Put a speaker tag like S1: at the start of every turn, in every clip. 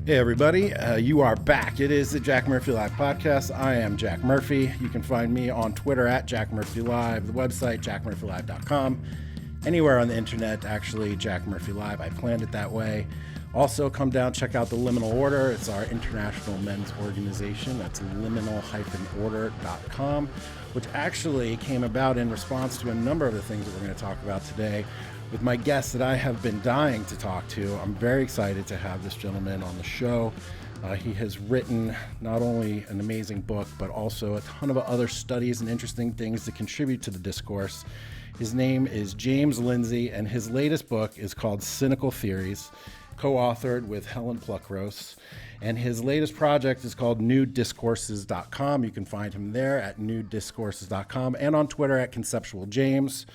S1: Hey everybody, you are back. It is the Jack Murphy Live podcast. I am Jack Murphy. You can find me on Twitter at Jack Murphy Live, the website jackmurphylive.com, anywhere on the internet, actually, Jack Murphy Live. I planned it that way. Also, come down, check out the Liminal Order. It's our international men's organization. That's liminal-order.com, which actually came about in response to a number of the things that we're going to talk about today with my guest that I have been dying to talk to. I'm very excited to have this gentleman on the show. He has written not only an amazing book, but also a ton of other studies and interesting things to contribute to the discourse. His name is James Lindsay, and his latest book is called Cynical Theories, co-authored with Helen Pluckros. And his latest project is called newdiscourses.com. You can find him there at newdiscourses.com and on Twitter at Conceptual James.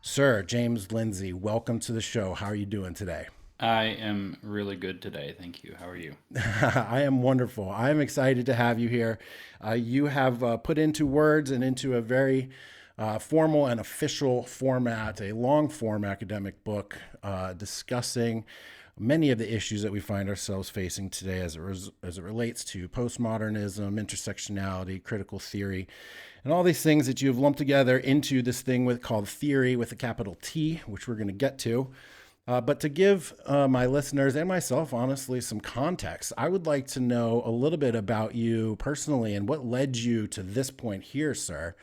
S1: Sir, James Lindsay, welcome to the show. How are you doing today?
S2: I am really good today. Thank you. How are you?
S1: I am wonderful. I am excited to have you here. You have put into words and into a very formal and official format, a long-form academic book discussing many of the issues that we find ourselves facing today as it relates to postmodernism, intersectionality, critical theory, and all these things that you've lumped together into this thing called theory with a capital T, which we're going to get to. But to give my listeners and myself, honestly, some context, I would like to know a little bit about you personally and what led you to this point here, sir,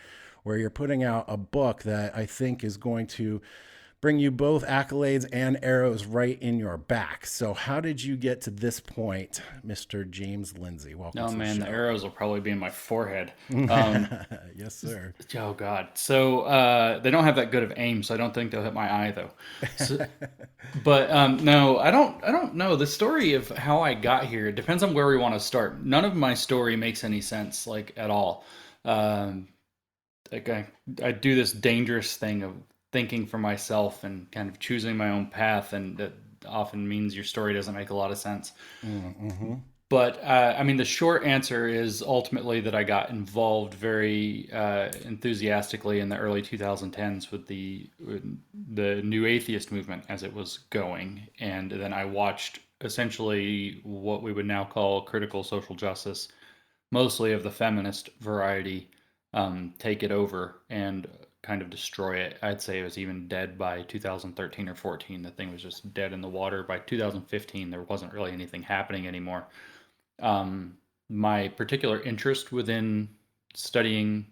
S1: where you're putting out a book that I think is going to bring you both accolades and arrows right in your back. So how did you get to this point, Mr. James Lindsay? Welcome to the show.
S2: The arrows will probably be in my forehead.
S1: Yes, sir.
S2: Oh, God. So they don't have that good of aim, so I don't think they'll hit my eye, though. No, I don't know. The story of how I got here, it depends on where we want to start. None of my story makes any sense, at all. I do this dangerous thing of thinking for myself and kind of choosing my own path, and that often means your story doesn't make a lot of sense.
S1: Mm-hmm.
S2: But the short answer is ultimately that I got involved very enthusiastically in the early 2010s with the new atheist movement as it was going, and then I watched essentially what we would now call critical social justice, mostly of the feminist variety, take it over and kind of destroy it. I'd say it was even dead by 2013 or 14. The thing was just dead in the water. By 2015, there wasn't really anything happening anymore. My particular interest within studying,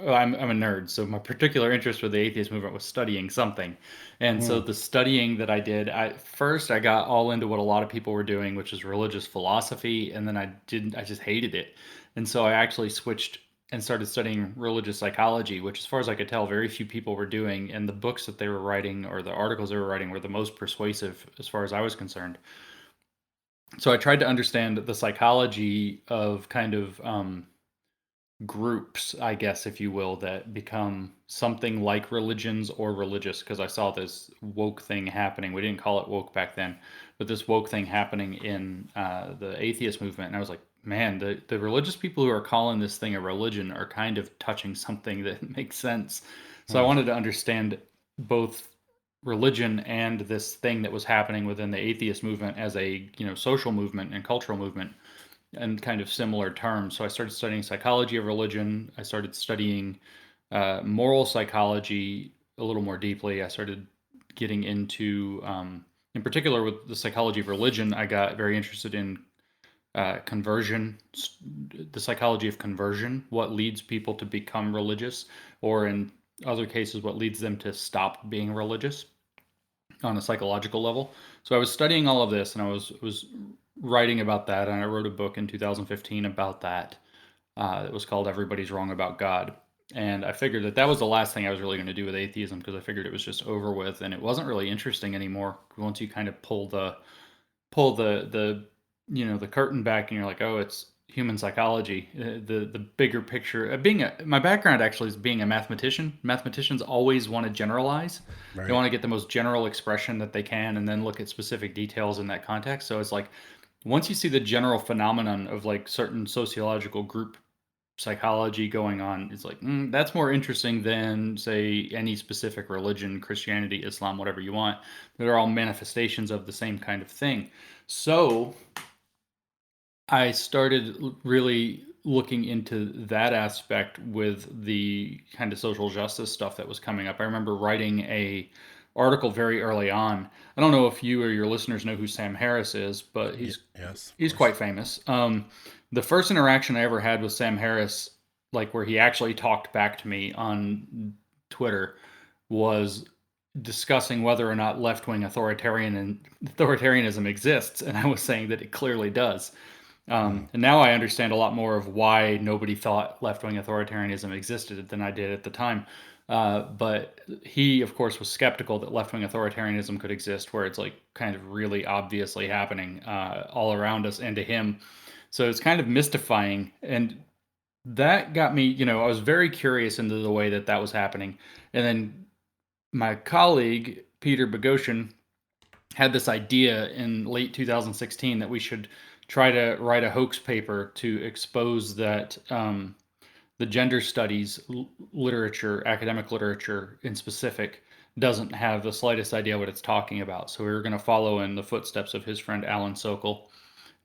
S2: I'm a nerd, so my particular interest with the atheist movement was studying something. And so the studying that I did, first I got all into what a lot of people were doing, which is religious philosophy, and then I just hated it. And so I actually switched and started studying religious psychology, which, as far as I could tell, very few people were doing. And the books that they were writing, or the articles they were writing, were the most persuasive as far as I was concerned. So I tried to understand the psychology of kind of groups, I guess, if you will, that become something like religions or religious, because I saw this woke thing happening. We didn't call it woke back then, but this woke thing happening in the atheist movement. And I was like, man, the religious people who are calling this thing a religion are kind of touching something that makes sense. So I wanted to understand both religion and this thing that was happening within the atheist movement as a social movement and cultural movement, and kind of similar terms. So I started studying psychology of religion. I started studying moral psychology a little more deeply. I started getting into, in particular with the psychology of religion, I got very interested in conversion, the psychology of conversion, what leads people to become religious, or in other cases, what leads them to stop being religious on a psychological level. So I was studying all of this, and I was writing about that, and I wrote a book in 2015 about that. It was called Everybody's Wrong About God. And I figured that was the last thing I was really going to do with atheism, because I figured it was just over with, and it wasn't really interesting anymore once you kind of pull the curtain back, and you're like, oh, it's human psychology, the bigger picture. My background actually is being a mathematician. Mathematicians always want to generalize. Right. They want to get the most general expression that they can, and then look at specific details in that context. So it's like, once you see the general phenomenon of certain sociological group psychology going on. It's like, that's more interesting than, say, any specific religion, Christianity, Islam, whatever you want. They're all manifestations of the same kind of thing. So I started really looking into that aspect with the kind of social justice stuff that was coming up. I remember writing a article very early on. I don't know if you or your listeners know who Sam Harris is, but
S1: Yes, of
S2: he's
S1: course.
S2: quite famous. The first interaction I ever had with Sam Harris, like where he actually talked back to me on Twitter, was discussing whether or not left-wing authoritarianism exists, and I was saying that it clearly does.
S1: Mm.
S2: And now I understand a lot more of why nobody thought left-wing authoritarianism existed than I did at the time. But he, of course, was skeptical that left-wing authoritarianism could exist, where it's like kind of really obviously happening all around us and to him. So it's kind of mystifying, and that got me. I was very curious into the way that that was happening, and then my colleague Peter Boghossian had this idea in late 2016 that we should try to write a hoax paper to expose that the gender studies literature, academic literature in specific, doesn't have the slightest idea what it's talking about. So we were going to follow in the footsteps of his friend Alan Sokol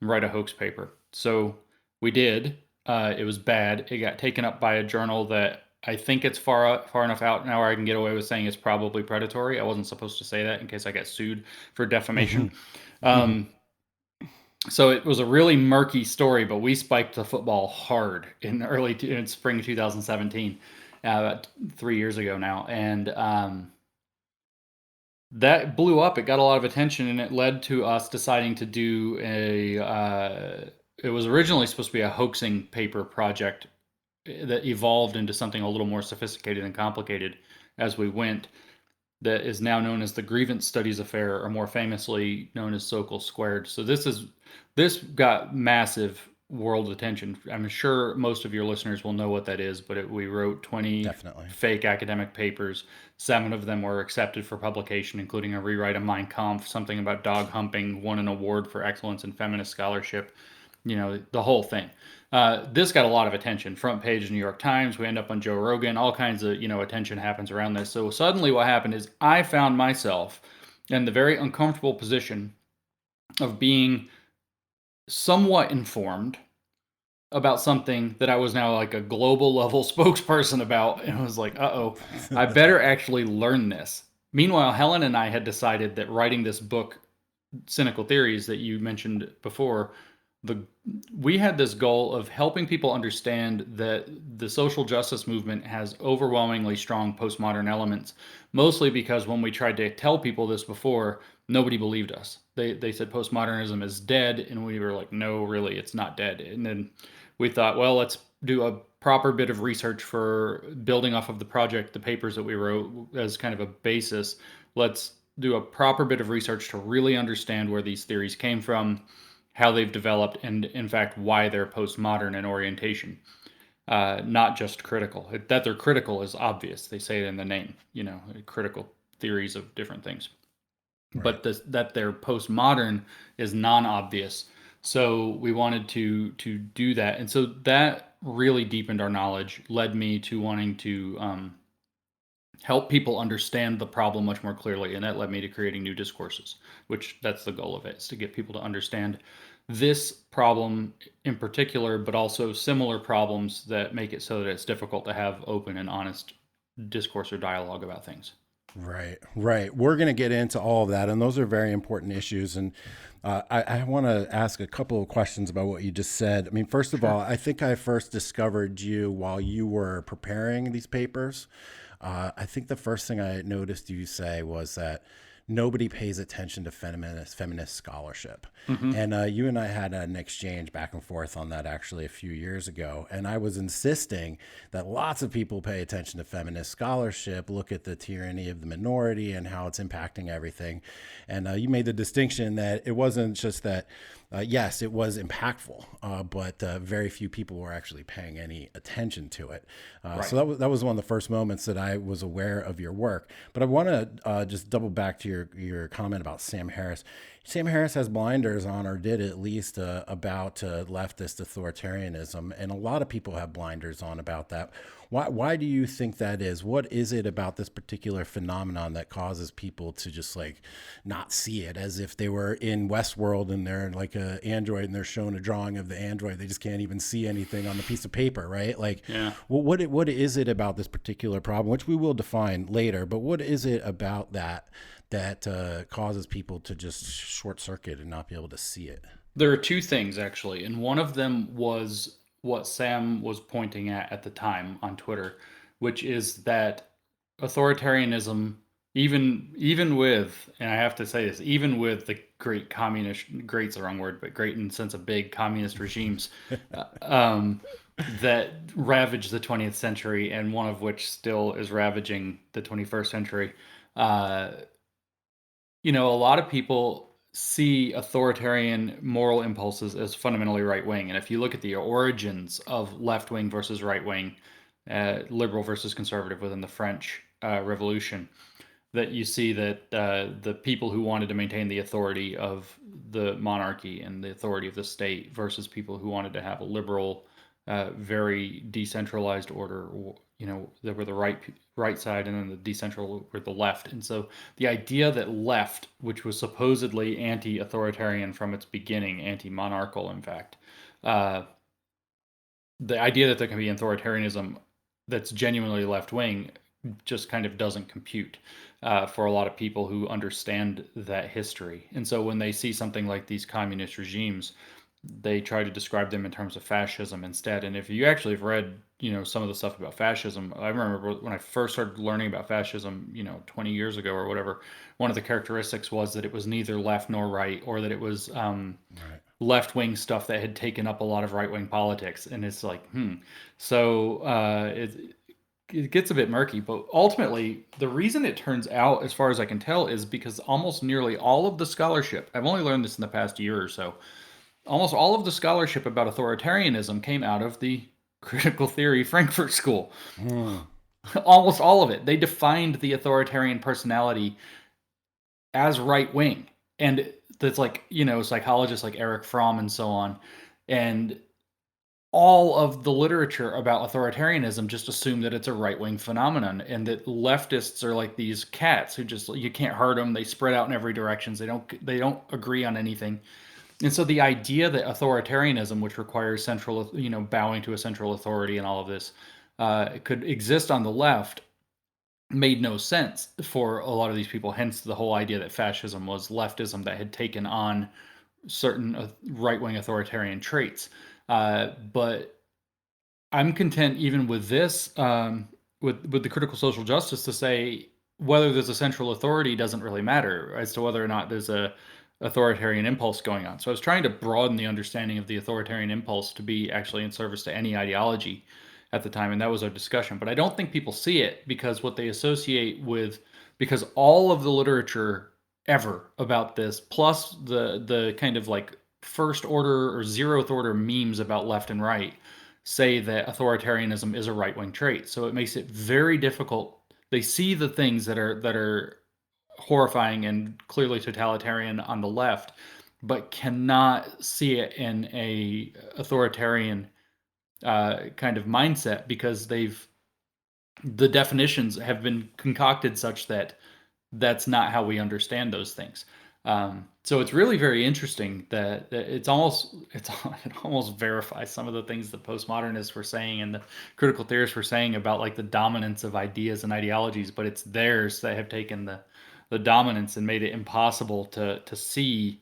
S2: and write a hoax paper. So we did. It was bad. It got taken up by a journal that I think it's far enough out now where I can get away with saying it's probably predatory. I wasn't supposed to say that in case I get sued for defamation. Um, so it was a really murky story, but we spiked the football hard in spring 2017, about 3 years ago now, and that blew up. It got a lot of attention, and it led to us deciding to do a. It was originally supposed to be a hoaxing paper project that evolved into something a little more sophisticated and complicated as we went. That is now known as the Grievance Studies Affair, or more famously known as Sokol Squared. So this got massive world attention. I'm sure most of your listeners will know what that is, but we wrote 20
S1: Definitely.
S2: fake academic papers. 7 of them were accepted for publication, including a rewrite of Mein Kampf, something about dog humping, won an award for excellence in feminist scholarship, the whole thing. This got a lot of attention. Front page New York Times. We end up on Joe Rogan. All kinds of attention happens around this. So suddenly, what happened is I found myself in the very uncomfortable position of being somewhat informed about something that I was now like a global level spokesperson about, and I was like, "Uh-oh, I better actually learn this." Meanwhile, Helen and I had decided that writing this book, Cynical Theories, that you mentioned before, the we had this goal of helping people understand that the social justice movement has overwhelmingly strong postmodern elements, mostly because when we tried to tell people this before, nobody believed us. They said postmodernism is dead, and we were like, no, really, it's not dead. And then we thought, well, let's do a proper bit of research for building off of the project, the papers that we wrote as kind of a basis. Let's do a proper bit of research to really understand where these theories came from, how they've developed, and in fact, why they're postmodern in orientation, not just critical. That they're critical is obvious. They say it in the name, critical theories of different things.
S1: Right.
S2: But that they're postmodern is non-obvious. So we wanted to do that, and so that really deepened our knowledge, led me to wanting to help people understand the problem much more clearly, and that led me to creating new discourses, which that's the goal of it, is to get people to understand this problem in particular, but also similar problems that make it so that it's difficult to have open and honest discourse or dialogue about things.
S1: Right, right. We're going to get into all of that, and those are very important issues. And I want to ask a couple of questions about what you just said. I mean, first of
S2: Sure.
S1: all, I think I first discovered you while you were preparing these papers. I think the first thing I noticed you say was that nobody pays attention to feminist scholarship.
S2: Mm-hmm.
S1: And you and I had an exchange back and forth on that actually a few years ago. And I was insisting that lots of people pay attention to feminist scholarship, look at the tyranny of the minority and how it's impacting everything. And you made the distinction that it wasn't just that, yes, it was impactful, but very few people were actually paying any attention to it.
S2: Right.
S1: So that was one of the first moments that I was aware of your work. But I want to just double back to your comment about Sam Harris. Sam Harris has blinders on, or did at least, about leftist authoritarianism, and a lot of people have blinders on about that. Why do you think that is? What is it about this particular phenomenon that causes people to just like not see it, as if they were in Westworld and they're like a android and they're shown a drawing of the android? They just can't even see anything on the piece of paper, right? Like,
S2: Yeah.
S1: what is it about this particular problem, which we will define later? But what is it about that causes people to just short circuit and not be able to see it?
S2: There are two things actually, and one of them was what Sam was pointing at the time on Twitter, which is that authoritarianism, even with, and I have to say this, even with the great communist, great's the wrong word, but great in the sense of big communist regimes, uh, um, that ravaged the 20th century, and one of which still is ravaging the 21st century. Uh, a lot of people see authoritarian moral impulses as fundamentally right wing. And if you look at the origins of left wing versus right wing, liberal versus conservative within the French Revolution, that you see that the people who wanted to maintain the authority of the monarchy and the authority of the state versus people who wanted to have a liberal, very decentralized order, that were the right side, and then the decentral were the left. And so the idea that left, which was supposedly anti-authoritarian from its beginning, anti-monarchical, in fact, uh, the idea that there can be authoritarianism that's genuinely left wing just kind of doesn't compute for a lot of people who understand that history. And so when they see something like these communist regimes, they try to describe them in terms of fascism instead. And if you actually have read, some of the stuff about fascism, I remember when I first started learning about fascism, 20 years ago or whatever, one of the characteristics was that it was neither left nor right, or that it was
S1: Right.
S2: left-wing stuff that had taken up a lot of right-wing politics. And it's like, So it gets a bit murky, but ultimately, the reason it turns out, as far as I can tell, is because almost nearly all of the scholarship, I've only learned this in the past year or so, almost all of the scholarship about authoritarianism came out of the critical theory Frankfurt School.
S1: Mm.
S2: Almost all of it. They defined the authoritarian personality as right wing. And that's like, psychologists like Eric Fromm and so on. And all of the literature about authoritarianism just assume that it's a right wing phenomenon, and that leftists are like these cats who just, you can't hurt them. They spread out in every direction. They don't agree on anything. And so the idea that authoritarianism, which requires bowing to a central authority and all of this, could exist on the left made no sense for a lot of these people. Hence the whole idea that fascism was leftism that had taken on certain right-wing authoritarian traits. But I'm content even with this, with the critical social justice, to say whether there's a central authority doesn't really matter as to whether or not there's a authoritarian impulse going on. So I was trying to broaden the understanding of the authoritarian impulse to be actually in service to any ideology at the time, and that was our discussion. But I don't think people see it, because what they associate with, because all of the literature ever about this, plus the kind of like first order or zeroth order memes about left and right, say that authoritarianism is a right-wing trait. So it makes it very difficult. They see the things that are horrifying and clearly totalitarian on the left, but cannot see it in a authoritarian kind of mindset, because the definitions have been concocted such that that's not how we understand those things. So it's really very interesting that it almost verifies some of the things the postmodernists were saying and the critical theorists were saying about like the dominance of ideas and ideologies, but it's theirs that have taken the dominance and made it impossible to see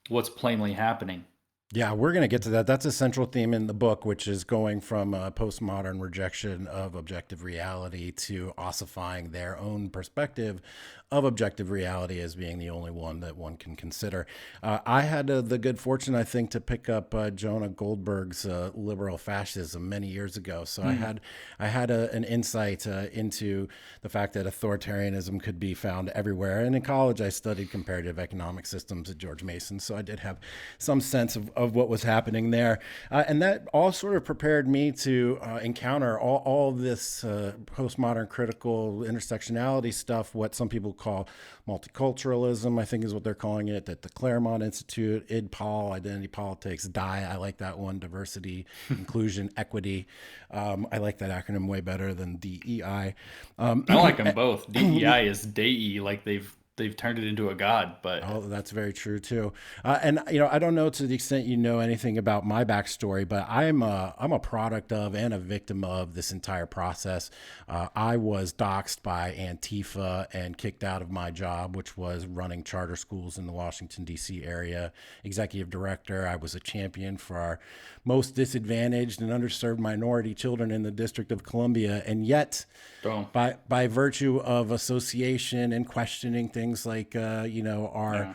S2: what's plainly happening.
S1: Yeah, we're going to get to that. That's a central theme in the book, which is going from a postmodern rejection of objective reality to ossifying their own perspective of objective reality as being the only one that one can consider. I had the good fortune, I think, to pick up Jonah Goldberg's liberal fascism many years ago. So I had an insight into the fact that authoritarianism could be found everywhere. And in college, I studied comparative economic systems at George Mason, so I did have some sense of what was happening there. And that all sort of prepared me to encounter all this postmodern critical intersectionality stuff, what some people call multiculturalism, I think is what they're calling it, at the Claremont Institute, IDPOL, Identity Politics, DIE, I like that one, diversity, inclusion, equity. I like that acronym way better than DEI.
S2: I like them both. DEI is DEI, like they've turned it into a god, but
S1: Oh, that's very true too. And I don't know to the extent you know anything about my backstory, but I'm a product of and a victim of this entire process. I was doxxed by Antifa and kicked out of my job, which was running charter schools in the Washington D.C. area, executive director. I was a champion for our most disadvantaged and underserved minority children in the District of Columbia, and yet
S2: boom.
S1: by virtue of association and questioning things like our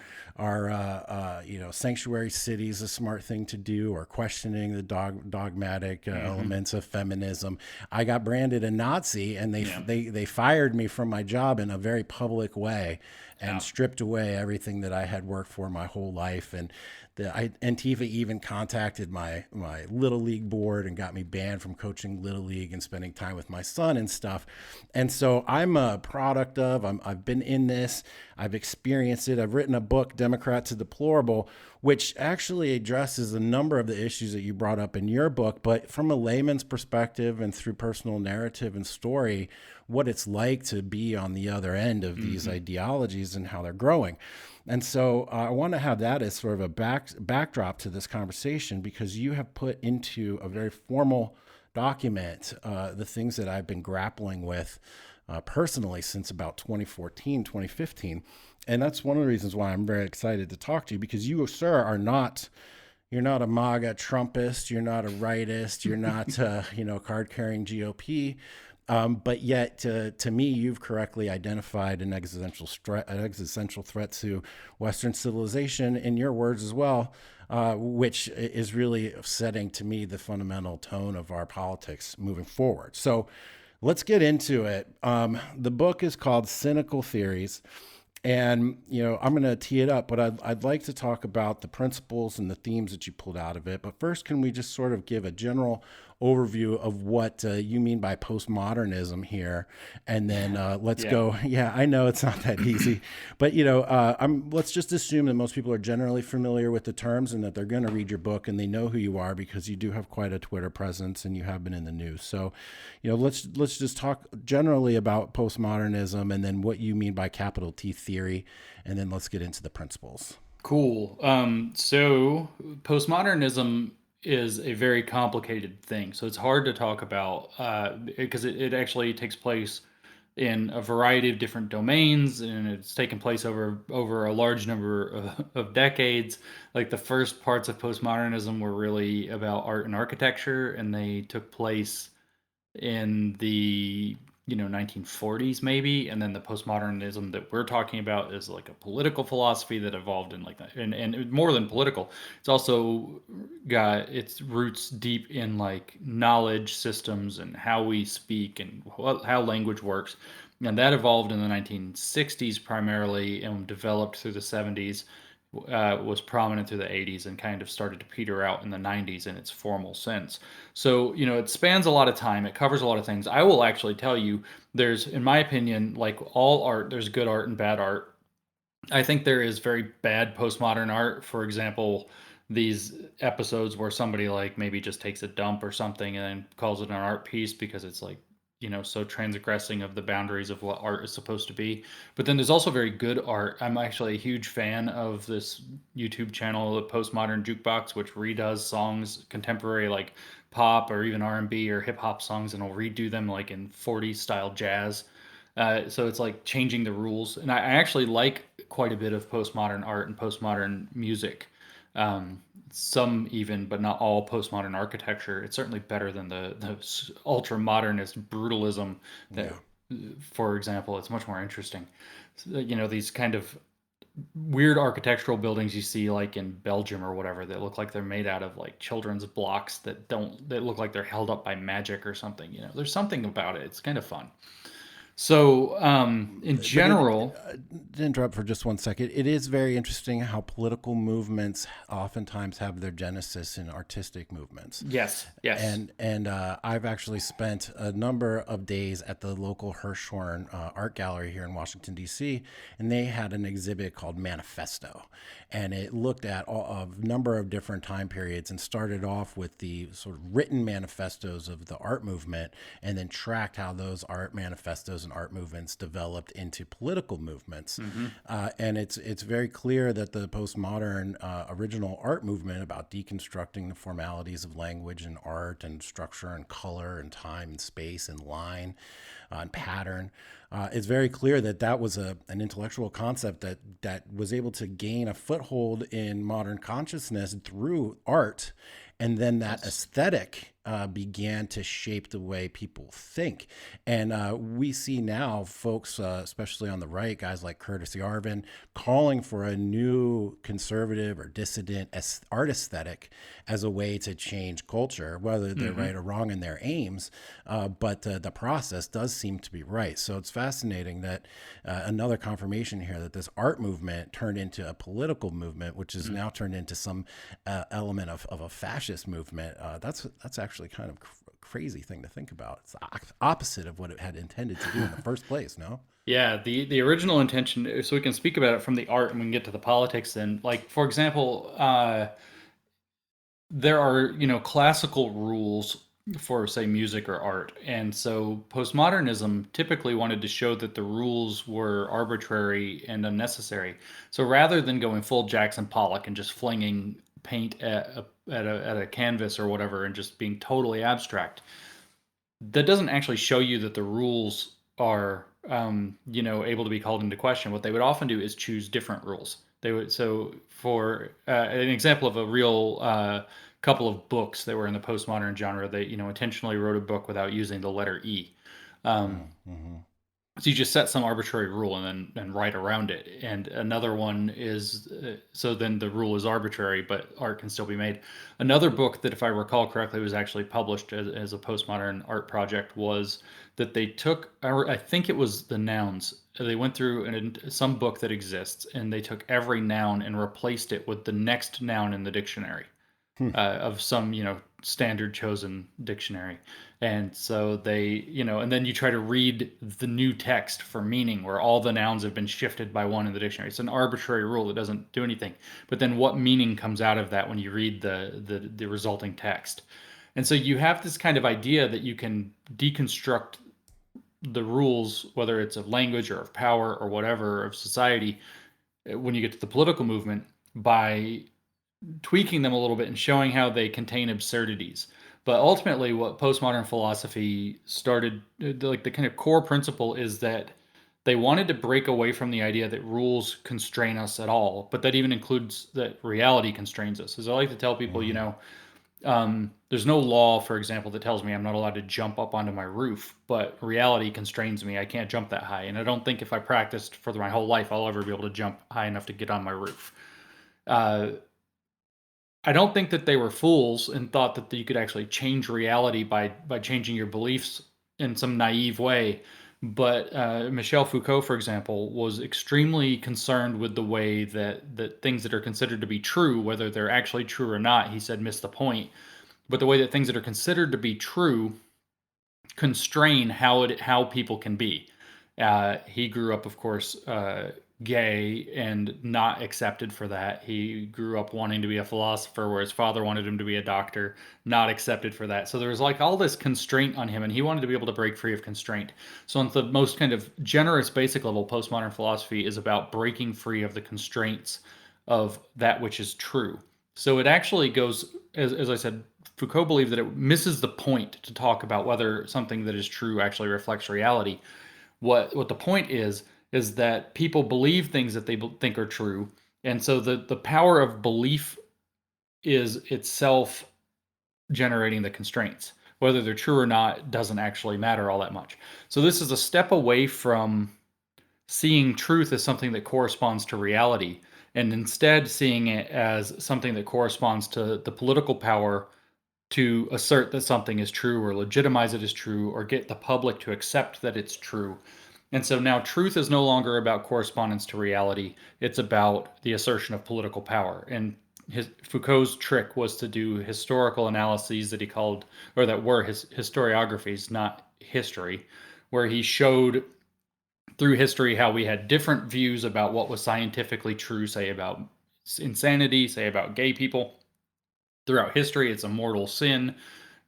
S1: sanctuary city is a smart thing to do, or questioning the dogmatic elements of feminism, I got branded a Nazi, and they fired me from my job in a very public way and stripped away everything that I had worked for my whole life. And Antifa even contacted my Little League board and got me banned from coaching Little League and spending time with my son and stuff. And so I'm a product of, I've been in this, I've experienced it. I've written a book, Democrat to Deplorable, which actually addresses a number of the issues that you brought up in your book, but from a layman's perspective and through personal narrative and story, what it's like to be on the other end of these ideologies and how they're growing. And so I want to have that as sort of a backdrop to this conversation, because you have put into a very formal document the things that I've been grappling with personally since about 2014, 2015. And that's one of the reasons why I'm very excited to talk to you, because you, sir, you're not a MAGA Trumpist, you're not a rightist, you're not card-carrying GOP. But yet, to me, you've correctly identified an existential threat to Western civilization, in your words as well, which is really setting, to me, the fundamental tone of our politics moving forward. So let's get into it. The book is called Cynical Theories. And, I'm going to tee it up, but I'd like to talk about the principles and the themes that you pulled out of it. But first, can we just sort of give a general overview of what you mean by postmodernism here? And then let's go. Yeah, I know it's not that easy, but, let's just assume that most people are generally familiar with the terms and that they're going to read your book and they know who you are, because you do have quite a Twitter presence and you have been in the news. So, let's just talk generally about postmodernism and then what you mean by capital T theory, and then let's get into the principles.
S2: Cool. So postmodernism is a very complicated thing. So it's hard to talk about because it actually takes place in a variety of different domains, and it's taken place over a large number of decades. Like the first parts of postmodernism were really about art and architecture, and they took place in the 1940s maybe, and then the postmodernism that we're talking about is like a political philosophy that evolved in like that, and more than political, it's also got its roots deep in like knowledge systems and how we speak and how language works, and that evolved in the 1960s primarily and developed through the 70s, was prominent through the 80s and kind of started to peter out in the 90s in its formal sense. So, it spans a lot of time. It covers a lot of things. I will actually tell you, there's, in my opinion, like all art, there's good art and bad art. I think there is very bad postmodern art. For example, these episodes where somebody like maybe just takes a dump or something and then calls it an art piece because it's like, so transgressing of the boundaries of what art is supposed to be. But then there's also very good art. I'm actually a huge fan of this YouTube channel, the Postmodern Jukebox, which redoes songs, contemporary like pop or even R&B or hip hop songs, and will redo them like in 40s style jazz. So it's like changing the rules. And I actually like quite a bit of postmodern art and postmodern music. Some even, but not all, postmodern architecture. It's certainly better than the ultra modernist brutalism that, for example, it's much more interesting. These kind of weird architectural buildings you see like in Belgium or whatever that look like they're made out of like children's blocks that look like they're held up by magic or something. There's something about it. It's kind of fun. So, in
S1: But
S2: general,
S1: to interrupt for just one second, it is very interesting how political movements oftentimes have their genesis in artistic movements.
S2: yes, yes.
S1: And I've actually spent a number of days at the local Hirshhorn art gallery here in Washington D.C., and they had an exhibit called Manifesto, and it looked at a number of different time periods and started off with the sort of written manifestos of the art movement, and then tracked how those art manifestos and art movements developed into political movements.
S2: Hmm.
S1: And it's very clear that the postmodern original art movement about deconstructing the formalities of language and art and structure and color and time and space and line and pattern. It's very clear that that was an intellectual concept that was able to gain a foothold in modern consciousness through art, and then that
S2: Yes.
S1: aesthetic began to shape the way people think. And we see now folks, especially on the right, guys like Curtis Yarvin, calling for a new conservative or dissident art aesthetic as a way to change culture, whether they're
S2: Hmm.
S1: right or wrong in their aims. But the process does seem to be right. So it's fascinating that another confirmation here that this art movement turned into a political movement, which is now turned into some element of a fascist movement. That's actually kind of crazy thing to think about. It's the opposite of what it had intended to do in the first place. No.
S2: Yeah, the original intention, so we can speak about it from the art and we can get to the politics then. Like, for example, there are, classical rules for, say, music or art. And so postmodernism typically wanted to show that the rules were arbitrary and unnecessary. So rather than going full Jackson Pollock and just flinging paint at a canvas or whatever and just being totally abstract, that doesn't actually show you that the rules are able to be called into question. What they would often do is choose different rules. They would, so for an example of a real couple of books that were in the postmodern genre, they intentionally wrote a book without using the letter E. um,
S1: Mm-hmm.
S2: so you just set some arbitrary rule and write around it. And another one is so then the rule is arbitrary, but art can still be made. Another book that, if I recall correctly, was actually published as a postmodern art project was that they took, or I think it was the nouns. They went through some book that exists, and they took every noun and replaced it with the next noun in the dictionary of some standard chosen dictionary. And so they and then you try to read the new text for meaning where all the nouns have been shifted by one in the dictionary. It's an arbitrary rule that doesn't do anything, but then what meaning comes out of that when you read the resulting text? And so you have this kind of idea that you can deconstruct the rules, whether it's of language or of power or whatever of society, when you get to the political movement, by tweaking them a little bit and showing how they contain absurdities. But ultimately, what postmodern philosophy started, like the kind of core principle, is that they wanted to break away from the idea that rules constrain us at all, but that even includes that reality constrains us. As I like to tell people,
S1: Mm-hmm.
S2: there's no law, for example, that tells me I'm not allowed to jump up onto my roof, but reality constrains me. I can't jump that high. And I don't think if I practiced for my whole life, I'll ever be able to jump high enough to get on my roof. Uh, I don't think that they were fools and thought that you could actually change reality by changing your beliefs in some naive way. But Michel Foucault, for example, was extremely concerned with the way that things that are considered to be true, whether they're actually true or not, he said, miss the point. But the way that things that are considered to be true constrain how people can be. He grew up, of course, gay and not accepted for that. He grew up wanting to be a philosopher, where his father wanted him to be a doctor, not accepted for that. So there was like all this constraint on him, and he wanted to be able to break free of constraint. So, on the most kind of generous, basic level, postmodern philosophy is about breaking free of the constraints of that which is true. So it actually goes, as I said, Foucault believed that it misses the point to talk about whether something that is true actually reflects reality. What the point is that people believe things that they think are true, and so the power of belief is itself generating the constraints. Whether they're true or not doesn't actually matter all that much. So this is a step away from seeing truth as something that corresponds to reality, and instead seeing it as something that corresponds to the political power to assert that something is true or legitimize it as true or get the public to accept that it's true. And so now truth is no longer about correspondence to reality. It's about the assertion of political power. And Foucault's trick was to do historical analyses that he called, or that were his historiographies, not history, where he showed through history how we had different views about what was scientifically true, say about insanity, say about gay people. Throughout history, it's a mortal sin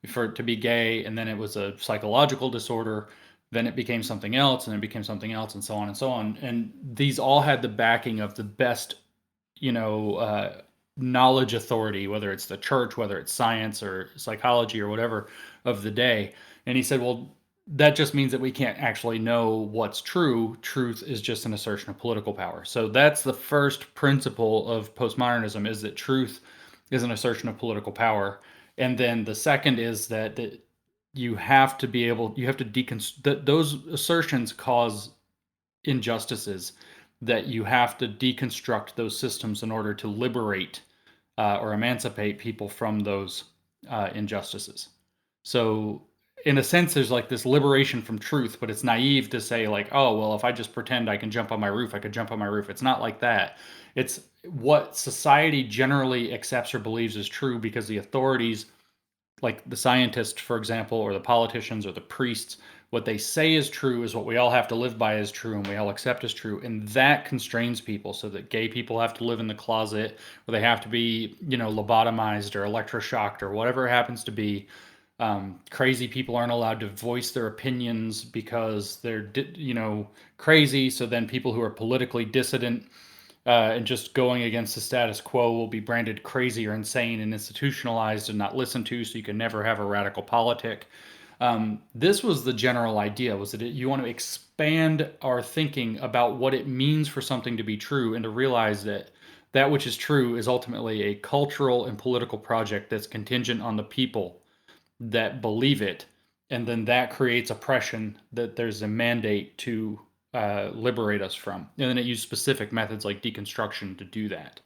S2: for it to be gay, and then it was a psychological disorder. Then it became something else, and it became something else, and so on and so on. And these all had the backing of the best, you know, knowledge authority, whether it's the church, whether it's science or psychology or whatever of the day. And he said, well, that just means that we can't actually know what's true. Truth is just an assertion of political power. So that's the first principle of postmodernism, is that truth is an assertion of political power. And then the second is that you have to be able, you have to deconstruct those assertions cause injustices, that you have to deconstruct those systems in order to liberate or emancipate people from those injustices. So in a sense, there's like this liberation from truth, but it's naive to say like, oh, well, if I just pretend I can jump on my roof, I could jump on my roof. It's not like that. It's what society generally accepts or believes is true, because the authorities, like the scientists, for example, or the politicians or the priests, what they say is true is what we all have to live by as true, and we all accept as true. And that constrains people, so that gay people have to live in the closet, or they have to be, you know, lobotomized or electroshocked or whatever it happens to be. Crazy people aren't allowed to voice their opinions because they're, you know, crazy. So then people who are politically dissident and just going against the status quo will be branded crazy or insane and institutionalized and not listened to, so you can never have a radical politic. This was the general idea, was that you want to expand our thinking about what it means for something to be true, and to realize that that which is true is ultimately a cultural and political project that's contingent on the people that believe it. And then that creates oppression that there's a mandate to liberate us from. And then it used specific methods like deconstruction to do that.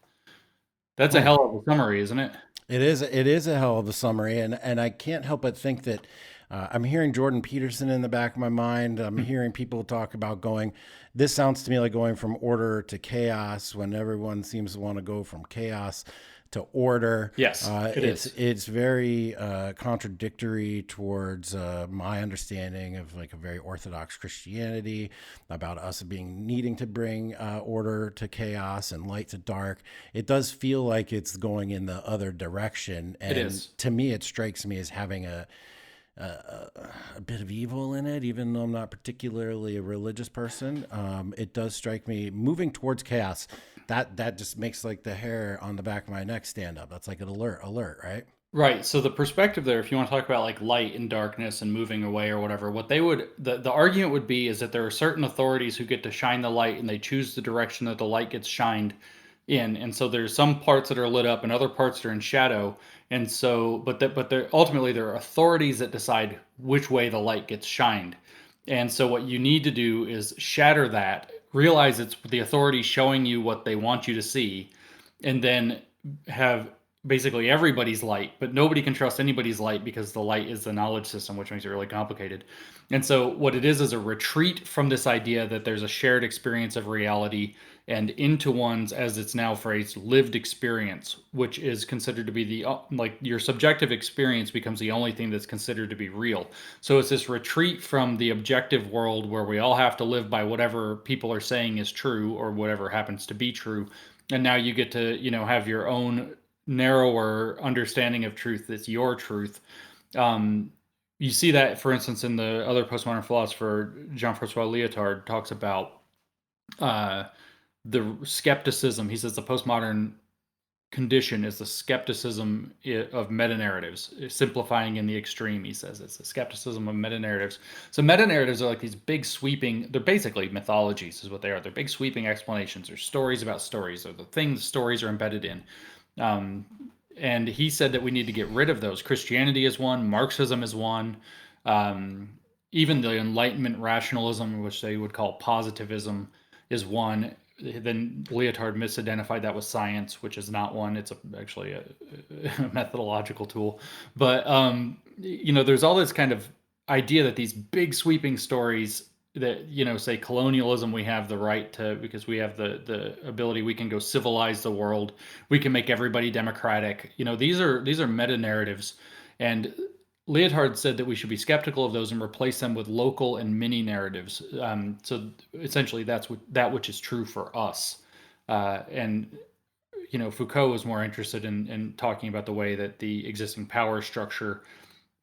S2: That's a
S1: Hmm.
S2: hell of a summary, isn't it?
S1: It is. It is a hell of a summary, and I can't help but think that I'm hearing Jordan Peterson in the back of my mind. I'm hearing people talk about going. This sounds to me like going from order to chaos, when everyone seems to want to go from chaos to order.
S2: Yes, it is.
S1: It's very contradictory towards my understanding of like a very orthodox Christianity, about us being needing to bring order to chaos and light to dark. It does feel like it's going in the other direction,
S2: It
S1: and
S2: is.
S1: to me, it strikes me as having a bit of evil in it, even though I'm not particularly a religious person. It does strike me moving towards chaos. That just makes like the hair on the back of my neck stand up. That's like an alert, right?
S2: Right. So the perspective there, if you want to talk about like light and darkness and moving away or whatever, what they would, the argument would be is that there are certain authorities who get to shine the light, and they choose the direction that the light gets shined in. And so there's some parts that are lit up and other parts that are in shadow. And so, but there ultimately there are authorities that decide which way the light gets shined. And so what you need to do is shatter that, realize it's the authority showing you what they want you to see, and then have basically everybody's light, but nobody can trust anybody's light, because the light is the knowledge system, which makes it really complicated. And so what it is a retreat from this idea that there's a shared experience of reality, and into one's, as it's now phrased, lived experience, which is considered to be the like your subjective experience becomes the only thing that's considered to be real. So it's this retreat from the objective world where we all have to live by whatever people are saying is true, or whatever happens to be true. And now you get to, you know, have your own narrower understanding of truth that's your truth. Um, you see that, for instance, in the other postmodern philosopher, Jean-Francois Lyotard talks about uh, the skepticism. He says the postmodern condition is the skepticism of meta-narratives, simplifying in the extreme. He says it's the skepticism of meta-narratives. So meta-narratives are like these big sweeping, they're basically mythologies is what they are. They're big sweeping explanations, or stories about stories, or the things stories are embedded in. Um, and he said that we need to get rid of those. Christianity is one, Marxism is one, um, even the Enlightenment rationalism, which they would call positivism, is one. Then Leotard misidentified that with science, which is not one. It's actually a methodological tool. But you know, there's all this kind of idea that these big sweeping stories that, say colonialism, we have the right to, because we have the ability, we can go civilize the world, we can make everybody democratic. These are meta narratives, and Leotard said that we should be skeptical of those and replace them with local and mini narratives. So essentially, that's that which is true for us. And Foucault was more interested in talking about the way that the existing power structure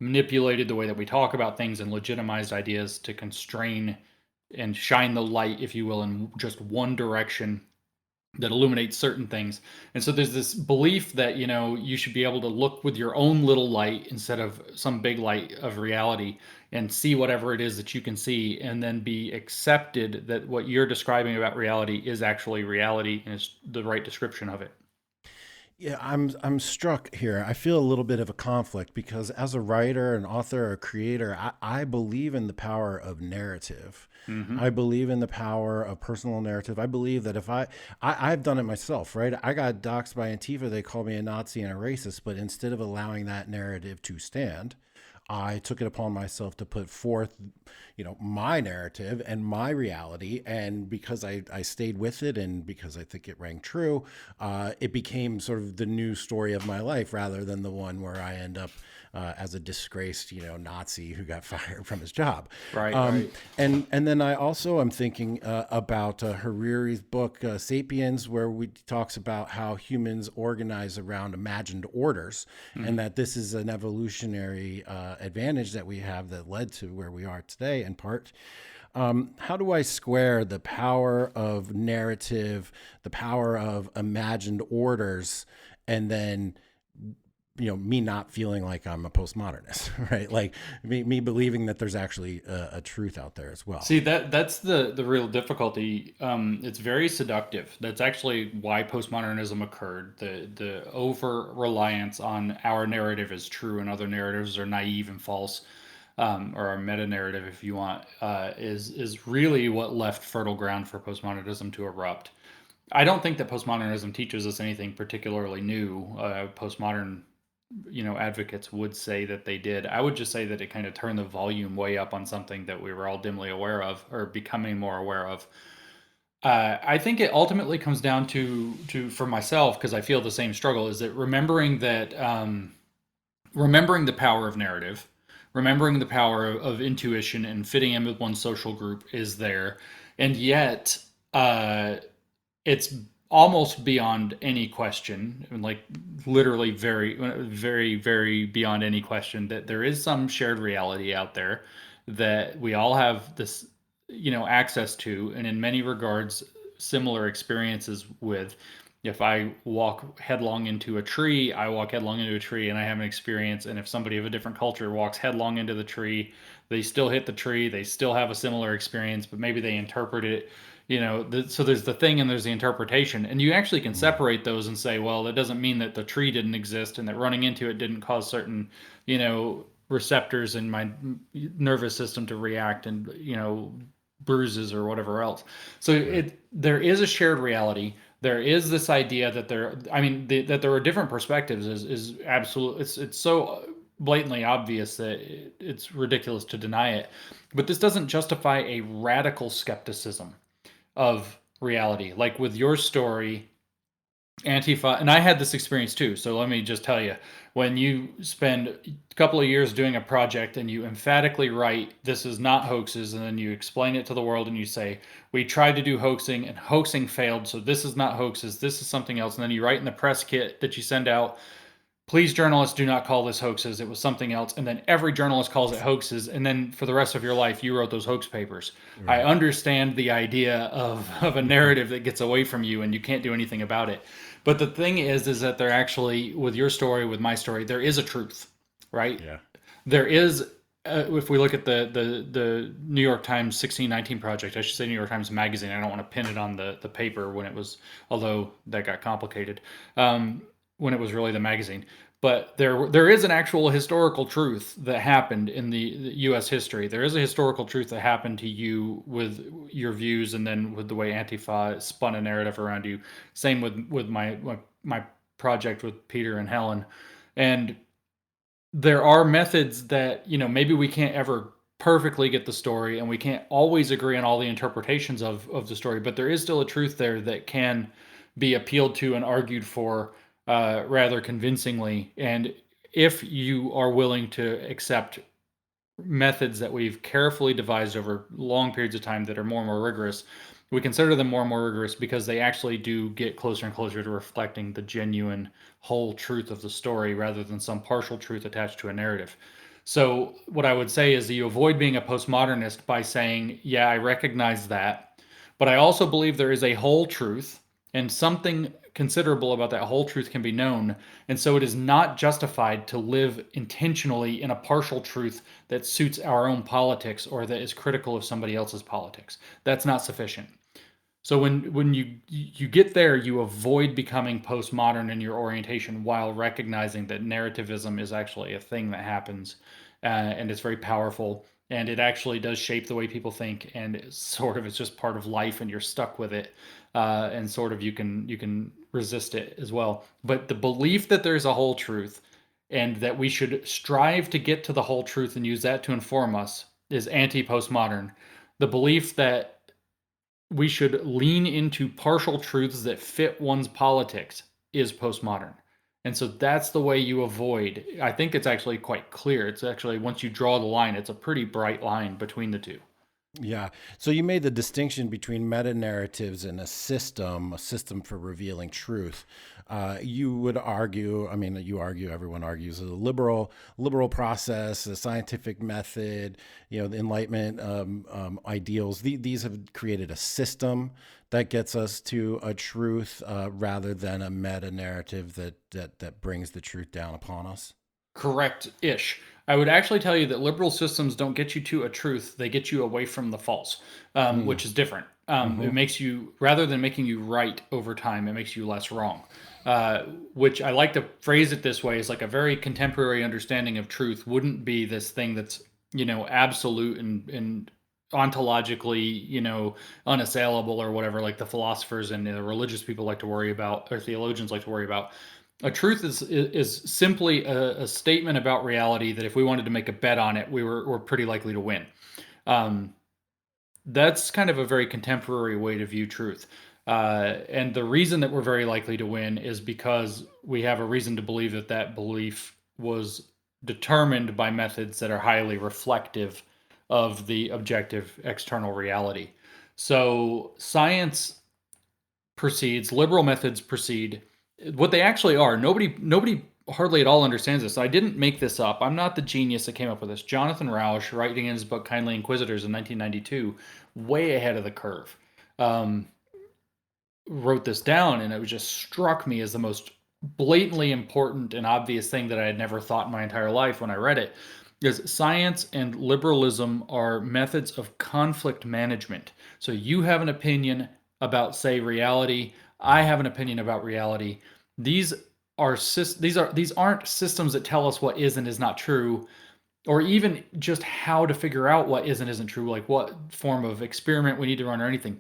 S2: manipulated the way that we talk about things and legitimized ideas to constrain and shine the light, if you will, in just one direction that illuminates certain things. And so there's this belief that, you should be able to look with your own little light instead of some big light of reality and see whatever it is that you can see, and then be accepted that what you're describing about reality is actually reality and is the right description of it.
S1: Yeah, I'm struck here. I feel a little bit of a conflict because as a writer, an author, a creator, I believe in the power of narrative.
S2: Mm-hmm.
S1: I believe in the power of personal narrative. I believe that if I've done it myself, right? I got doxxed by Antifa. They called me a Nazi and a racist, but instead of allowing that narrative to stand, I took it upon myself to put forth, my narrative and my reality. And because I stayed with it and because I think it rang true, it became sort of the new story of my life rather than the one where I end up as a disgraced, Nazi who got fired from his job.
S2: Right.
S1: And then I also am thinking about Hariri's book, Sapiens, where he talks about how humans organize around imagined orders, and that this is an evolutionary advantage that we have that led to where we are today in part. How do I square the power of narrative, the power of imagined orders, and then me not feeling like I'm a postmodernist, right? Like me believing that there's actually a truth out there as well.
S2: See, that's the real difficulty. It's very seductive. That's actually why postmodernism occurred. The over reliance on our narrative is true and other narratives are naive and false, or our meta narrative, if you want, is really what left fertile ground for postmodernism to erupt. I don't think that postmodernism teaches us anything particularly new. Postmodern advocates would say that they did. I would just say that it kind of turned the volume way up on something that we were all dimly aware of or becoming more aware of. I think it ultimately comes down to for myself, because I feel the same struggle, is that remembering the power of narrative, remembering the power of intuition and fitting in with one social group is there, and yet it's almost beyond any question, like literally very, very, very beyond any question, that there is some shared reality out there that we all have this, access to, and in many regards, similar experiences with. If I walk headlong into a tree, I walk headlong into a tree and I have an experience. And if somebody of a different culture walks headlong into the tree, they still hit the tree, they still have a similar experience, but maybe they interpret it, so there's the thing and there's the interpretation. And you actually can separate those and say, well, that doesn't mean that the tree didn't exist and that running into it didn't cause certain, receptors in my nervous system to react and, bruises or whatever else. So there is a shared reality. There is this idea that that there are different perspectives is absolute. It's so blatantly obvious that it's ridiculous to deny it. But this doesn't justify a radical skepticism of reality. Like with your story, Antifa, and I had this experience too. So let me just tell you, when you spend a couple of years doing a project and you emphatically write, this is not hoaxes, and then you explain it to the world and you say, we tried to do hoaxing and hoaxing failed, so this is not hoaxes, this is something else. And then you write in the press kit that you send out, please, journalists, do not call this hoaxes. It was something else. And then every journalist calls it hoaxes. And then for the rest of your life, you wrote those hoax papers. Right. I understand the idea of a narrative that gets away from you and you can't do anything about it. But the thing is that there actually, with your story, with my story, there is a truth, right?
S1: Yeah.
S2: There is, if we look at the New York Times 1619 Project, I should say New York Times Magazine. I don't want to pin it on the paper when it was, although that got complicated. When it was really the magazine. But there is an actual historical truth that happened in the U.S. history. There is a historical truth that happened to you with your views and then with the way Antifa spun a narrative around you. Same with my project with Peter and Helen. And there are methods that, maybe we can't ever perfectly get the story, and we can't always agree on all the interpretations of the story, but there is still a truth there that can be appealed to and argued for rather convincingly. And if you are willing to accept methods that we've carefully devised over long periods of time that are more and more rigorous, we consider them more and more rigorous because they actually do get closer and closer to reflecting the genuine whole truth of the story rather than some partial truth attached to a narrative. So, what I would say is that you avoid being a postmodernist by saying, yeah, I recognize that, but I also believe there is a whole truth, and something considerable about that whole truth can be known. And so it is not justified to live intentionally in a partial truth that suits our own politics or that is critical of somebody else's politics. That's not sufficient. So when you get there, you avoid becoming postmodern in your orientation while recognizing that narrativism is actually a thing that happens, and it's very powerful, and it actually does shape the way people think, and it's just part of life, and you're stuck with it, and sort of you can resist it as well. But the belief that there's a whole truth, and that we should strive to get to the whole truth and use that to inform us, is anti-postmodern. The belief that we should lean into partial truths that fit one's politics is postmodern. And so that's the way you avoid. I think it's actually quite clear. It's actually, once you draw the line, it's a pretty bright line between the two.
S1: Yeah. So you made the distinction between meta narratives and a system for revealing truth. You would argue, I mean, you argue, everyone argues, a liberal process, a scientific method, the Enlightenment ideals. These have created a system that gets us to a truth rather than a meta narrative that brings the truth down upon us.
S2: Correct-ish. I would actually tell you that liberal systems don't get you to a truth; they get you away from the false,
S1: Mm.
S2: which is different. It
S1: Hmm.
S2: makes you, rather than making you right over time, it makes you less wrong. Which I like to phrase it this way: is like a very contemporary understanding of truth wouldn't be this thing that's absolute and ontologically unassailable or whatever, like the philosophers and the religious people like to worry about, or theologians like to worry about. A truth is simply a statement about reality that if we wanted to make a bet on it, we're pretty likely to win. Um, that's kind of a very contemporary way to view truth. And the reason that we're very likely to win is because we have a reason to believe that that belief was determined by methods that are highly reflective of the objective external reality. So science proceeds, liberal methods proceed. What they actually are, nobody hardly at all understands this. I didn't make this up. I'm not the genius that came up with this. Jonathan Rausch, writing in his book Kindly Inquisitors in 1992, way ahead of the curve, um, wrote this down, and it just struck me as the most blatantly important and obvious thing that I had never thought in my entire life when I read it. Is science and liberalism are methods of conflict management. So you have an opinion about, say, reality. I have an opinion about reality. These these aren't systems that tell us what is and is not true, or even just how to figure out what is and isn't true, like what form of experiment we need to run or anything.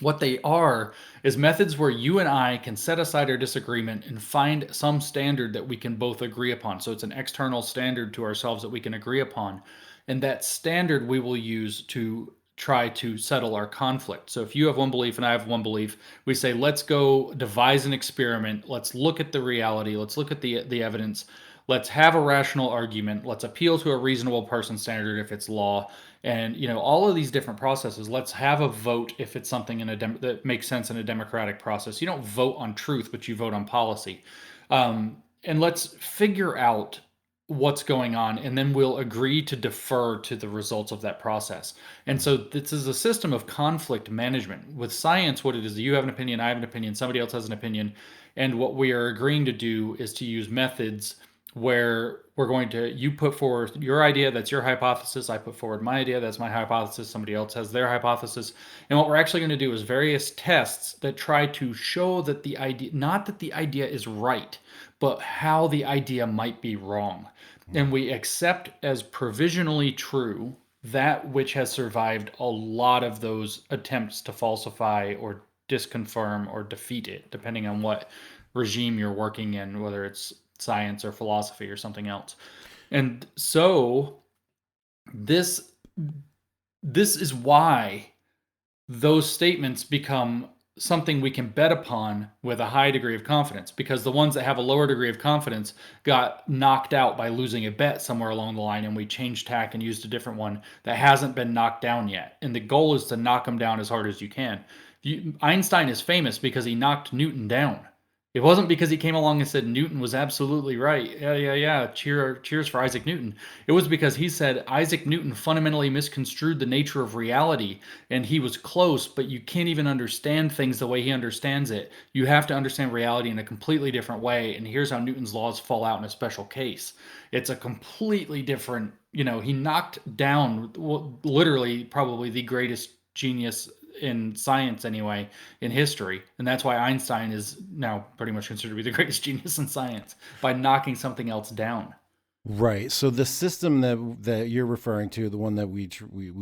S2: What they are is methods where you and I can set aside our disagreement and find some standard that we can both agree upon. So it's an external standard to ourselves that we can agree upon. And that standard we will use to try to settle our conflict. So if you have one belief and I have one belief, we say, let's go devise an experiment. Let's look at the reality. Let's look at the evidence. Let's have a rational argument. Let's appeal to a reasonable person standard if it's law, and all of these different processes. Let's have a vote if it's something that makes sense in a democratic process. You don't vote on truth, but you vote on policy. And let's figure out what's going on, and then we'll agree to defer to the results of that process. And so this is a system of conflict management. With science, what it is, you have an opinion, I have an opinion, somebody else has an opinion, and what we are agreeing to do is to use methods where you put forward your idea, that's your hypothesis, I put forward my idea, that's my hypothesis, somebody else has their hypothesis. And what we're actually going to do is various tests that try to show that the idea, not that the idea is right, but how the idea might be wrong. And we accept as provisionally true that which has survived a lot of those attempts to falsify or disconfirm or defeat it, depending on what regime you're working in, whether it's science or philosophy or something else. And so This this is why those statements become something we can bet upon with a high degree of confidence, because the ones that have a lower degree of confidence got knocked out by losing a bet somewhere along the line, and we changed tack and used a different one that hasn't been knocked down yet. And the goal is to knock them down as hard as you can. Einstein is famous because he knocked Newton down. It wasn't because he came along and said Newton was absolutely right. Yeah, yeah, yeah. Cheers for Isaac Newton. It was because he said Isaac Newton fundamentally misconstrued the nature of reality, and he was close, but you can't even understand things the way he understands it. You have to understand reality in a completely different way, and here's how Newton's laws fall out in a special case. It's a completely different, he knocked down literally probably the greatest genius in science anyway, in history. And that's why Einstein is now pretty much considered to be the greatest genius in science, by knocking something else down.
S1: Right. So the system that you're referring to, the one that we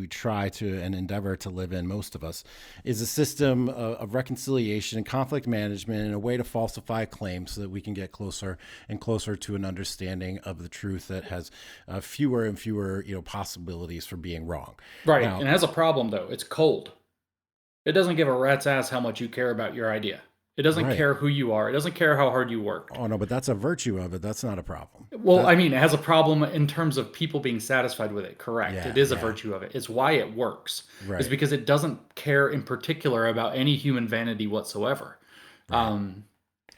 S1: try to and endeavor to live in, most of us, is a system of reconciliation and conflict management, and a way to falsify claims so that we can get closer and closer to an understanding of the truth that has fewer and fewer possibilities for being wrong.
S2: Right.
S1: Now,
S2: And it has a problem though. It's cold. It doesn't give a rat's ass how much you care about your idea. It doesn't
S1: right.
S2: care who you are. It doesn't care how hard you worked.
S1: Oh no, but that's a virtue of it. That's not a problem.
S2: Well,
S1: That
S2: I mean, it has a problem in terms of people being satisfied with it. Correct.
S1: yeah,
S2: It is a
S1: yeah.
S2: virtue of it. It's why it works. Is
S1: Right.
S2: because it doesn't care in particular about any human vanity whatsoever.
S1: Right.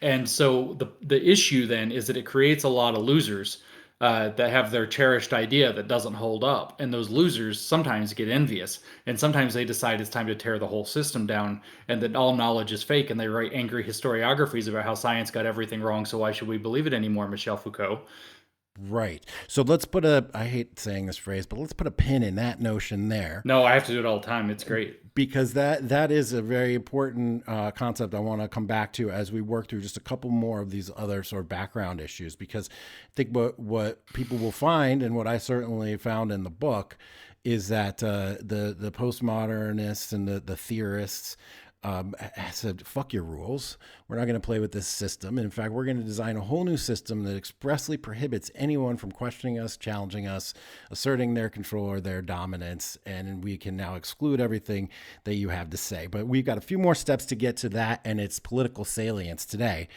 S2: And so the issue then is that it creates a lot of losers that have their cherished idea that doesn't hold up, and those losers sometimes get envious, and sometimes they decide it's time to tear the whole system down, and that all knowledge is fake, and they write angry historiographies about how science got everything wrong. So why should we believe it anymore, Michel Foucault?
S1: Right. So let's put I hate saying this phrase, but let's put a pin in that notion there,
S2: No, I have to do it all the time. It's great.
S1: because that is a very important concept I want to come back to as we work through just a couple more of these other sort of background issues. Because I think what people will find, and what I certainly found in the book, is that the postmodernists and the theorists said, fuck your rules. We're not going to play with this system. In fact, we're going to design a whole new system that expressly prohibits anyone from questioning us, challenging us, asserting their control or their dominance. And we can now exclude everything that you have to say. But we've got a few more steps to get to that and its political salience today.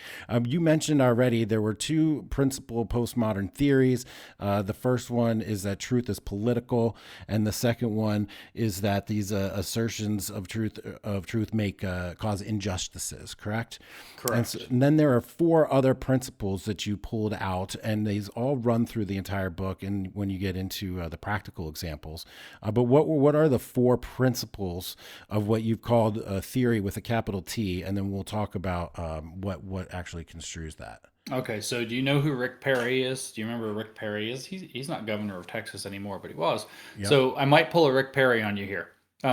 S1: You mentioned already there were two principal postmodern theories. The first one is that truth is political, and the second one is that these assertions of truth make cause injustices. Correct?
S2: Correct.
S1: And then there are four other principles that you pulled out, and these all run through the entire book. And when you get into the practical examples, but what are the four principles of what you've called a theory with a capital T? And then we'll talk about what actually construes that.
S2: Okay, so do you know who Rick Perry is? Do you remember who Rick Perry is? He's not governor of Texas anymore, but he was.
S1: Yep.
S2: So I might pull a Rick Perry on you here.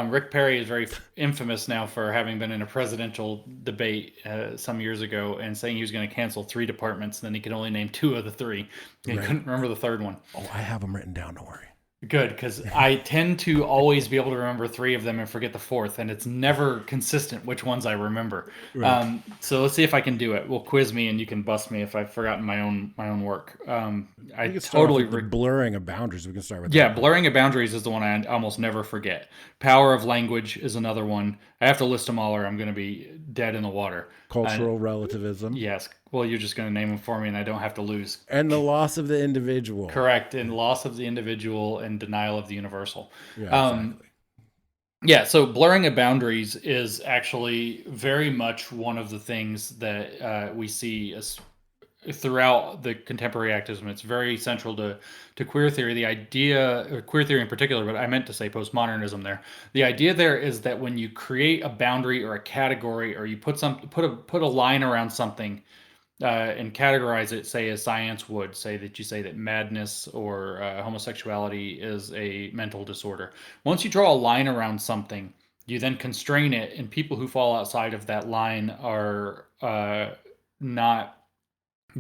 S2: Rick Perry is very infamous now for having been in a presidential debate some years ago and saying he was going to cancel 3 departments, and then he could only name 2 of the 3. He
S1: Right.
S2: couldn't remember the third one.
S1: Oh, I have them written down. Don't worry.
S2: Good, because I tend to always be able to remember 3 of them and forget the 4th, and it's never consistent which ones I remember.
S1: Right.
S2: So let's see if I can do it. We'll quiz me, and you can bust me if I've forgotten my own work. I
S1: We can start
S2: totally
S1: off with the blurring of boundaries. We can start with
S2: yeah,
S1: that.
S2: blurring of boundaries is the one I almost never forget. Power of language is another one. I have to list them all, or I'm going to be dead in the water.
S1: Cultural relativism
S2: Yes. Well, you're just going to name them for me, and I don't have to lose.
S1: and the loss of the individual.
S2: Correct. And loss of the individual and denial of the universal.
S1: Yeah, exactly.
S2: Yeah, so blurring of boundaries is actually very much one of the things that we see as throughout the contemporary activism. It's very central to queer theory. The idea, or queer theory in particular, but I meant to say postmodernism there. The idea there is that when you create a boundary or a category, or you put a line around something, and categorize it, say as science would say that you say that madness or homosexuality is a mental disorder. Once you draw a line around something, you then constrain it, and people who fall outside of that line are not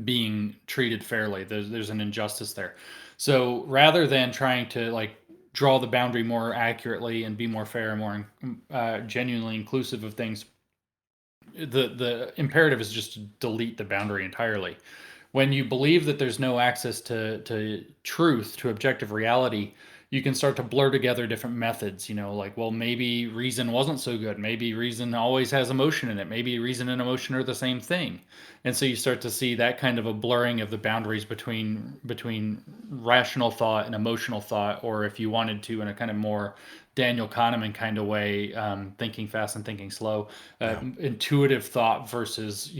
S2: being treated fairly. There's an injustice there. So rather than trying to draw the boundary more accurately and be more fair and more genuinely inclusive of things, the imperative is just to delete the boundary entirely. When you believe that there's no access to truth, to objective reality, you can start to blur together different methods, like, well, maybe reason wasn't so good. Maybe reason always has emotion in it. Maybe reason and emotion are the same thing. And so you start to see that kind of a blurring of the boundaries between rational thought and emotional thought, or if you wanted to, in a kind of more Daniel Kahneman kind of way, thinking fast and thinking slow,
S1: Yeah.
S2: intuitive thought versus,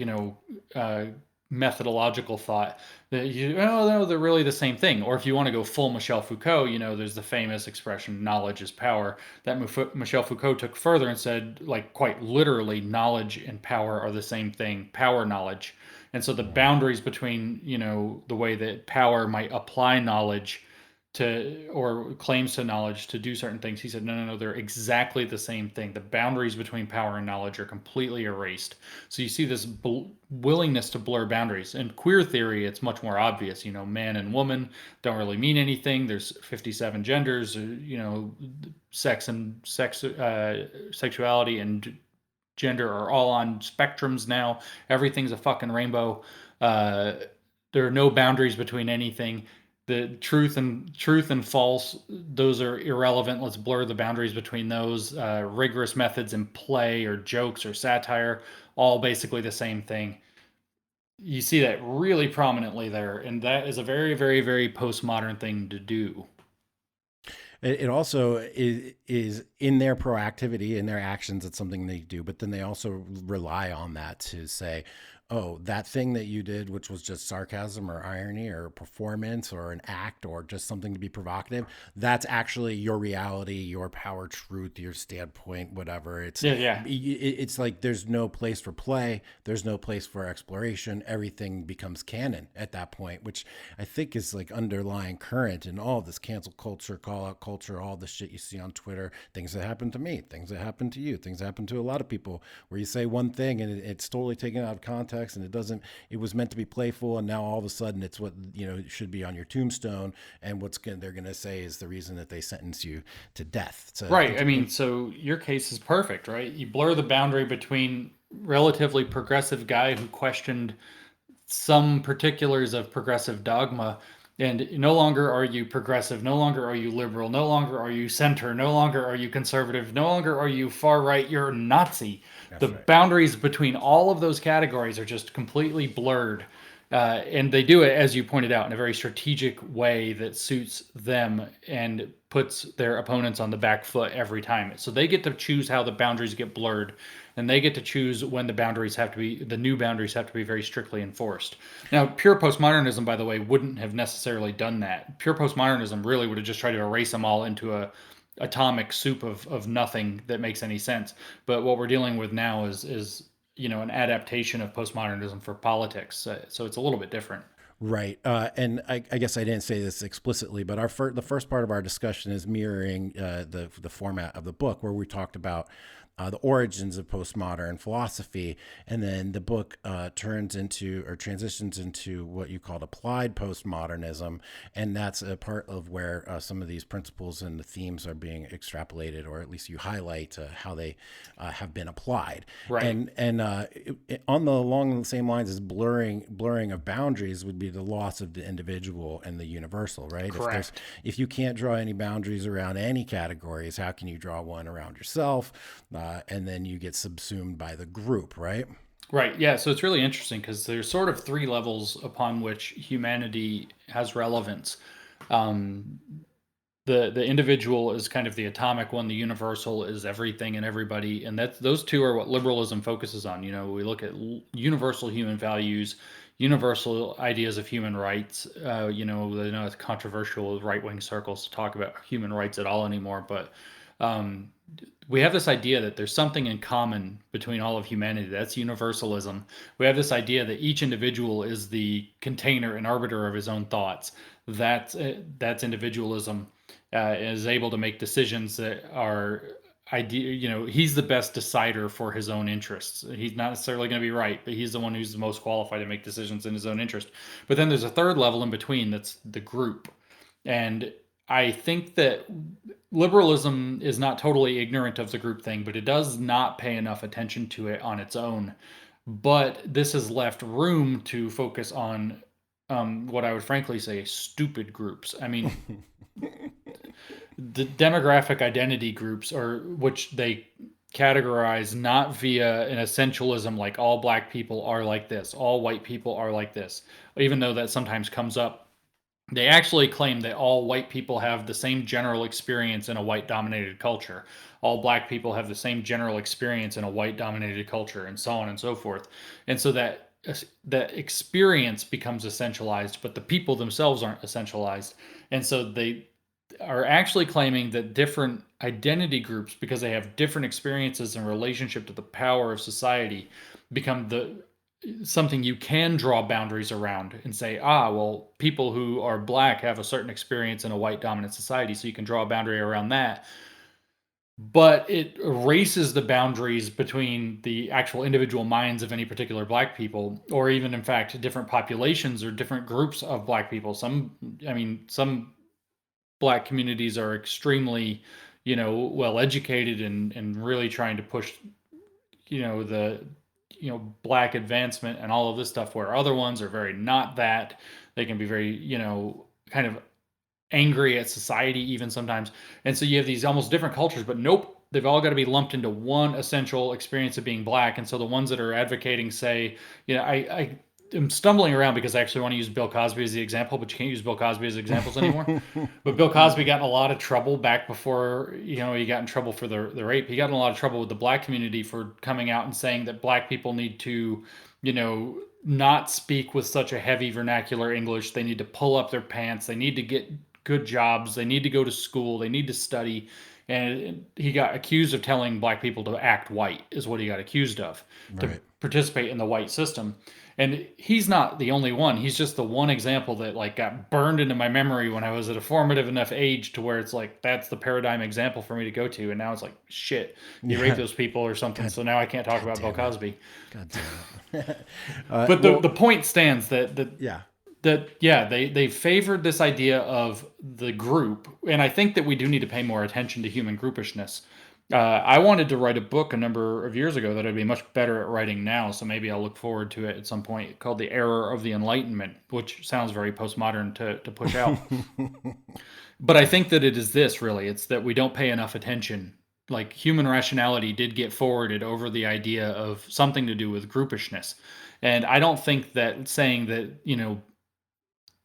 S2: methodological thought, that oh no, they're really the same thing. Or if you want to go full Michel Foucault, there's the famous expression, knowledge is power, that Michel Foucault took further and said, like, quite literally, knowledge and power are the same thing, power, knowledge. And so the
S1: Mhm.
S2: boundaries between, the way that power might apply knowledge to, or claims to knowledge to do certain things, he said, no, no, no, they're exactly the same thing. The boundaries between power and knowledge are completely erased. So you see this willingness to blur boundaries. In queer theory, it's much more obvious. Man and woman don't really mean anything. There's 57 genders. Sexuality and gender are all on spectrums now. Everything's a fucking rainbow. Uh, there are no boundaries between anything. The truth and false, those are irrelevant. Let's blur the boundaries between those. Rigorous methods in play or jokes or satire, all basically the same thing. You see that really prominently there, and that is a very, very, very postmodern thing to do.
S1: It also is in their proactivity, in their actions. It's something they do, but then they also rely on that to say, oh, that thing that you did, which was just sarcasm or irony or performance or an act or just something to be provocative, that's actually your reality, your power, truth, your standpoint, whatever.
S2: Yeah, yeah.
S1: It's like there's no place for play, there's no place for exploration. Everything becomes canon at that point, which I think is like underlying current in all this cancel culture, call out culture, all the shit you see on Twitter, things that happen to me, things that happen to you, things that happen to a lot of people, where you say one thing and it's totally taken out of context and it was meant to be playful, and now all of a sudden it's what it should be on your tombstone, and they're gonna say is the reason that they sentence you to death. So
S2: Right. I mean, so your case is perfect, right? You blur the boundary between relatively progressive guy who questioned some particulars of progressive dogma, and no longer are you progressive, no longer are you liberal, no longer are you center, no longer are you conservative, no longer are you far right, you're Nazi. The
S1: that's right.
S2: boundaries between all of those categories are just completely blurred. And they do it, as you pointed out, in a very strategic way that suits them and puts their opponents on the back foot every time. So they get to choose how the boundaries get blurred, and they get to choose when the new boundaries have to be very strictly enforced. Now, pure postmodernism, by the way, wouldn't have necessarily done that. Pure postmodernism really would have just tried to erase them all into a atomic soup of nothing that makes any sense. But what we're dealing with now is an adaptation of postmodernism for politics. So it's a little bit different.
S1: Right. And I guess I didn't say this explicitly, but the first part of our discussion is mirroring the format of the book, where we talked about the origins of postmodern philosophy, and then the book turns into or transitions into what you called applied postmodernism, and that's a part of where some of these principles and the themes are being extrapolated, or at least you highlight how they have been applied.
S2: Right.
S1: And on the along the same lines as blurring of boundaries would be the loss of the individual and the universal, right?
S2: Correct.
S1: If you can't draw any boundaries around any categories, how can you draw one around yourself? And then you get subsumed by the group, right?
S2: Right. Yeah. So it's really interesting because there's sort of three levels upon which humanity has relevance. Um, the individual is kind of the atomic one. The universal is everything and everybody, and those two are what liberalism focuses on. We look at universal human values, universal ideas of human rights. I know it's controversial with right wing circles to talk about human rights at all anymore, but um, we have this idea that there's something in common between all of humanity. That's universalism. We have this idea that each individual is the container and arbiter of his own thoughts. That's individualism. Is able to make decisions that are he's the best decider for his own interests. He's not necessarily going to be right, but he's the one who's the most qualified to make decisions in his own interest. But then there's a third level in between, that's the group. And I think that liberalism is not totally ignorant of the group thing, but it does not pay enough attention to it on its own. But this has left room to focus on what I would frankly say stupid groups. I mean, the demographic identity groups, or which they categorize not via an essentialism like all black people are like this, all white people are like this, even though that sometimes comes up. They actually claim that all white people have the same general experience in a white dominated culture. All black people have the same general experience in a white dominated culture, and so on and so forth. And so that experience becomes essentialized, but the people themselves aren't essentialized. And so they are actually claiming that different identity groups, because they have different experiences in relationship to the power of society, become the something you can draw boundaries around and say, well, people who are black have a certain experience in a white dominant society, so you can draw a boundary around that. But it erases the boundaries between the actual individual minds of any particular black people, or even, in fact, different populations or different groups of black people. Some black communities are extremely, well educated and really trying to push, the black advancement and all of this stuff, where other ones are very not that. They can be very, kind of angry at society even sometimes. And so you have these almost different cultures, but nope, they've all got to be lumped into one essential experience of being black. And so the ones that are advocating say, I am stumbling around because I actually want to use Bill Cosby as the example, but you can't use Bill Cosby as examples anymore. But Bill Cosby got in a lot of trouble back before, he got in trouble for the rape. He got in a lot of trouble with the black community for coming out and saying that black people need to, not speak with such a heavy vernacular English. They need to pull up their pants. They need to get good jobs. They need to go to school. They need to study. And he got accused of telling black people to act white, is what he got accused of, to
S1: Right.
S2: participate in the white system. And he's not the only one. He's just the one example that got burned into my memory when I was at a formative enough age to where it's like, that's the paradigm example for me to go to. And now it's like, shit, he raped
S1: Yeah.
S2: those people or something.
S1: God,
S2: So now I can't talk
S1: God
S2: about Bill
S1: damn it.
S2: Cosby.
S1: God damn it.
S2: But the,
S1: Well,
S2: the point stands
S1: yeah.
S2: that yeah, they favored this idea of the group, and I think that we do need to pay more attention to human groupishness. I wanted to write a book a number of years ago that I'd be much better at writing now, so maybe I'll look forward to it at some point, called The Error of the Enlightenment, which sounds very postmodern to push out. But I think that it is this, really. It's that we don't pay enough attention. Like, human rationality did get forwarded over the idea of something to do with groupishness. And I don't think that saying that,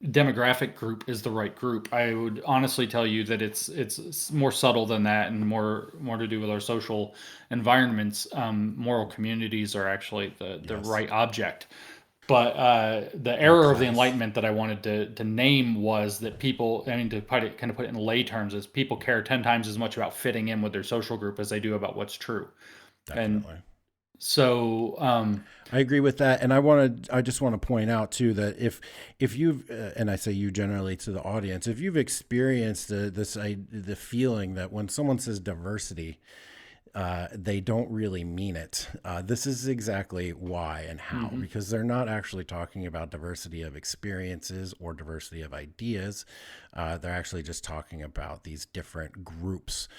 S2: demographic group is the right group. I would honestly tell you that it's more subtle than that, and more to do with our social environments. Moral communities are actually the
S1: Yes.
S2: right object. But the
S1: Or
S2: error of the
S1: class.
S2: Enlightenment that I wanted to name was that people, to kind of put it in lay terms, is people care 10 times as much about fitting in with their social group as they do about what's true. And
S1: Definitely.
S2: so,
S1: I agree with that, and I just want to point out too that if you've and I say you generally to the audience, if you've experienced the feeling that when someone says diversity, they don't really mean it. This is exactly why and how,
S2: mhm,
S1: because they're not actually talking about diversity of experiences or diversity of ideas. They're actually just talking about these different groups,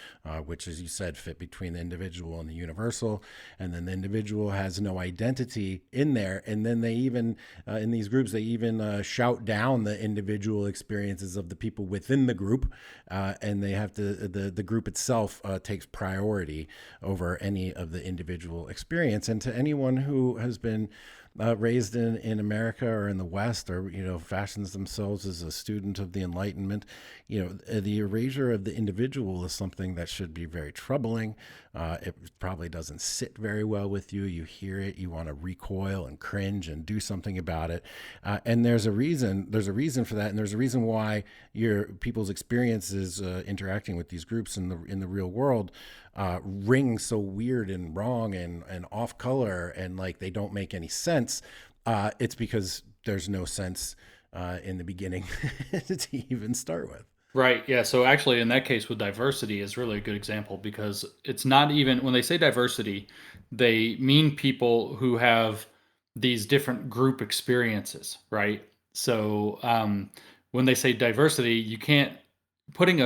S1: which, as you said, fit between the individual and the universal. And then the individual has no identity in there. And then they even, in these groups, they even shout down the individual experiences of the people within the group. And they have to, the group itself takes priority over any of the individual experience. And to anyone who has been raised in America or in the West, or fashions themselves as a student of the Enlightenment, the erasure of the individual is something that should be very troubling. It probably doesn't sit very well with you. You hear it, you want to recoil and cringe and do something about it. And there's a reason. There's a reason for that, and there's a reason why your people's experiences interacting with these groups in the real world ring so weird and wrong and off color, and like they don't make any sense. It's because there's no sense in the beginning to even start with.
S2: right, yeah. So actually, in that case, with diversity is really a good example, because it's not even when they say diversity, they mean people who have these different group experiences, right? So when they say diversity, you can't putting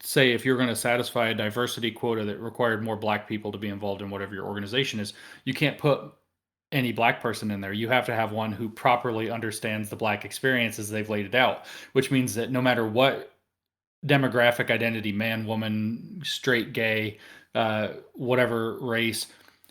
S2: say, if you're going to satisfy a diversity quota that required more black people to be involved in whatever your organization is, you can't put any black person in there. You have to have one who properly understands the black experience as they've laid it out, which means that no matter what demographic identity, man, woman, straight, gay, whatever race,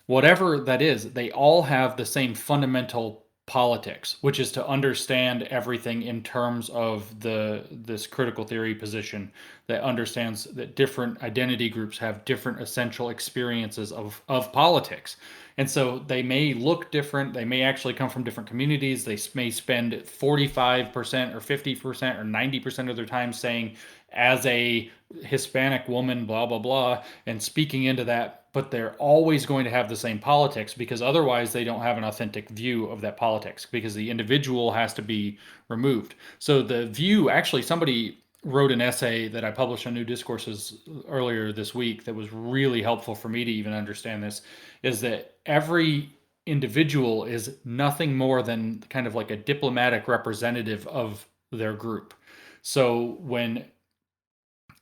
S2: whatever that is, they all have the same fundamental politics, which is to understand everything in terms of this critical theory position that understands that different identity groups have different essential experiences of politics. And so they may look different. They may actually come from different communities. They may spend 45% or 50% or 90% of their time saying, as a Hispanic woman, blah, blah, blah, and speaking into that. But they're always going to have the same politics, because otherwise they don't have an authentic view of that politics, because the individual has to be removed. So the view, actually, somebody wrote an essay that I published on New Discourses earlier this week that was really helpful for me to even understand this, is that every individual is nothing more than kind of like a diplomatic representative of their group. So when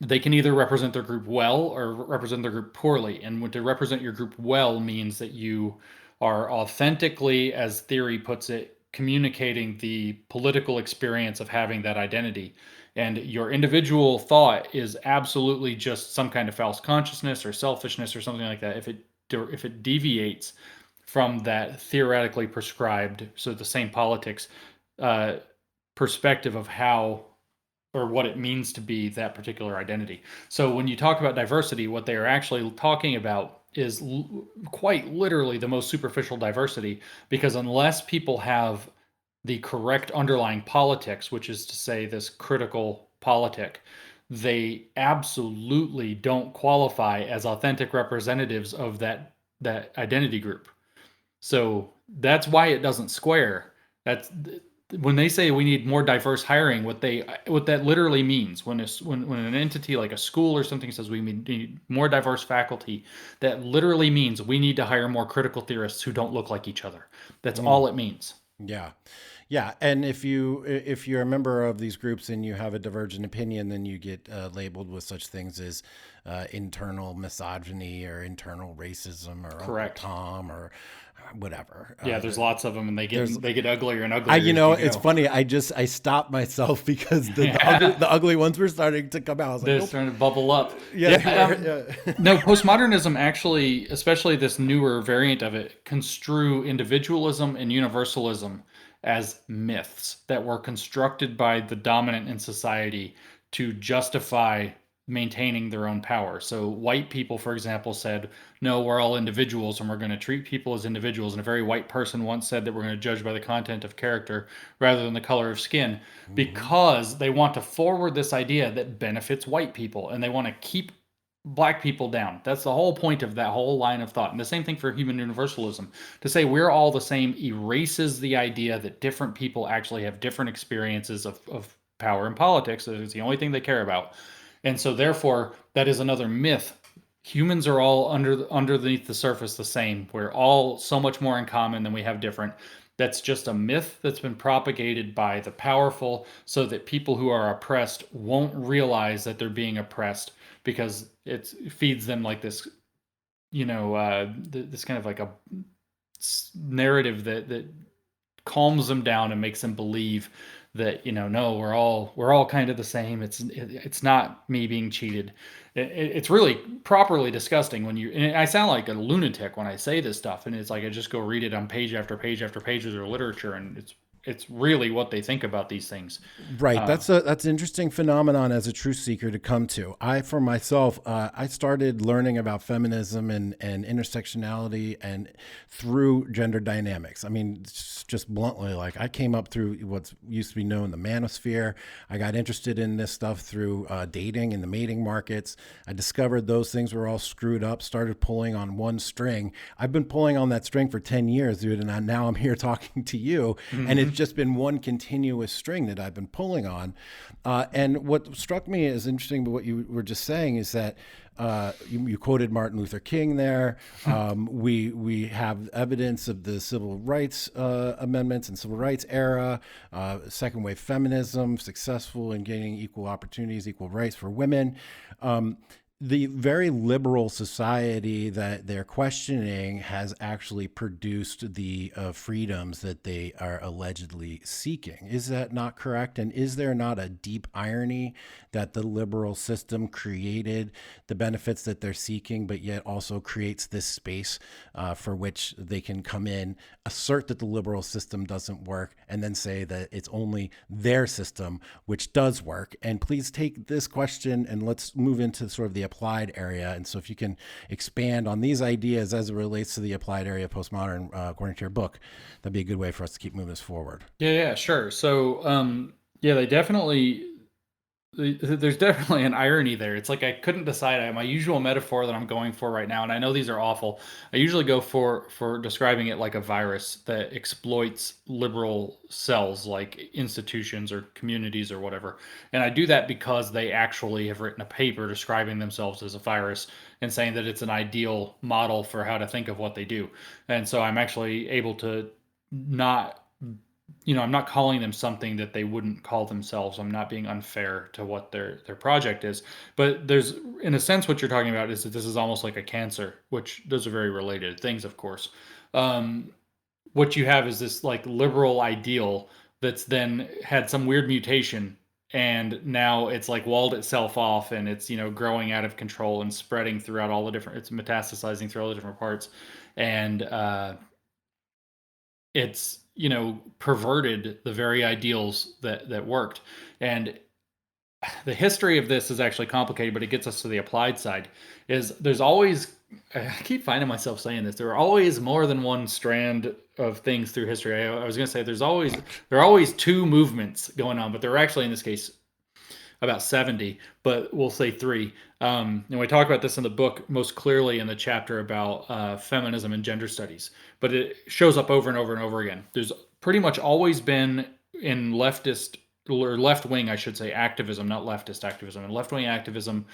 S2: they can either represent their group well or represent their group poorly. And to represent your group well means that you are authentically, as theory puts it, communicating the political experience of having that identity. And your individual thought is absolutely just some kind of false consciousness or selfishness or something like that if it deviates from that theoretically prescribed, so the same politics perspective of how or what it means to be that particular identity. So when you talk about diversity, what they are actually talking about is quite literally the most superficial diversity, because unless people have the correct underlying politics, which is to say this critical politic, they absolutely don't qualify as authentic representatives of that identity group. So that's why it doesn't square. That's when they say we need more diverse hiring. What that literally means, when an entity like a school or something says we need more diverse faculty, that literally means we need to hire more critical theorists who don't look like each other. That's all it means.
S1: Yeah. Yeah. And if you're a member of these groups and you have a divergent opinion, then you get labeled with such things as internal misogyny or internal racism or
S2: Correct.
S1: Uncle Tom or whatever.
S2: Yeah, there's lots of them, and they get uglier and uglier.
S1: It's funny. I stopped myself because the ugly ones were starting to come out. I was like,
S2: they're starting to bubble up.
S1: Yeah.
S2: No, postmodernism actually, especially this newer variant of it, construe individualism and universalism as myths that were constructed by the dominant in society to justify maintaining their own power. So white people, for example, said, no, we're all individuals and we're going to treat people as individuals. And a very white person once said that we're going to judge by the content of character rather than the color of skin, because they want to forward this idea that benefits white people and they want to keep black people down. That's the whole point of that whole line of thought. And the same thing for human universalism. To say we're all the same erases the idea that different people actually have different experiences of power and politics. It's the only thing they care about. And so therefore, that is another myth. Humans are all underneath the surface the same. We're all so much more in common than we have different. That's just a myth that's been propagated by the powerful so that people who are oppressed won't realize that they're being oppressed, because it feeds them like this, this kind of like a narrative that calms them down and makes them believe that, no, we're all kind of the same. It's not me being cheated. It's really properly disgusting and I sound like a lunatic when I say this stuff, and it's like I just go read it on page after page after page of their literature, and it's really what they think about these things.
S1: Right. That's an interesting phenomenon as a truth seeker to come to. For myself, I started learning about feminism and intersectionality and through gender dynamics. I mean, just bluntly, like I came up through what used to be known the manosphere. I got interested in this stuff through dating and the mating markets. I discovered those things were all screwed up, started pulling on one string. I've been pulling on that string for 10 years, dude. And now I'm here talking to you. And it's just been one continuous string that I've been pulling on. And what struck me as interesting about what you were just saying is that you quoted Martin Luther King there. We have evidence of the civil rights amendments and civil rights era, second wave feminism, successful in gaining equal opportunities, equal rights for women. the very liberal society that they're questioning has actually produced the freedoms that they are allegedly seeking. Is that not correct? And is there not a deep irony that the liberal system created the benefits that they're seeking, but yet also creates this space for which they can come in, assert that the liberal system doesn't work, and then say that it's only their system which does work? And please take this question and let's move into sort of the applied area. And so if you can expand on these ideas as it relates to the applied area of postmodern, according to your book, that'd be a good way for us to keep moving this forward.
S2: Yeah, sure. So, yeah, there's definitely an irony there. It's like I couldn't decide. My usual metaphor that I'm going for right now, and I know these are awful. I usually go for describing it like a virus that exploits liberal cells, like institutions or communities or whatever. And I do that because they actually have written a paper describing themselves as a virus and saying that it's an ideal model for how to think of what they do. And so I'm actually able to not I'm not calling them something that they wouldn't call themselves. I'm not being unfair to what their project is. But there's, in a sense, what you're talking about is that this is almost like a cancer, which those are very related things, of course. Um, what you have is this like liberal ideal that's then had some weird mutation, and now it's like walled itself off, and it's growing out of control and spreading throughout all the different. It's metastasizing through all the different parts, and it's perverted the very ideals that worked. And the history of this is actually complicated, but it gets us to the applied side. Is there's always, I keep finding myself saying this, there are always more than one strand of things through history. I was going to say there are always two movements going on, but there are actually in this case about 70, but we'll say three. And we talk about this in the book most clearly in the chapter about feminism and gender studies, but it shows up over and over and over again. There's pretty much always been in leftist or left wing, I should say, activism, not leftist activism, and left wing activism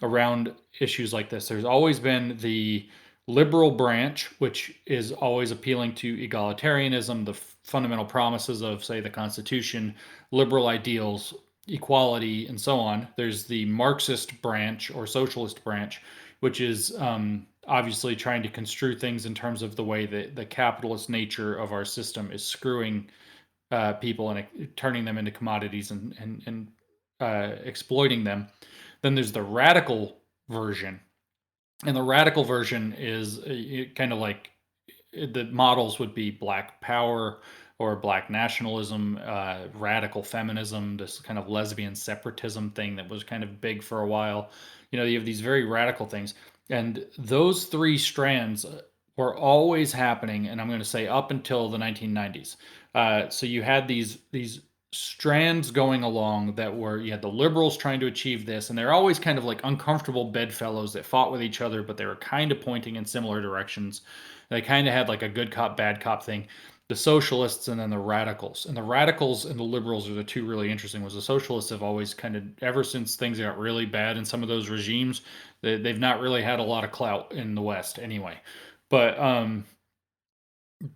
S2: around issues like this. There's always been the liberal branch, which is always appealing to egalitarianism, the fundamental promises of, say, the Constitution, liberal ideals, equality, and so on. There's the Marxist branch or socialist branch, which is obviously trying to construe things in terms of the way that the capitalist nature of our system is screwing people and turning them into commodities and exploiting them. Then there's the radical version, and the radical version is kind of like the models would be black power or black nationalism, radical feminism, this kind of lesbian separatism thing that was kind of big for a while. You have these very radical things. And those three strands were always happening, and I'm going to say up until the 1990s. So you had these strands going along that were, you had the liberals trying to achieve this, and they're always kind of like uncomfortable bedfellows that fought with each other, but they were kind of pointing in similar directions. They kind of had like a good cop, bad cop thing. The socialists and then the radicals. And the radicals and the liberals are the two really interesting ones. The socialists have always kind of, ever since things got really bad in some of those regimes, they've not really had a lot of clout in the West anyway. But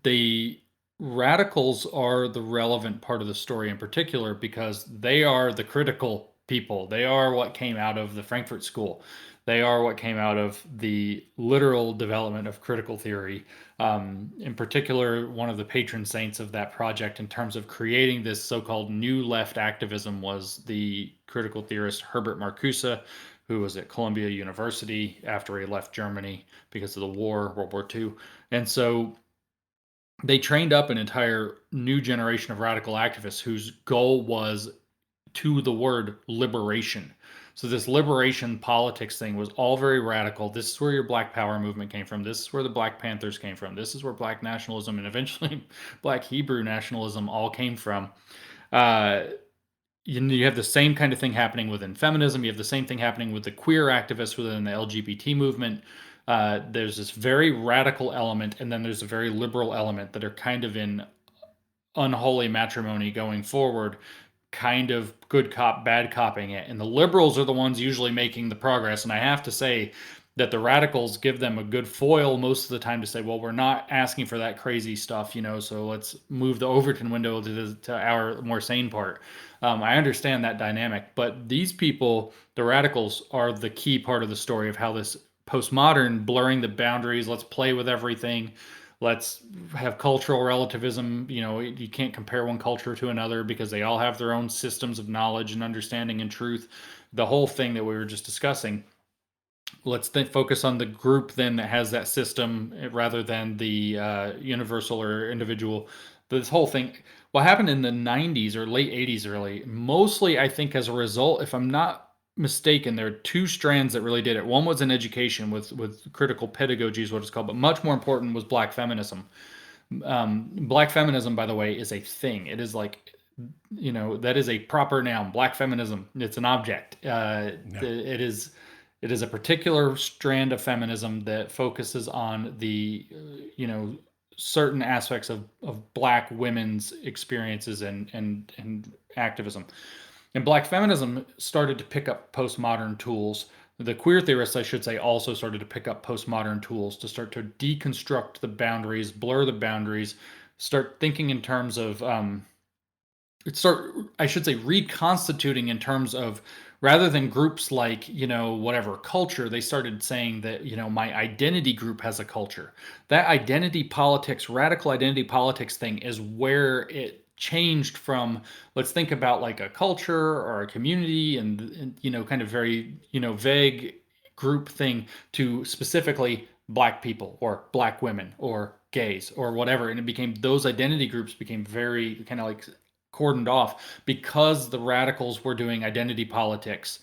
S2: the radicals are the relevant part of the story in particular because they are the critical people. They are what came out of the Frankfurt School. They are what came out of the literal development of critical theory. In particular, one of the patron saints of that project in terms of creating this so-called new left activism was the critical theorist Herbert Marcuse, who was at Columbia University after he left Germany because of the war, World War II. And so they trained up an entire new generation of radical activists whose goal was, to the word, liberation. So this liberation politics thing was all very radical. This is where your Black Power movement came from. This is where the Black Panthers came from. This is where Black nationalism and eventually Black Hebrew nationalism all came from. Uh, you have the same kind of thing happening within feminism. You have the same thing happening with the queer activists within the LGBT movement. There's this very radical element, and then there's a very liberal element that are kind of in unholy matrimony going forward, kind of good cop, bad copping it. And the liberals are the ones usually making the progress. And I have to say that the radicals give them a good foil most of the time to say, well, we're not asking for that crazy stuff, so let's move the Overton window to our more sane part. I understand that dynamic, but these people, the radicals, are the key part of the story of how this postmodern blurring the boundaries, let's play with everything, let's have cultural relativism. You can't compare one culture to another because they all have their own systems of knowledge and understanding and truth. The whole thing that we were just discussing, let's focus on the group then that has that system rather than the universal or individual. This whole thing, what happened in the 90s or late 80s, early, mostly I think as a result, if I'm not mistaken, there are two strands that really did it. One was in education with critical pedagogy is what it's called, but much more important was black feminism. Black feminism, by the way, is a thing. It is like, that is a proper noun. Black feminism, it's an object. It is a particular strand of feminism that focuses on the, certain aspects of Black women's experiences and activism. And Black feminism started to pick up postmodern tools. The queer theorists, I should say, also started to pick up postmodern tools to start to deconstruct the boundaries, blur the boundaries, start thinking in terms of I should say, reconstituting in terms of, rather than groups like, whatever culture, they started saying that, my identity group has a culture. That identity politics, radical identity politics thing is where it changed from, let's think about like a culture or a community and kind of very, vague group thing to specifically Black people or Black women or gays or whatever. And it became, those identity groups became very kind of like cordoned off because the radicals were doing identity politics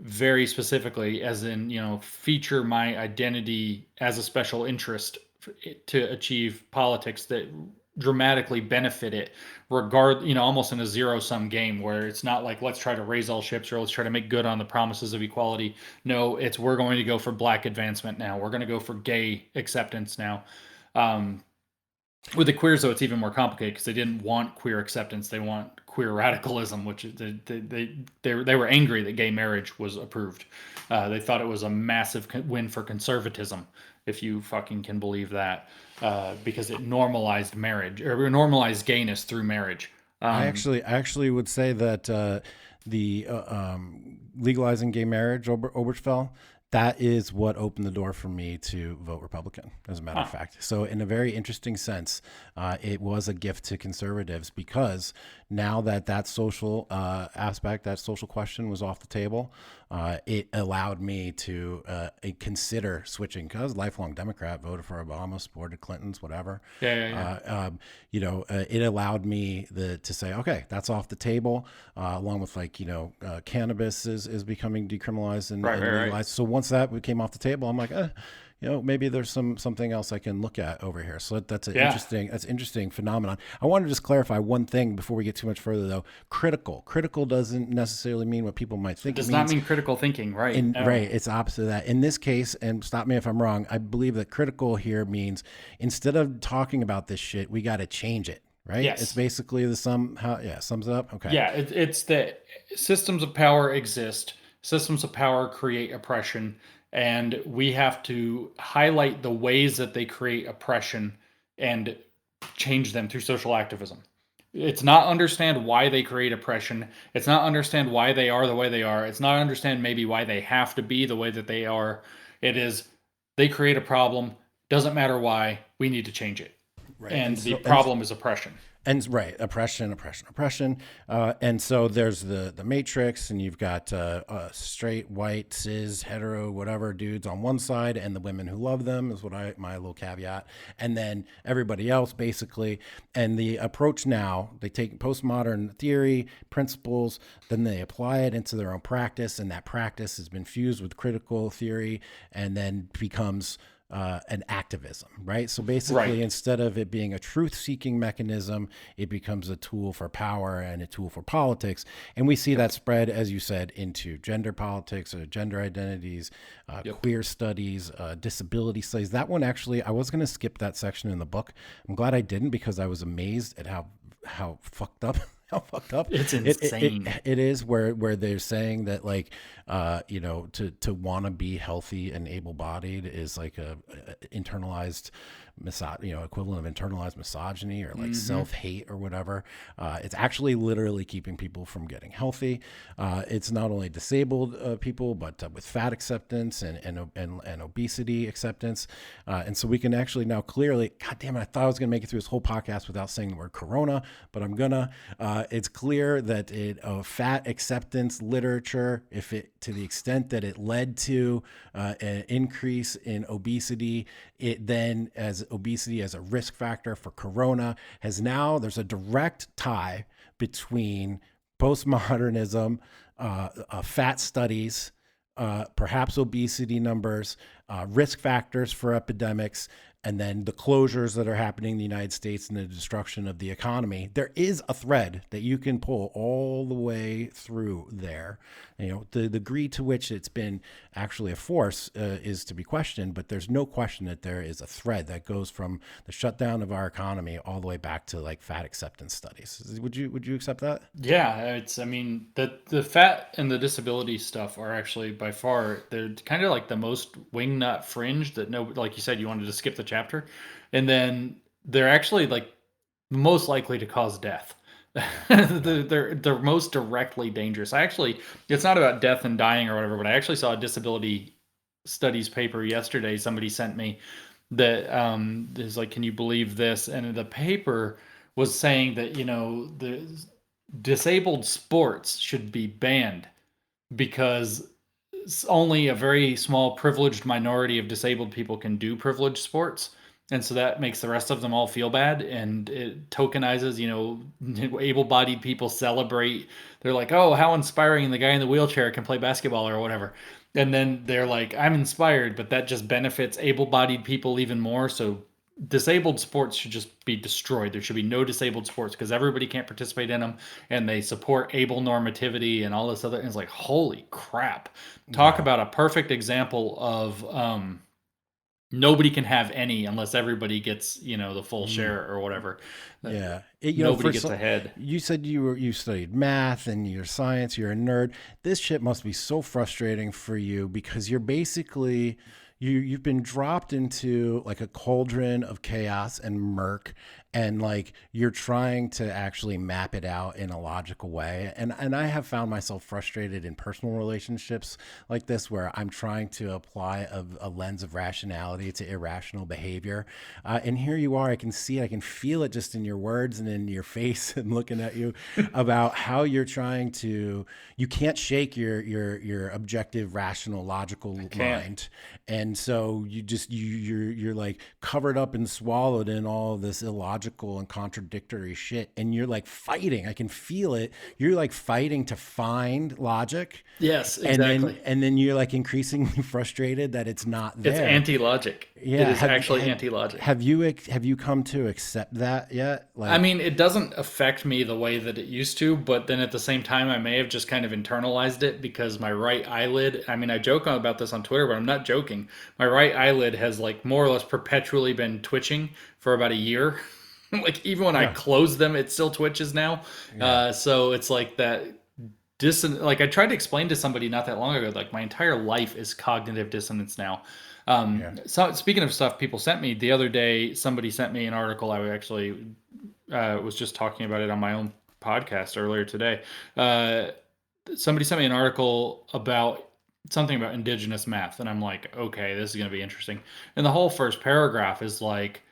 S2: very specifically, as in, feature my identity as a special interest to achieve politics that dramatically benefit it, almost in a zero-sum game where it's not like, let's try to raise all ships or let's try to make good on the promises of equality. No, it's, we're going to go for Black advancement now. We're going to go for gay acceptance now. With the queers, though, it's even more complicated because they didn't want queer acceptance. They want queer radicalism, which they were angry that gay marriage was approved. They thought it was a massive win for conservatism, if you fucking can believe that, because it normalized marriage or normalized gayness through marriage.
S1: I actually would say that the legalizing gay marriage, Obergefell, that is what opened the door for me to vote Republican, as a matter of fact. So in a very interesting sense, it was a gift to conservatives because now that social aspect, that social question was off the table, it allowed me to consider switching, because I was a lifelong Democrat, voted for Obama, supported Clinton's, whatever. It allowed me to say, okay, that's off the table, along with cannabis is becoming decriminalized and legalized. Right. So once that came off the table, I'm like, maybe there's something else I can look at over here. So that's interesting phenomenon. I want to just clarify one thing before we get too much further, though. Critical doesn't necessarily mean what people might think.
S2: It does not mean critical thinking, right?
S1: Right, it's opposite of that. In this case, and stop me if I'm wrong, I believe that critical here means instead of talking about this shit, we got to change it. Right? Yes. It's basically the sums it up. Okay.
S2: Yeah, it's that systems of power exist. Systems of power create oppression. And we have to highlight the ways that they create oppression and change them through social activism. It's not understand why they create oppression. It's not understand why they are the way they are. It's not understand maybe why they have to be the way that they are. It is, they create a problem. Doesn't matter why. We need to change it. Right. And the problem is oppression.
S1: And right, oppression. And so there's the matrix, and you've got straight, white, cis, hetero, whatever dudes on one side, and the women who love them is my little caveat. And then everybody else, basically. And the approach now, they take postmodern theory, principles, then they apply it into their own practice, and that practice has been fused with critical theory and then becomes an activism, right? So basically, instead of it being a truth-seeking mechanism, it becomes a tool for power and a tool for politics. And we see that spread, as you said, into gender politics, or gender identities, queer studies, disability studies. That one, actually, I was going to skip that section in the book. I'm glad I didn't, because I was amazed at how fucked up how fucked up
S2: It's
S1: it
S2: insane.
S1: it is, where they're saying that, like, to want to be healthy and able-bodied is like a internalized equivalent of internalized misogyny, or like
S2: Hmm.
S1: self-hate or whatever. It's actually literally keeping people from getting healthy. It's not only disabled people, but with fat acceptance and obesity acceptance. And so we can actually now clearly, God damn it, I thought I was going to make it through this whole podcast without saying the word corona, but I'm gonna. It's clear that fat acceptance literature, if it, to the extent that it led to an increase in obesity, it then, as obesity as a risk factor for corona, there's a direct tie between postmodernism, fat studies, perhaps obesity numbers, risk factors for epidemics, and then the closures that are happening in the United States and the destruction of the economy. There is a thread that you can pull all the way through there. The degree to which it's been actually a force is to be questioned, but there's no question that there is a thread that goes from the shutdown of our economy all the way back to like fat acceptance studies. Would you accept that?
S2: Yeah, I mean, the fat and the disability stuff are actually by far, they're kind of like the most wingnut fringe that, no, like you said, you wanted to skip the chapter, and then they're actually like most likely to cause death.
S1: Yeah.
S2: They're most directly dangerous. It's not about death and dying or whatever, but I actually saw a disability studies paper yesterday. Somebody sent me that is like, can you believe this? And the paper was saying that, the disabled sports should be banned because only a very small privileged minority of disabled people can do privileged sports, and so that makes the rest of them all feel bad, and it tokenizes, able-bodied people celebrate. They're like, oh, how inspiring, the guy in the wheelchair can play basketball or whatever, and then they're like, I'm inspired, but that just benefits able-bodied people even more. So disabled sports should just be destroyed. There should be no disabled sports because everybody can't participate in them, and they support able normativity and all this other. And it's like, holy crap! Talk
S1: Yeah.
S2: about a perfect example of nobody can have any unless everybody gets, the full
S1: Mm.
S2: share or whatever. Uh,
S1: Yeah.
S2: Nobody gets ahead.
S1: You said you studied math and you're science, you're a nerd. This shit must be so frustrating for you because you're basically you've been dropped into like a cauldron of chaos and murk, and like you're trying to actually map it out in a logical way. And I have found myself frustrated in personal relationships like this, where I'm trying to apply a lens of rationality to irrational behavior. And here you are, I can see it, I can feel it just in your words and in your face and looking at you about how you're trying to, you can't shake your objective, rational, logical
S2: Can't.
S1: mind. And so you're like covered up and swallowed in all of this illogical and contradictory shit, and you're like fighting, I can feel it, you're like fighting to find logic,
S2: Yes,
S1: and then
S2: exactly.
S1: you're like increasingly frustrated that it's not
S2: It's
S1: there.
S2: anti-logic. It
S1: Yeah.
S2: is
S1: have
S2: actually
S1: have
S2: anti-logic.
S1: have you come to accept that yet?
S2: I
S1: Like,
S2: mean, it doesn't affect me the way that it used to, but then at the same time, I may have just kind of internalized it because my right eyelid, I mean, I joke about this on Twitter, but I'm not joking. My right eyelid has like more or less perpetually been twitching for about a year. Like even when I
S1: yeah,
S2: close them, it still twitches now.
S1: yeah,
S2: So it's like that like I tried to explain to somebody not that long ago, like my entire life is cognitive dissonance now.
S1: yeah.
S2: So speaking of stuff people sent me the other day, somebody sent me an article. I actually was just talking about it on my own podcast earlier today. Uh, Somebody sent me an article about something about indigenous math, and I'm like, okay, this is going to be interesting. And the whole first paragraph is like,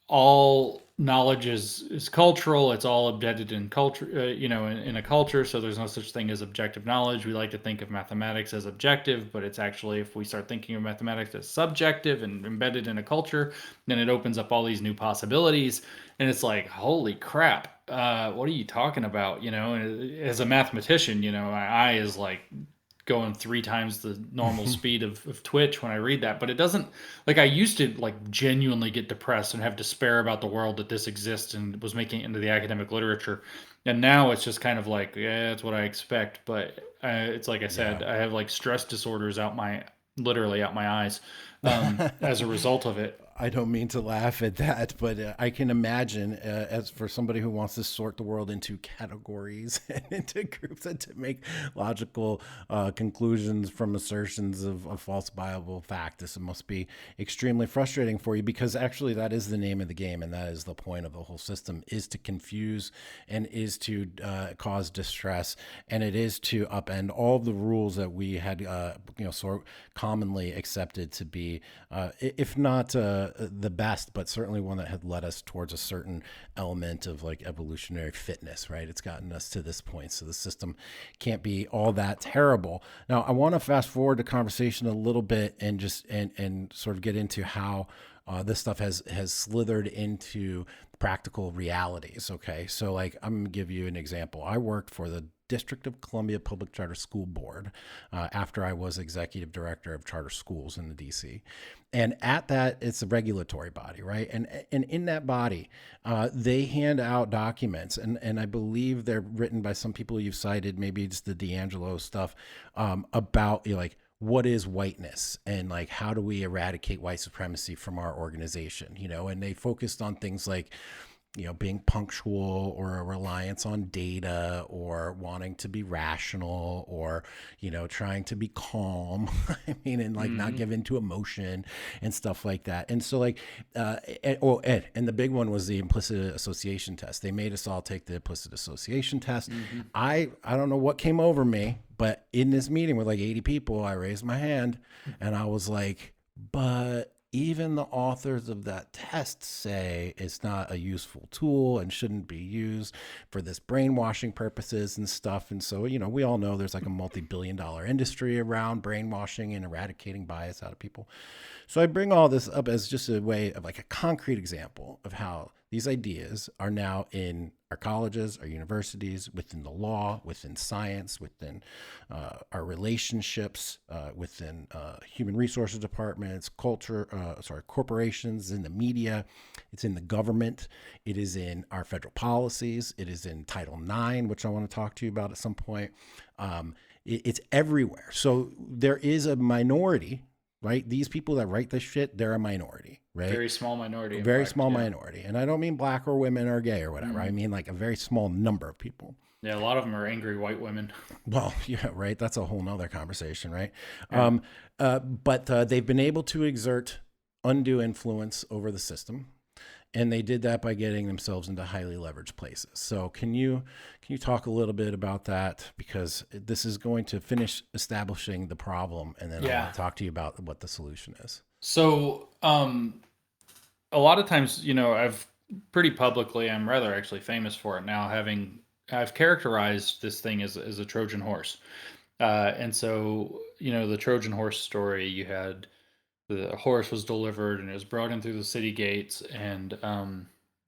S2: all knowledge is cultural. It's all embedded in culture, in a culture. So there's no such thing as objective knowledge. We like to think of mathematics as objective, but it's actually, if we start thinking of mathematics as subjective and embedded in a culture, then it opens up all these new possibilities. And it's like, holy crap. What are you talking about? As a mathematician, my eye is like going 3 times the normal speed of Twitch when I read that. But it doesn't, like, I used to like genuinely get depressed and have despair about the world that this exists and was making it into the academic literature. And now it's just kind of like, yeah, that's what I expect. But it's like I
S1: Yeah.
S2: said, I have like stress disorders literally out my eyes as a result of it.
S1: I don't mean to laugh at that, but I can imagine, as for somebody who wants to sort the world into categories and into groups and to make logical conclusions from assertions of falsifiable fact, this must be extremely frustrating for you, because actually that is the name of the game, and that is the point of the whole system, is to confuse and is to cause distress, and it is to upend all the rules that we had, sort of commonly accepted to be, if not the best, but certainly one that had led us towards a certain element of like evolutionary fitness, right? It's gotten us to this point. So the system can't be all that terrible. Now, I want to fast forward the conversation a little bit and just and sort of get into how this stuff has slithered into practical realities. Okay, so like I'm gonna give you an example. I worked for the District of Columbia Public Charter School Board after I was executive director of charter schools in the DC. And at that, it's a regulatory body, right? And in that body, they hand out documents, and I believe they're written by some people you've cited, maybe it's the D'Angelo stuff, about like what is whiteness and like how do we eradicate white supremacy from our organization, and they focused on things like being punctual, or a reliance on data, or wanting to be rational, or, trying to be calm. I mean, and like not give into emotion and stuff like that. And so like, and the big one was the implicit association test. They made us all take the implicit association test. I don't know what came over me, but in this meeting with like 80 people, I raised my hand and I was like, but even the authors of that test say it's not a useful tool and shouldn't be used for this brainwashing purposes and stuff. And so, we all know there's like a multi-billion-dollar industry around brainwashing and eradicating bias out of people. So I bring all this up as just a way of like a concrete example of how these ideas are now in our colleges, our universities, within the law, within science, within our relationships, within human resources departments, corporations, in the media. It's in the government. It is in our federal policies. It is in Title IX, which I want to talk to you about at some point. It's everywhere. So there is a minority, right? These people that write this shit, they're a minority, right?
S2: Very small minority.
S1: Very small minority. And I don't mean black or women or gay or whatever. I mean like a very small number of people.
S2: Yeah, a lot of them are angry white women.
S1: Well, yeah, right. That's a whole nother conversation, right?
S2: Yeah.
S1: But they've been able to exert undue influence over the system. And they did that by getting themselves into highly leveraged places. So can you talk a little bit about that? Because this is going to finish establishing the problem, and then I'll talk to you about what the solution is.
S2: So a lot of times, I've pretty publicly, I'm rather actually famous for it now, I've characterized this thing as a Trojan horse. And so, the Trojan horse story, you had the horse was delivered and it was brought in through the city gates, and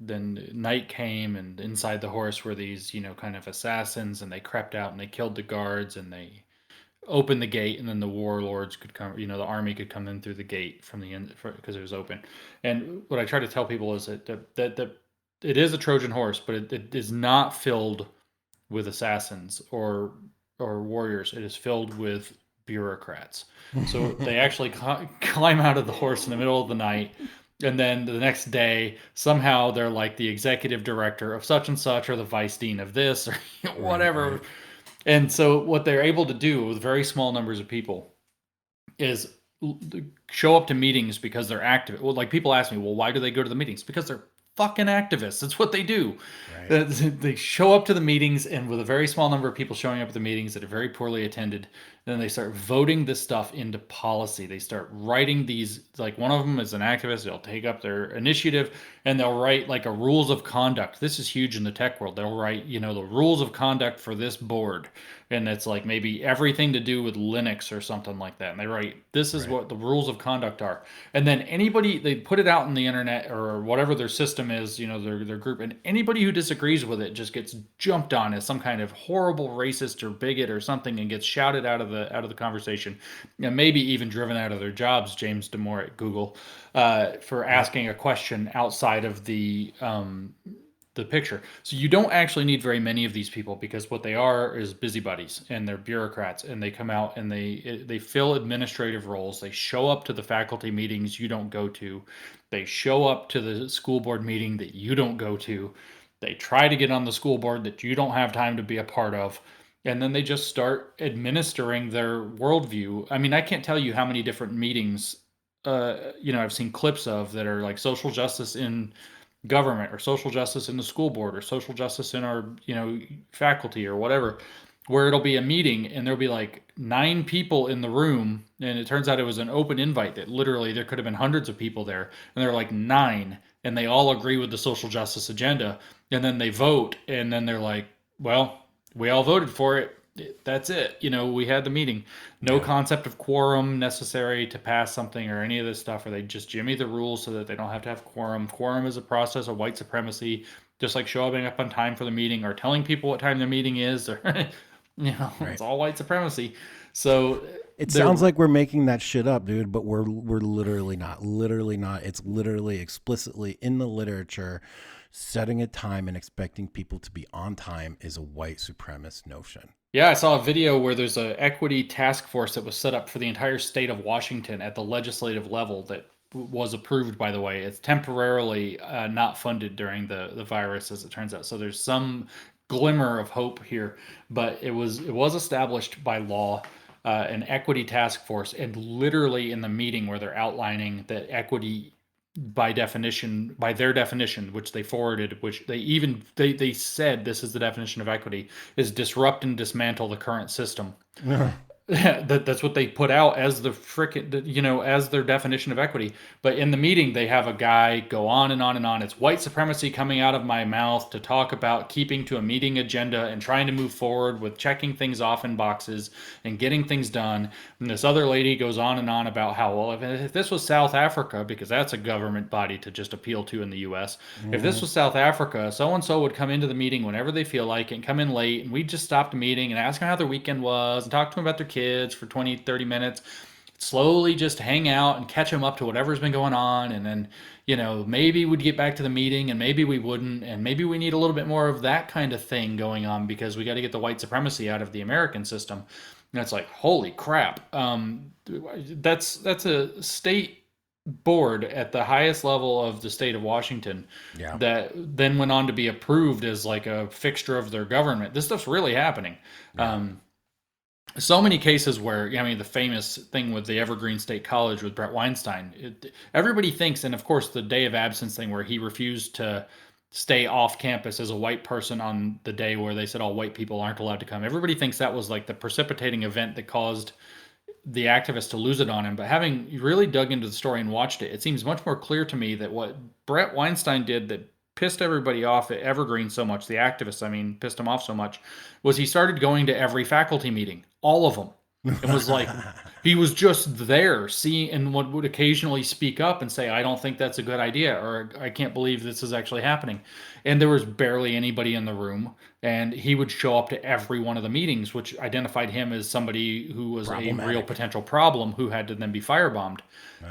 S2: then night came, and inside the horse were these kind of assassins, and they crept out and they killed the guards, and they opened the gate, and then the warlords could come, the army could come in through the gate from the end because it was open. And what I try to tell people is that it is a Trojan horse, but it is not filled with assassins or warriors. It is filled with bureaucrats. So they actually climb out of the horse in the middle of the night, and then the next day somehow they're like the executive director of such and such, or the vice dean of this, or whatever. Right. And so what they're able to do with very small numbers of people is show up to meetings because they're active. Well, like people ask me, well, why do they go to the meetings? Because they're fucking activists. That's what they do. Right. They show up to the meetings, and with a very small number of people showing up at the meetings that are very poorly attended, then they start voting this stuff into policy. They start writing these, like one of them is an activist. They'll take up their initiative and they'll write like a rules of conduct. This is huge in the tech world. They'll write, the rules of conduct for this board. And it's like maybe everything to do with Linux or something like that. And they write, this is what the rules of conduct are. And then they put it out on the internet or whatever their system is, their group. And anybody who disagrees with it just gets jumped on as some kind of horrible racist or bigot or something, and gets shouted out of the conversation. And maybe even driven out of their jobs, James Damore at Google, for asking a question outside of the the picture. So you don't actually need very many of these people, because what they are is busybodies, and they're bureaucrats, and they come out and they fill administrative roles. They show up to the faculty meetings you don't go to. They show up to the school board meeting that you don't go to. They try to get on the school board that you don't have time to be a part of. And then they just start administering their worldview. I mean, I can't tell you how many different meetings, I've seen clips of that are like social justice in government, or social justice in the school board, or social justice in our, faculty, or whatever, where it'll be a meeting and there'll be like 9 people in the room, and it turns out it was an open invite that literally there could have been hundreds of people there, and they're like 9, and they all agree with the social justice agenda, and then they vote, and then they're like, well, we all voted for it. That's it. We had the meeting. No
S1: Yeah.
S2: concept of quorum necessary to pass something or any of this stuff, or they just jimmy the rules so that they don't have to have quorum. Quorum is a process of white supremacy, just like showing up on time for the meeting or telling people what time the meeting is, or,
S1: Right.
S2: it's all white supremacy. So
S1: It
S2: there,
S1: sounds like we're making that shit up, dude, but we're literally not. Literally not. It's literally explicitly in the literature. Setting a time and expecting people to be on time is a white supremacist notion.
S2: yeah, I saw a video where there's a equity task force that was set up for the entire state of Washington at the legislative level that was approved, by the way. It's temporarily not funded during the virus, as it turns out. So there's some glimmer of hope here, but it was established by law, an equity task force, and literally in the meeting where they're outlining that equity, by their definition, which they forwarded, which they said this is the definition of equity, is disrupt and dismantle the current system. That's what they put out as the frickin', as their definition of equity. But in the meeting, they have a guy go on and on and on. It's white supremacy coming out of my mouth to talk about keeping to a meeting agenda and trying to move forward with checking things off in boxes and getting things done. And this other lady goes on and on about how, well, if this was South Africa, because that's a government body to just appeal to in the US, if this was South Africa, so and so would come into the meeting whenever they feel like it and come in late, and we'd just stop the meeting and ask them how their weekend was and talk to them about their kids for 20, 30 minutes, slowly just hang out and catch them up to whatever's been going on. And then, maybe we'd get back to the meeting, and maybe we wouldn't. And maybe we need a little bit more of that kind of thing going on, because we got to get the white supremacy out of the American system. And it's like, holy crap. That's a state board at the highest level of the state of Washington,
S1: Yeah.
S2: that then went on to be approved as like a fixture of their government. This stuff's really happening.
S1: Yeah.
S2: So many cases where, the famous thing with the Evergreen State College with Brett Weinstein, everybody thinks, and of course the day of absence thing where he refused to stay off campus as a white person on the day where they said all white people aren't allowed to come. Everybody thinks that was like the precipitating event that caused the activists to lose it on him. But having really dug into the story and watched it, it seems much more clear to me that what Brett Weinstein did that pissed everybody off at Evergreen so much, the activists, pissed him off so much, was he started going to every faculty meeting, all of them. It was like he was just there, seeing, and would occasionally speak up and say, "I don't think that's a good idea," or "I can't believe this is actually happening." And there was barely anybody in the room, and he would show up to every one of the meetings, which identified him as somebody who was a real potential problem who had to then be firebombed.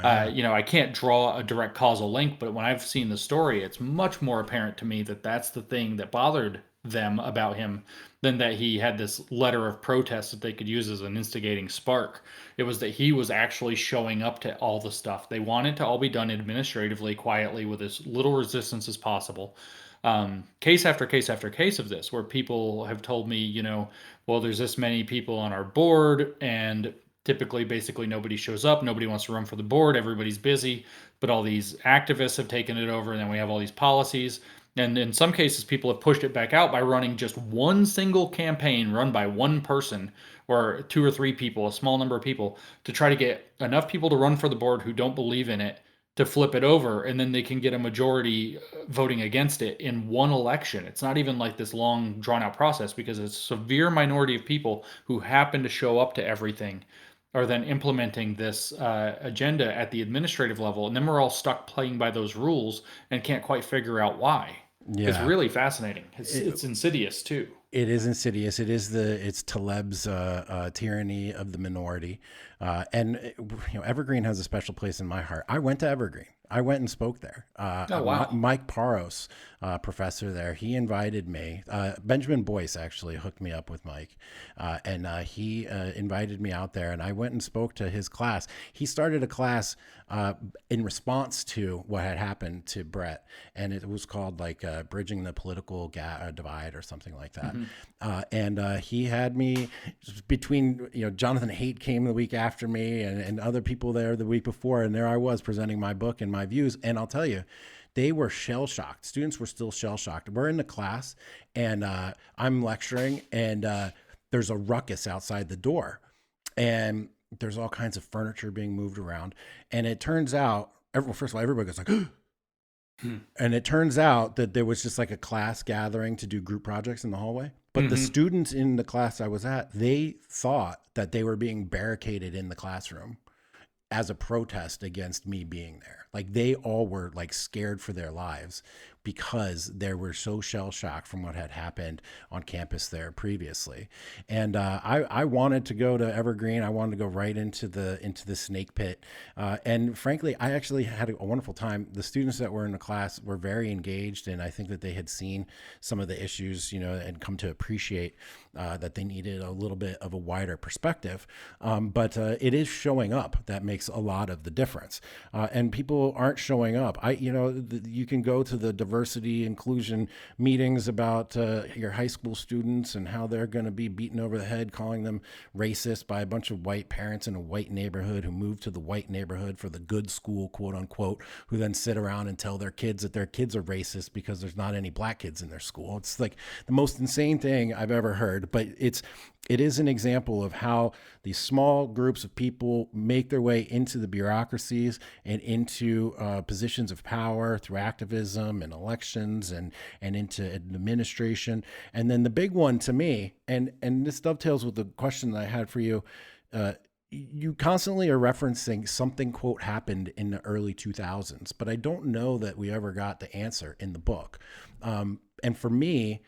S2: I can't draw a direct causal link, but when I've seen the story, it's much more apparent to me that that's the thing that bothered them about him than that he had this letter of protest that they could use as an instigating spark. It was that he was actually showing up to all the stuff. They wanted to all be done administratively, quietly, with as little resistance as possible. Case after case after case of this, where people have told me, well, there's this many people on our board, and typically, basically, nobody shows up. Nobody wants to run for the board. Everybody's busy. But all these activists have taken it over, and then we have all these policies. And in some cases, people have pushed it back out by running just one single campaign run by one person, or 2 or 3 people, a small number of people, to try to get enough people to run for the board who don't believe in it to flip it over, and then they can get a majority voting against it in one election. It's not even like this long, drawn-out process, because it's a severe minority of people who happen to show up to everything are then implementing this agenda at the administrative level, and then we're all stuck playing by those rules and can't quite figure out why. It's really fascinating. It's insidious too.
S1: It is insidious. It's Taleb's tyranny of the minority, and Evergreen has a special place in my heart. I went to Evergreen. I went and spoke there.
S2: Oh, wow.
S1: Mike Paros, professor there, he invited me. Benjamin Boyce actually hooked me up with Mike, and he invited me out there, and I went and spoke to his class. He started a class in response to what had happened to Brett, and it was called like bridging the political divide or something like that.
S2: Hmm.
S1: And he had me between, Jonathan Haidt came the week after me, and other people there the week before, and there I was presenting my book and my views. And I'll tell you, they were shell shocked. Students were still shell shocked. We're in the class, and I'm lecturing, and there's a ruckus outside the door, and there's all kinds of furniture being moved around. And it turns out, first of all, everybody goes like, and it turns out that there was just like a class gathering to do group projects in the hallway. But the students in the class I was at, they thought that they were being barricaded in the classroom as a protest against me being there. Like they all were like scared for their lives because they were so shell shocked from what had happened on campus there previously. And I wanted to go to Evergreen. I wanted to go right into the snake pit. And frankly, I actually had a wonderful time. The students that were in the class were very engaged, and I think that they had seen some of the issues, and come to appreciate that they needed a little bit of a wider perspective. But it is showing up that makes a lot of the difference. And people aren't showing up. You can go to the diversity inclusion meetings about your high school students and how they're going to be beaten over the head, calling them racist by a bunch of white parents in a white neighborhood who moved to the white neighborhood for the good school, quote unquote, who then sit around and tell their kids that their kids are racist because there's not any black kids in their school. It's like the most insane thing I've ever heard, but it is an example of how these small groups of people make their way into the bureaucracies and into positions of power through activism and elections and into administration. And then the big one to me, and this dovetails with the question that I had for you, you constantly are referencing something, quote, happened in the early 2000s, but I don't know that we ever got the answer in the book. And for me,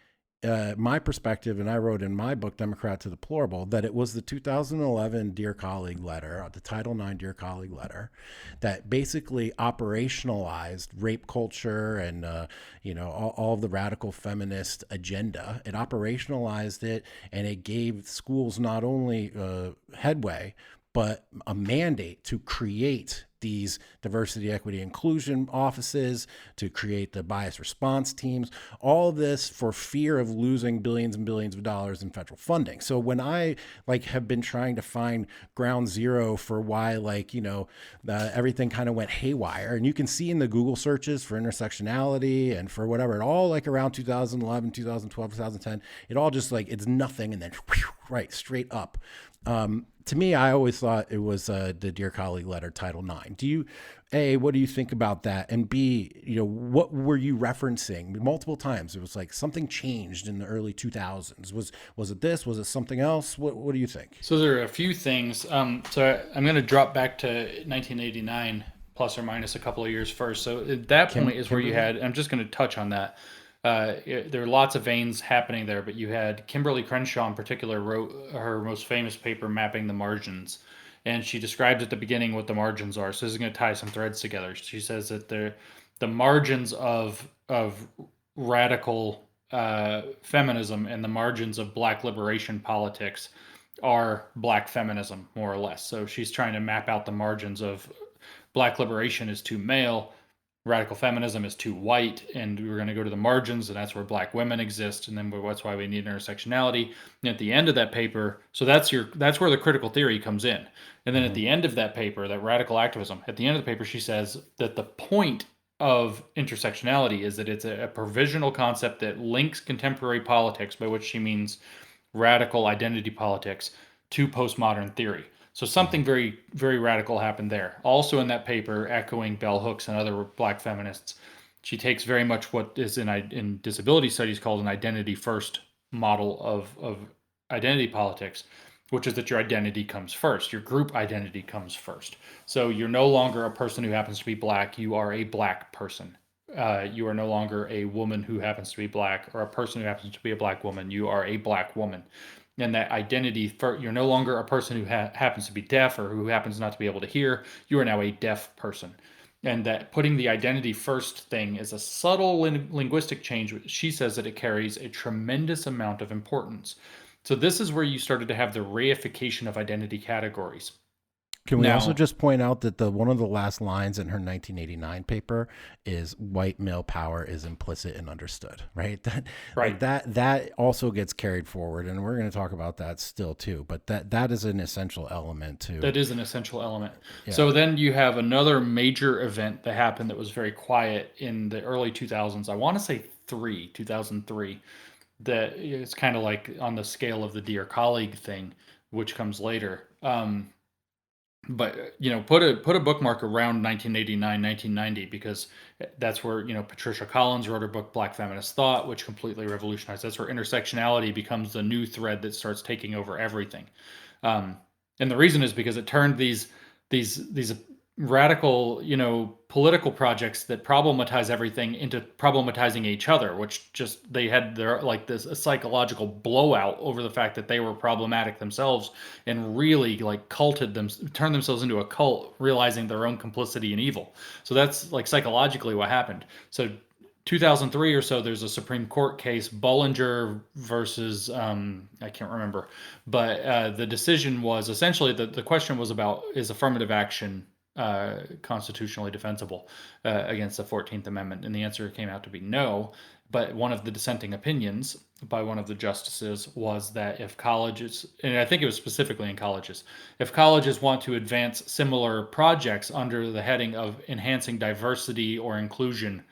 S1: my perspective, and I wrote in my book, Democrat to Deplorable, that it was the 2011 Dear Colleague letter, the Title IX Dear Colleague letter, that basically operationalized rape culture and, all of the radical feminist agenda. It operationalized it, and it gave schools not only headway, but a mandate to create these diversity, equity, inclusion offices, to create the bias response teams, all of this for fear of losing billions and billions of dollars in federal funding. So when I have been trying to find ground zero for why everything kind of went haywire, and you can see in the Google searches for intersectionality and for whatever, it all around 2011, 2012, 2010, it all just it's nothing, and then right straight up. To me, I always thought it was the Dear Colleague letter, Title IX. What do you think about that? And B, what were you referencing? Multiple times it was like something changed in the early 2000s. Was it this? Was it something else? What do you think?
S2: So there are a few things. So I'm going to drop back to 1989, plus or minus a couple of years first. So at that point is where you
S1: Kimberly?
S2: had, I'm just going to touch on that. There are lots of veins happening there, but you had Kimberly Crenshaw in particular wrote her most famous paper, Mapping the Margins. And she describes at the beginning what the margins are. So this is going to tie some threads together. She says that the margins of radical feminism and the margins of black liberation politics are black feminism, more or less. So she's trying to map out the margins of black liberation is too male, radical feminism is too white, and we're going to go to the margins, and that's where black women exist, and then that's why we need intersectionality. And at the end of that paper, so that's where the critical theory comes in. And then at
S1: Mm-hmm.
S2: the end of that paper, that radical activism, at the end of the paper, she says that the point of intersectionality is that it's a provisional concept that links contemporary politics, by which she means radical identity politics, to postmodern theory. So something very, very radical happened there. Also in that paper, echoing bell hooks and other black feminists, she takes very much what is in disability studies called an identity first model of identity politics, which is that your identity comes first. Your group identity comes first. So you're no longer a person who happens to be black. You are a black person. You are no longer a woman who happens to be black or a person who happens to be a black woman. You are a black woman. And that identity, you're no longer a person who happens to be deaf or who happens not to be able to hear. You are now a deaf person. and that putting the identity first thing is a subtle linguistic change. She says that it carries a tremendous amount of importance. So this is where you started to have the reification of identity categories.
S1: Can we also
S2: Now,
S1: just point out that the one of the last lines in her 1989 paper is white male power is implicit and understood, right? That
S2: right.
S1: that also gets carried forward, and we're going to talk about that still too. But that is an essential element to,
S2: That is an essential element.
S1: yeah.
S2: So then you have another major event that happened that was very quiet in the early 2000s. I want to say 2003, that it's kind of like on the scale of the dear colleague thing, which comes later. But put a bookmark around 1989, 1990, because that's where Patricia Collins wrote her book Black Feminist Thought, which completely revolutionized. That's where intersectionality becomes the new thread that starts taking over everything. Um, and the reason is because it turned these radical, political projects that problematize everything into problematizing each other, which just they had their like this a psychological blowout over the fact that they were problematic themselves, and really like turned themselves into a cult, realizing their own complicity in evil. So that's like psychologically what happened. So 2003 or so, there's a Supreme Court case, Bollinger versus, I can't remember, but the decision was essentially the question was about, is affirmative action constitutionally defensible against the 14th Amendment? And the answer came out to be no. But one of the dissenting opinions by one of the justices was that if colleges, and I think it was specifically in colleges, if colleges want to advance similar projects under the heading of enhancing diversity or inclusion,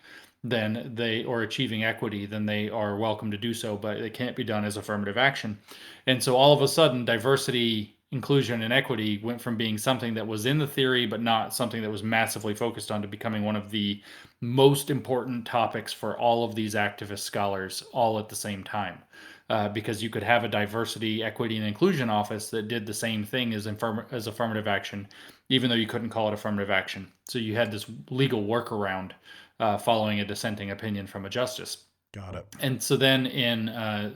S2: then they or achieving equity, then they are welcome to do so, but it can't be done as affirmative action. And so all of a sudden, diversity, inclusion, and equity went from being something that was in the theory but not something that was massively focused on, to becoming one of the most important topics for all of these activist scholars all at the same time. Because you could have a diversity, equity, and inclusion office that did the same thing as affirmative action, even though you couldn't call it affirmative action. So you had this legal workaround following a dissenting opinion from a justice.
S1: Got it.
S2: And so then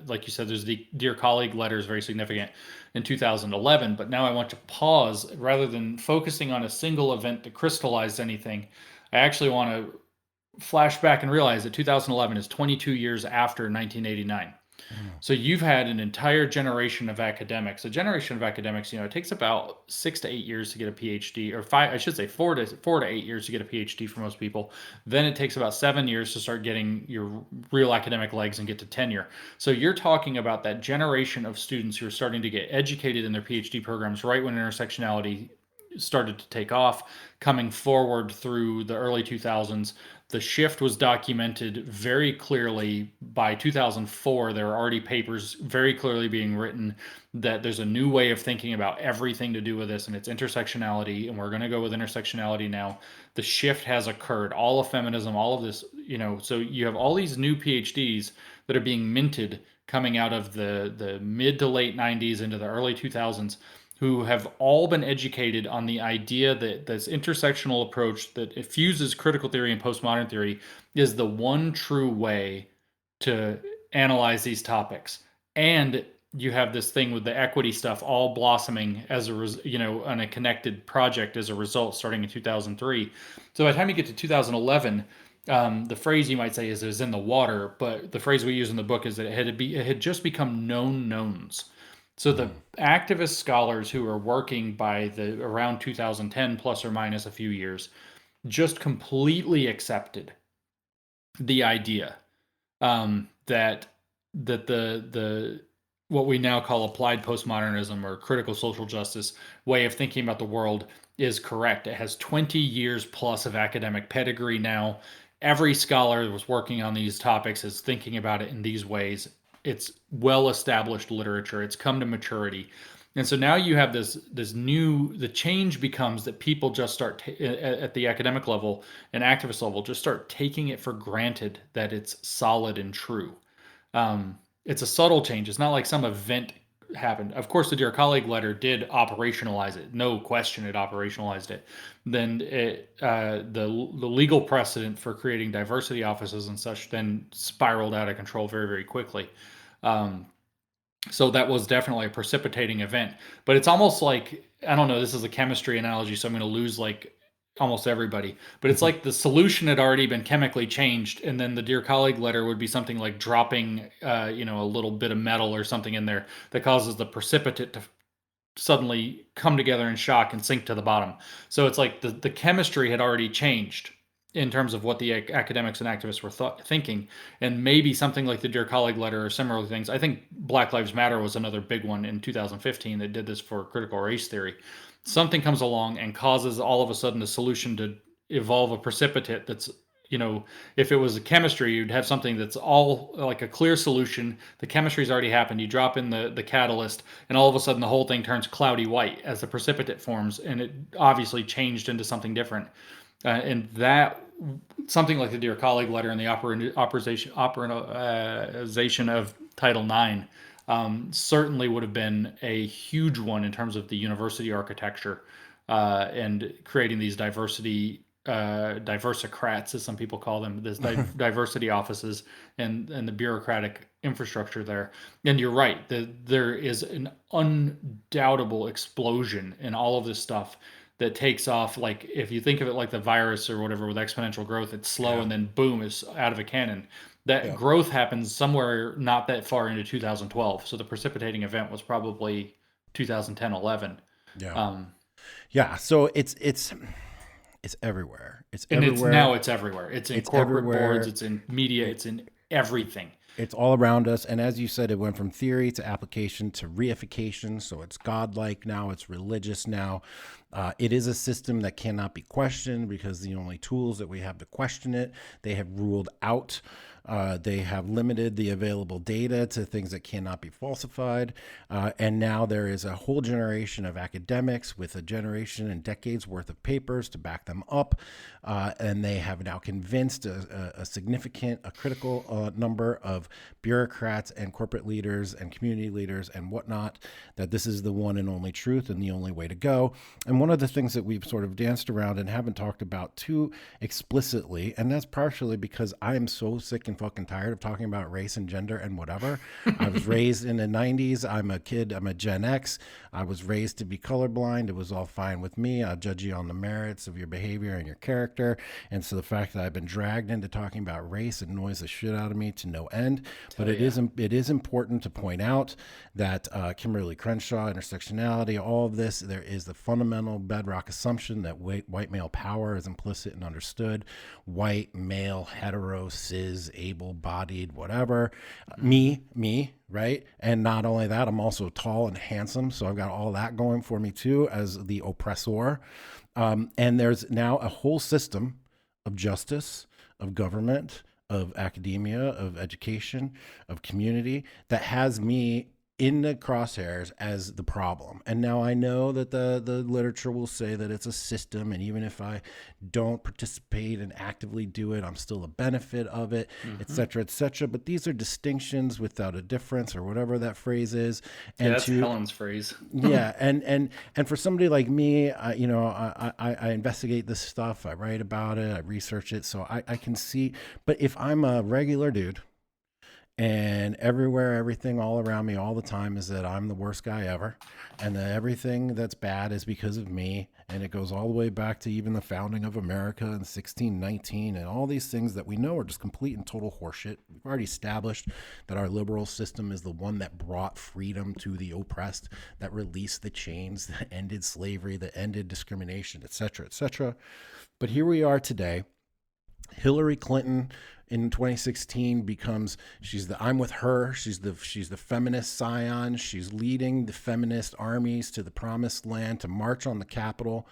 S2: like you said, there's the Dear Colleague letter is very significant in 2011. But now I want to pause. Rather than focusing on a single event that crystallized anything, I actually want to flash back and realize that 2011 is 22 years after 1989. So you've had an entire generation of academics. A generation of academics, it takes about 6 to 8 years to get a PhD, or five, I should say 4 to 8 years to get a PhD for most people. Then it takes about 7 years to start getting your real academic legs and get to tenure. So you're talking about that generation of students who are starting to get educated in their PhD programs right when intersectionality started to take off, coming forward through the early 2000s. The shift was documented very clearly. By 2004, there were already papers very clearly being written that there's a new way of thinking about everything to do with this, and it's intersectionality, and we're going to go with intersectionality now. The shift has occurred. All of feminism, all of this, so you have all these new PhDs that are being minted coming out of the mid to late 90s into the early 2000s, who have all been educated on the idea that this intersectional approach that fuses critical theory and postmodern theory is the one true way to analyze these topics. And you have this thing with the equity stuff all blossoming as on a connected project as a result, starting in 2003. So by the time you get to 2011, the phrase you might say is in the water, but the phrase we use in the book is that it had just become known knowns. So the activist scholars who are working by the around 2010 plus or minus a few years just completely accepted the idea that the what we now call applied postmodernism or critical social justice way of thinking about the world is correct. It has 20 years plus of academic pedigree now. Every scholar that was working on these topics is thinking about it in these ways. It's well established literature. It's come to maturity. And so now you have the change becomes that people just start at the academic level and activist level, just start taking it for granted that it's solid and true. It's a subtle change. It's not like some event happened. Of course, the Dear Colleague letter did operationalize it. No question, it operationalized it. Then the legal precedent for creating diversity offices and such then spiraled out of control very, very quickly. So that was definitely a precipitating event. But it's almost like, I don't know, this is a chemistry analogy, so I'm going to lose like almost everybody. But it's like the solution had already been chemically changed, and then the dear colleague letter would be something like dropping, a little bit of metal or something in there that causes the precipitate to suddenly come together in shock and sink to the bottom. So it's like the chemistry had already changed in terms of what the academics and activists were thinking. And maybe something like the Dear Colleague letter or similar things. I think Black Lives Matter was another big one in 2015 that did this for critical race theory. Something comes along and causes all of a sudden a solution to evolve a precipitate that's, if it was a chemistry, you'd have something that's all like a clear solution. The chemistry's already happened. You drop in the catalyst, and all of a sudden the whole thing turns cloudy white as the precipitate forms, and it obviously changed into something different. And that something like the Dear Colleague letter and the operation of Title IX certainly would have been a huge one in terms of the university architecture and creating these diversicrats, as some people call them, this diversity offices and the bureaucratic infrastructure there. And you're right, there is an undoubtable explosion in all of this stuff that takes off. Like if you think of it like the virus or whatever with exponential growth, it's slow
S1: Yeah.
S2: and then boom, it's out of a cannon. That
S1: Yeah.
S2: growth happens somewhere not that far into 2012. So the precipitating event was probably 2010, 11.
S1: Yeah.
S2: Um,
S1: Yeah. So it's everywhere. It's
S2: and
S1: everywhere.
S2: it's everywhere. It's in
S1: It's
S2: corporate boards,
S1: everywhere.
S2: it's in media, it's in everything.
S1: It's all around us. And as you said, it went from theory to application to reification. So it's godlike now, it's religious now. It is a system that cannot be questioned because the only tools that we have to question it, they have ruled out. They have limited the available data to things that cannot be falsified. And now there is a whole generation of academics with a generation and decades worth of papers to back them up. And they have now convinced a significant, a critical number of bureaucrats and corporate leaders and community leaders and whatnot that this is the one and only truth and the only way to go. And one of the things that we've sort of danced around and haven't talked about too explicitly, and that's partially because I am so sick and fucking tired of talking about race and gender and whatever. I was raised in the 90s. I'm a kid. I'm a Gen X. I was raised to be colorblind. It was all fine with me. I'll judge you on the merits of your behavior and your character. And so the fact that I've been dragged into talking about race annoys the shit out of me to no end. But it is important to point out that Kimberly Crenshaw, intersectionality, all of this, there is the fundamental bedrock assumption that white male power is implicit and understood. White, male, hetero, cis, able-bodied, whatever. Me, right? And not only that, I'm also tall and handsome. So I've got all that going for me too as the oppressor. And there's now a whole system of justice, of government, of academia, of education, of community that has me in the crosshairs as the problem. And now I know that the literature will say that it's a system, and even if I don't participate and actively do it, I'm still a benefit of it, et cetera, et cetera. But these are distinctions without a difference, or whatever that phrase is. And
S2: yeah, that's Helen's phrase.
S1: Yeah, and for somebody like me, I investigate this stuff, I write about it, I research it, so I can see. But if I'm a regular dude, and everywhere, everything all around me all the time is that I'm the worst guy ever, and that everything that's bad is because of me, and it goes all the way back to even the founding of America in 1619, and all these things that we know are just complete and total horseshit. We've already established that our liberal system is the one that brought freedom to the oppressed, that released the chains, that ended slavery, that ended discrimination, et cetera, et cetera. But here we are today. Hillary Clinton in 2016 becomes, I'm with her. She's the feminist scion. She's leading the feminist armies to the promised land to march on the Capitol.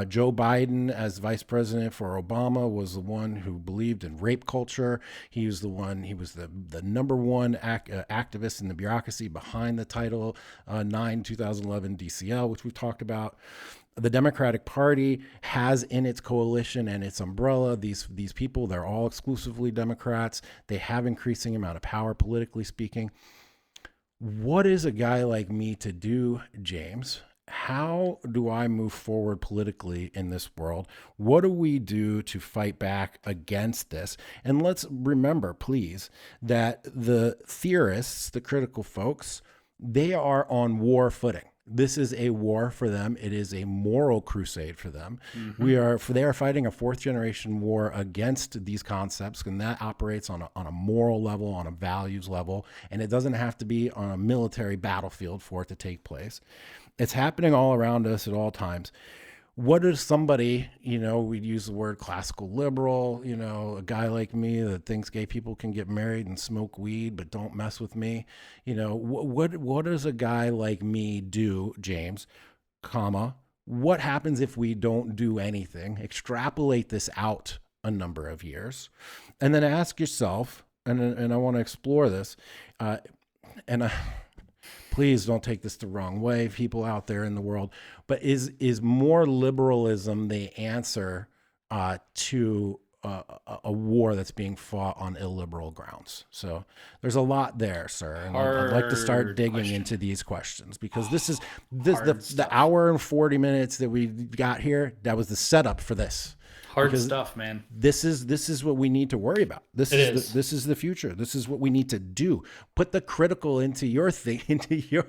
S1: Joe Biden, as vice president for Obama, was the one who believed in rape culture. He was the number one activist in the bureaucracy behind the Title 9 2011 DCL, which we've talked about. The Democratic Party has in its coalition and its umbrella these people. They're all exclusively Democrats. They have increasing amount of power, politically speaking. What is a guy like me to do, James? How do I move forward politically in this world? What do we do to fight back against this? And let's remember, please, that the theorists, the critical folks, they are on war footing. This is a war for them. It is a moral crusade for them.
S2: Mm-hmm.
S1: They are fighting a fourth generation war against these concepts, and that operates on a moral level, on a values level, and it doesn't have to be on a military battlefield for it to take place. It's happening all around us at all times. What is somebody, we'd use the word classical liberal, a guy like me that thinks gay people can get married and smoke weed, but don't mess with me. What does a guy like me do, James, what happens if we don't do anything? Extrapolate this out a number of years, and then ask yourself, and I want to explore this, and please don't take this the wrong way, people out there in the world, but is more liberalism the answer to a war that's being fought on illiberal grounds? So there's a lot there, sir, and I'd like to start digging into these questions, because this is the hour and 40 minutes that we got here. That was the setup for this.
S2: Hard stuff, man.
S1: This is what we need to worry about. This is the future. This is what we need to do. Put the critical into your thing, into your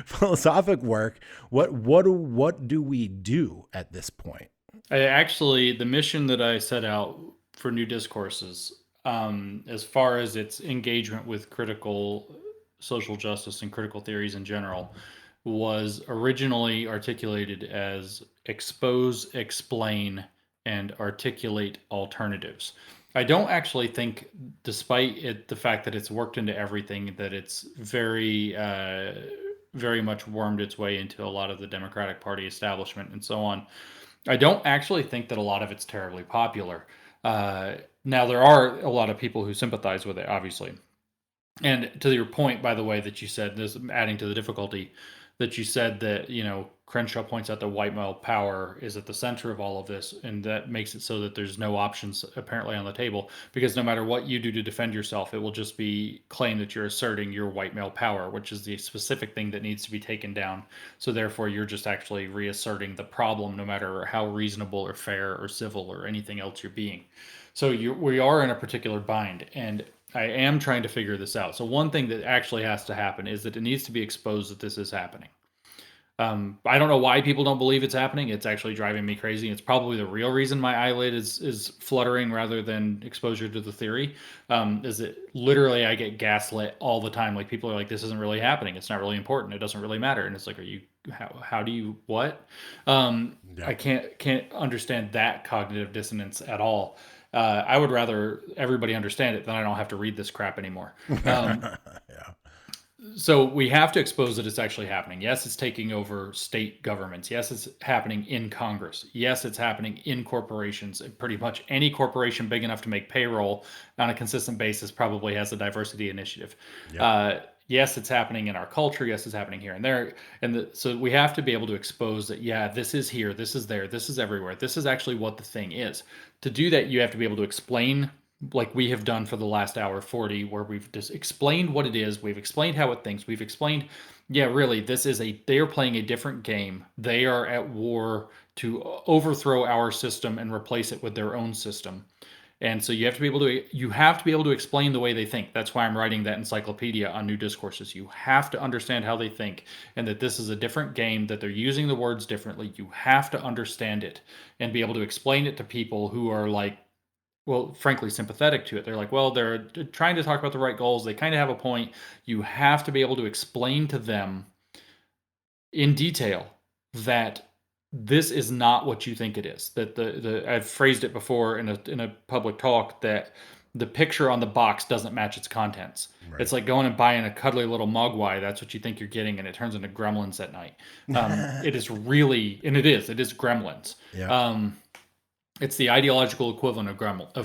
S1: philosophic work. What do we do at this point?
S2: The mission that I set out for New Discourses, as far as its engagement with critical social justice and critical theories in general, was originally articulated as expose, explain, and articulate alternatives. I don't actually think, despite the fact that it's worked into everything, that it's very much wormed its way into a lot of the Democratic Party establishment and so on. I don't actually think that a lot of it's terribly popular. Now, there are a lot of people who sympathize with it, obviously. And to your point, by the way, that you said, this adding to the difficulty, that you said that, Crenshaw points out that white male power is at the center of all of this, and that makes it so that there's no options apparently on the table, because no matter what you do to defend yourself, it will just be claimed that you're asserting your white male power, which is the specific thing that needs to be taken down. So therefore, you're just actually reasserting the problem, no matter how reasonable or fair or civil or anything else you're being. So we are in a particular bind, and I am trying to figure this out. So one thing that actually has to happen is that it needs to be exposed that this is happening. I don't know why people don't believe it's happening. It's actually driving me crazy. It's probably the real reason my eyelid is fluttering rather than exposure to the theory. Is that literally I get gaslit all the time. Like, people are like, this isn't really happening. It's not really important. It doesn't really matter. And it's like, how do you, what? I can't understand that cognitive dissonance at all. I would rather everybody understand it, then I don't have to read this crap anymore.
S1: Yeah.
S2: So we have to expose that it's actually happening. Yes, it's taking over state governments. Yes, it's happening in Congress. Yes, it's happening in corporations. Pretty much any corporation big enough to make payroll on a consistent basis probably has a diversity initiative. Yep. Yes, it's happening in our culture. Yes, it's happening here and there. So we have to be able to expose that, yeah, this is here, this is there, this is everywhere. This is actually what the thing is. To do that, you have to be able to explain, like we have done for the last hour 40, where we've just explained what it is. We've explained how it thinks. We've explained, yeah, really, they are playing a different game. They are at war to overthrow our system and replace it with their own system. And so you have to be able to explain the way they think. That's why I'm writing that encyclopedia on New Discourses. You have to understand how they think, and that this is a different game, that they're using the words differently. You have to understand it and be able to explain it to people who are like, well, frankly, sympathetic to it. They're like, well, they're trying to talk about the right goals. They kind of have a point. You have to be able to explain to them in detail that this is not what you think it is. That I've phrased it before in a public talk, that the picture on the box doesn't match its contents. Right. It's like going and buying a cuddly little mogwai. That's what you think you're getting, and it turns into gremlins at night. It is really, and it is gremlins. Yeah. It's the ideological equivalent of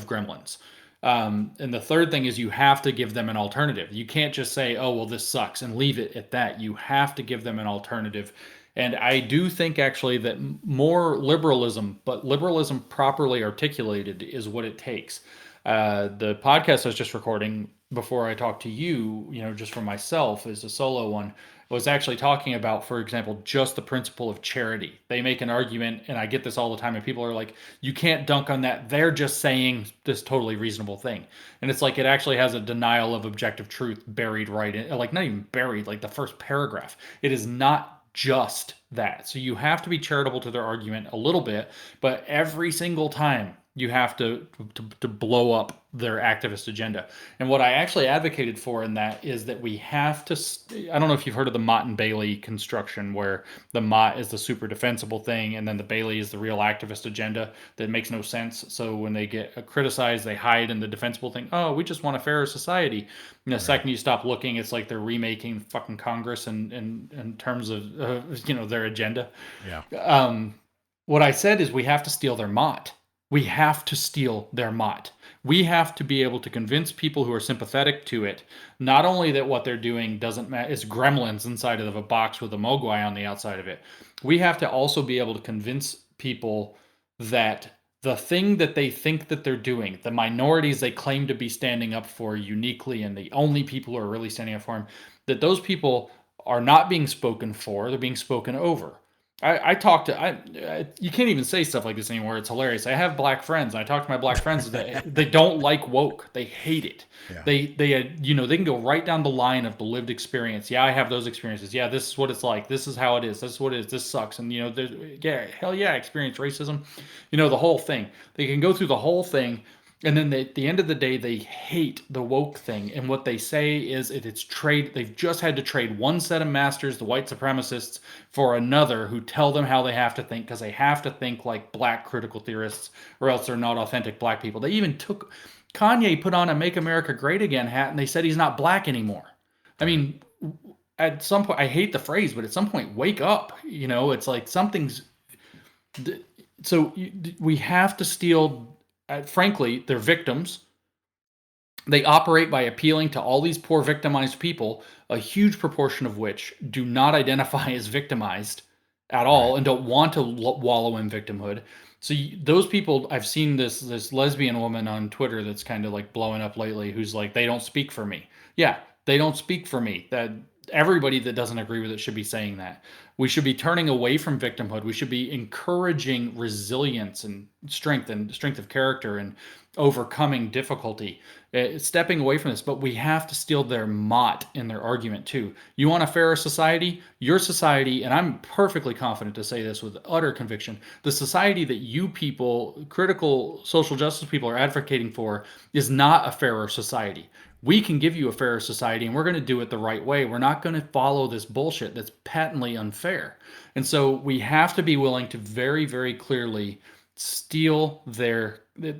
S2: gremlins. And the third thing is you have to give them an alternative. You can't just say, oh, well, this sucks, and leave it at that. You have to give them an alternative. And I do think actually that more liberalism, but liberalism properly articulated, is what it takes. The podcast I was just recording before I talked to you, just for myself as a solo one, was actually talking about, for example, just the principle of charity. They make an argument, and I get this all the time, and people are like, you can't dunk on that. They're just saying this totally reasonable thing. And it's like, it actually has a denial of objective truth buried right in, like not even buried, like the first paragraph. It is not just that. So you have to be charitable to their argument a little bit, but every single time you have to blow up their activist agenda. And what I actually advocated for in that is that we have to. I don't know if you've heard of the Mott and Bailey construction, where the Mott is the super defensible thing, and then the Bailey is the real activist agenda that makes no sense. So when they get criticized, they hide in the defensible thing. Oh, we just want a fairer society. And the second you stop looking, it's like they're remaking fucking Congress in terms of their agenda.
S1: Yeah.
S2: What I said is we have to steal their Mott. We have to steal their Mott. We have to be able to convince people who are sympathetic to it, not only that what they're doing doesn't matter, it's gremlins inside of a box with a mogwai on the outside of it. We have to also be able to convince people that the thing that they think that they're doing, the minorities they claim to be standing up for uniquely, and the only people who are really standing up for them, that those people are not being spoken for, they're being spoken over. I talk to you can't even say stuff like this anymore. It's hilarious. I have black friends. And I talk to my black friends that they don't like woke. They hate it.
S1: Yeah.
S2: They can go right down the line of the lived experience. Yeah, I have those experiences. Yeah, this is what it's like. This is how it is. This is what it is. This sucks. And yeah, hell yeah, I experienced racism. The whole thing. They can go through the whole thing. And then at the end of the day, they hate the woke thing. And what they say is it's trade. They've just had to trade one set of masters, the white supremacists, for another who tell them how they have to think, because they have to think like black critical theorists, or else they're not authentic black people. They even took Kanye put on a Make America Great Again hat, and they said he's not black anymore. I mean, at some point, I hate the phrase, but at some point, wake up. It's like something's. So we have to steal. Frankly, they're victims. They operate by appealing to all these poor victimized people, a huge proportion of which do not identify as victimized at all and don't want to wallow in victimhood. So those people, I've seen this lesbian woman on Twitter that's kind of like blowing up lately, who's like, they don't speak for me. Yeah, they don't speak for me. That everybody that doesn't agree with it should be saying that. We should be turning away from victimhood. We should be encouraging resilience and strength of character and overcoming difficulty, stepping away from this. But we have to steal their Mott in their argument too. You want a fairer society? Your society, and I'm perfectly confident to say this with utter conviction, the society that you people, critical social justice people, are advocating for is not a fairer society. We can give you a fairer society, and we're going to do it the right way. We're not going to follow this bullshit that's patently unfair. And so we have to be willing to very, very clearly steal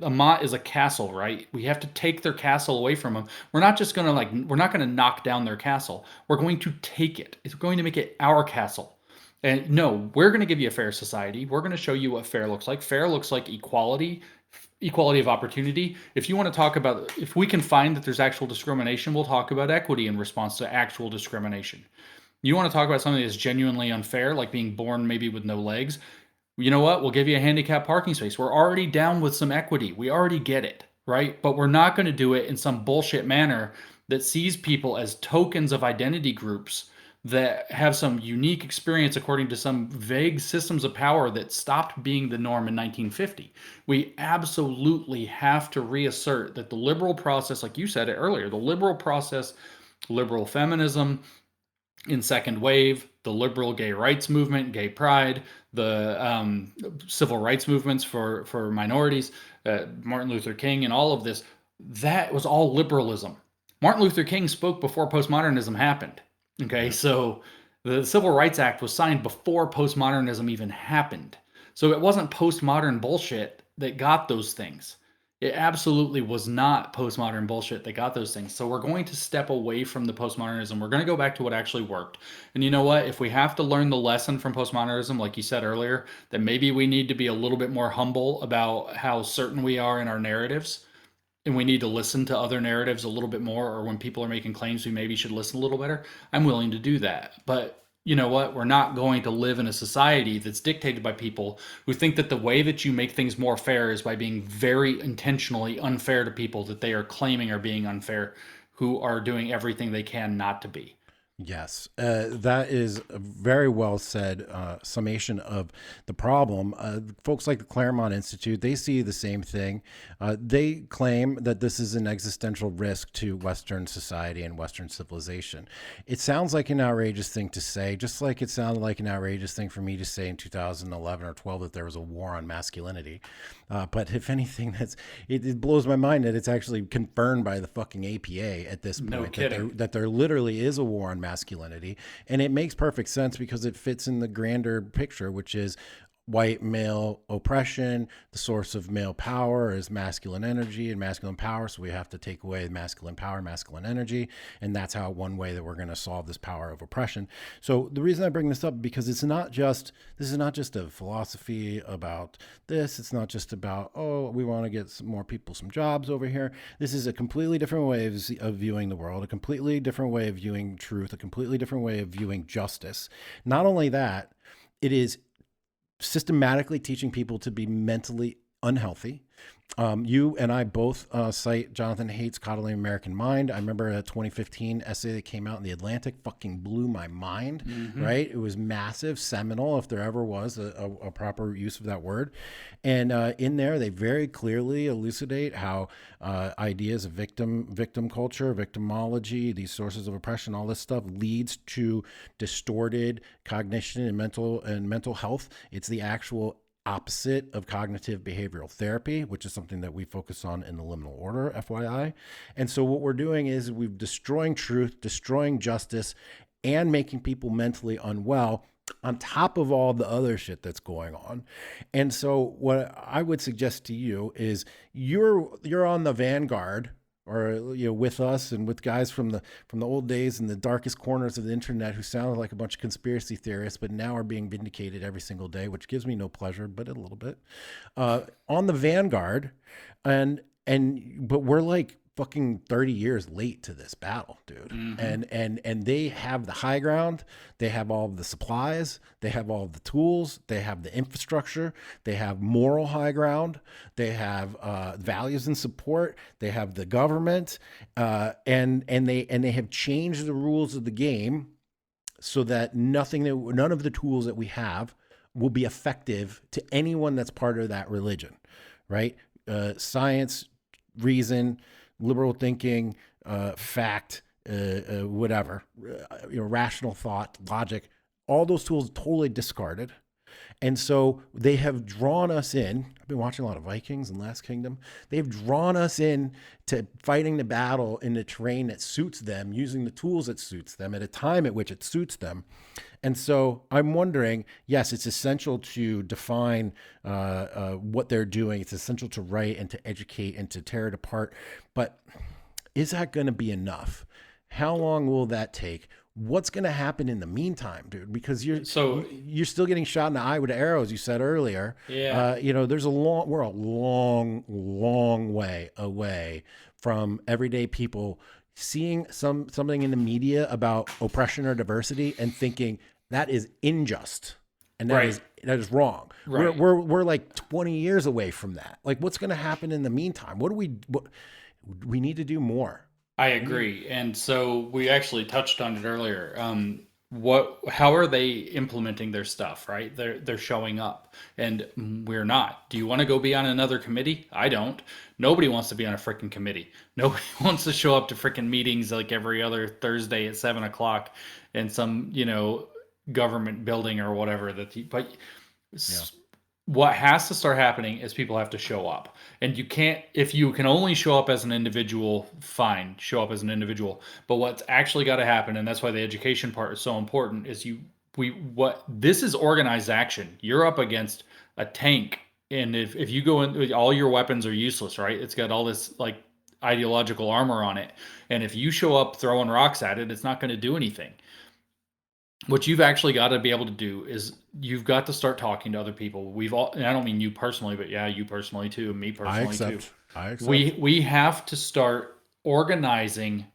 S2: a Mott is a castle, right? We have to take their castle away from them. We're not just going to we're not going to knock down their castle. We're going to take it. It's going to make it our castle. And no, we're going to give you a fair society. We're going to show you what fair looks like. Fair looks like equality of opportunity. If you want to talk about, if we can find that there's actual discrimination, we'll talk about equity in response to actual discrimination. You want to talk about something that's genuinely unfair, like being born maybe with no legs? You know what? We'll give you a handicapped parking space. We're already down with some equity. We already get it, right? But we're not going to do it in some bullshit manner that sees people as tokens of identity groups that have some unique experience according to some vague systems of power that stopped being the norm in 1950. We absolutely have to reassert that the liberal process, like you said it earlier, the liberal process, liberal feminism in second wave, the liberal gay rights movement, gay pride, the civil rights movements for minorities, Martin Luther King, and all of this, that was all liberalism. Martin Luther King spoke before postmodernism happened. Okay, so the Civil Rights Act was signed before postmodernism even happened. So it wasn't postmodern bullshit that got those things. It absolutely was not postmodern bullshit that got those things. So we're going to step away from the postmodernism. We're going to go back to what actually worked. And you know what? If we have to learn the lesson from postmodernism, like you said earlier, then maybe we need to be a little bit more humble about how certain we are in our narratives. And we need to listen to other narratives a little bit more, or when people are making claims, we maybe should listen a little better. I'm willing to do that. But you know what? We're not going to live in a society that's dictated by people who think that the way that you make things more fair is by being very intentionally unfair to people that they are claiming are being unfair, who are doing everything they can not to be.
S1: Yes, that is a very well said summation of the problem. Folks like the Claremont Institute, they see the same thing. They claim that this is an existential risk to Western society and Western civilization. It sounds like an outrageous thing to say, just like it sounded like an outrageous thing for me to say in 2011 or 12 that there was a war on masculinity. But if anything, it blows my mind that it's actually confirmed by the fucking APA at this
S2: No
S1: point
S2: kidding.
S1: that there literally is a war on masculinity, and it makes perfect sense because it fits in the grander picture, which is white male oppression. The source of male power is masculine energy and masculine power. So we have to take away masculine power, masculine energy. And that's how one way that we're going to solve this power of oppression. So the reason I bring this up, because this is not just a philosophy about this. It's not just about, oh, we want to get some more people some jobs over here. This is a completely different way of viewing the world, a completely different way of viewing truth, a completely different way of viewing justice. Not only that, it is systematically teaching people to be mentally unhealthy. You and I both cite Jonathan Haidt's Coddling American Mind. I remember a 2015 essay that came out in The Atlantic, fucking blew my mind, right? It was massive, seminal, if there ever was a proper use of that word. And in there, they very clearly elucidate how ideas of victim culture, victimology, these sources of oppression, all this stuff leads to distorted cognition and mental health. It's the actual opposite of cognitive behavioral therapy, which is something that we focus on in the liminal order, FYI. And so what we're doing is we're destroying truth, destroying justice, and making people mentally unwell on top of all the other shit that's going on. And so what I would suggest to you is you're on the vanguard, or with us and with guys from the old days in the darkest corners of the internet who sounded like a bunch of conspiracy theorists but now are being vindicated every single day, which gives me no pleasure but a little bit, on the vanguard. And but we're like fucking 30 years late to this battle, dude. And they have the high ground, they have all of the supplies, they have all of the tools, they have the infrastructure, they have moral high ground, they have values and support, they have the government, and they have changed the rules of the game so that none of the tools that we have will be effective to anyone that's part of that religion, right? Science, reason, liberal thinking, fact, whatever, rational thought, logic, all those tools totally discarded. And so they have drawn us in. I've been watching a lot of Vikings and Last Kingdom. They've drawn us in to fighting the battle in the terrain that suits them, using the tools that suits them at a time at which it suits them. And so I'm wondering, yes, it's essential to define what they're doing. It's essential to write and to educate and to tear it apart. But is that going to be enough? How long will that take? What's going to happen in the meantime, dude? Because you're still getting shot in the eye with arrows. You said earlier,
S2: Yeah.
S1: we're a long way away from everyday people seeing something in the media about oppression or diversity and thinking that is unjust and
S2: Right.
S1: that is wrong.
S2: Right.
S1: We're like 20 years away from that. Like, what's going to happen in the meantime? What we need to do more.
S2: I agree. And so we actually touched on it earlier. How are they implementing their stuff, right? They're showing up and we're not. Do you want to go be on another committee? I don't. Nobody wants to be on a freaking committee. Nobody wants to show up to freaking meetings like every other Thursday at 7 o'clock in some, government building or whatever but
S1: Yeah.
S2: what has to start happening is people have to show up. And you can't, if you can only show up as an individual, fine, show up as an individual. But what's actually got to happen, and that's why the education part is so important, is this is organized action. You're up against a tank. And if you go in, all your weapons are useless, right? It's got all this like ideological armor on it. And if you show up throwing rocks at it, it's not going to do anything. What you've actually got to be able to do is you've got to start talking to other people. And I don't mean you personally, but yeah, you personally too, me personally too.
S1: I accept.
S2: We have to start organizing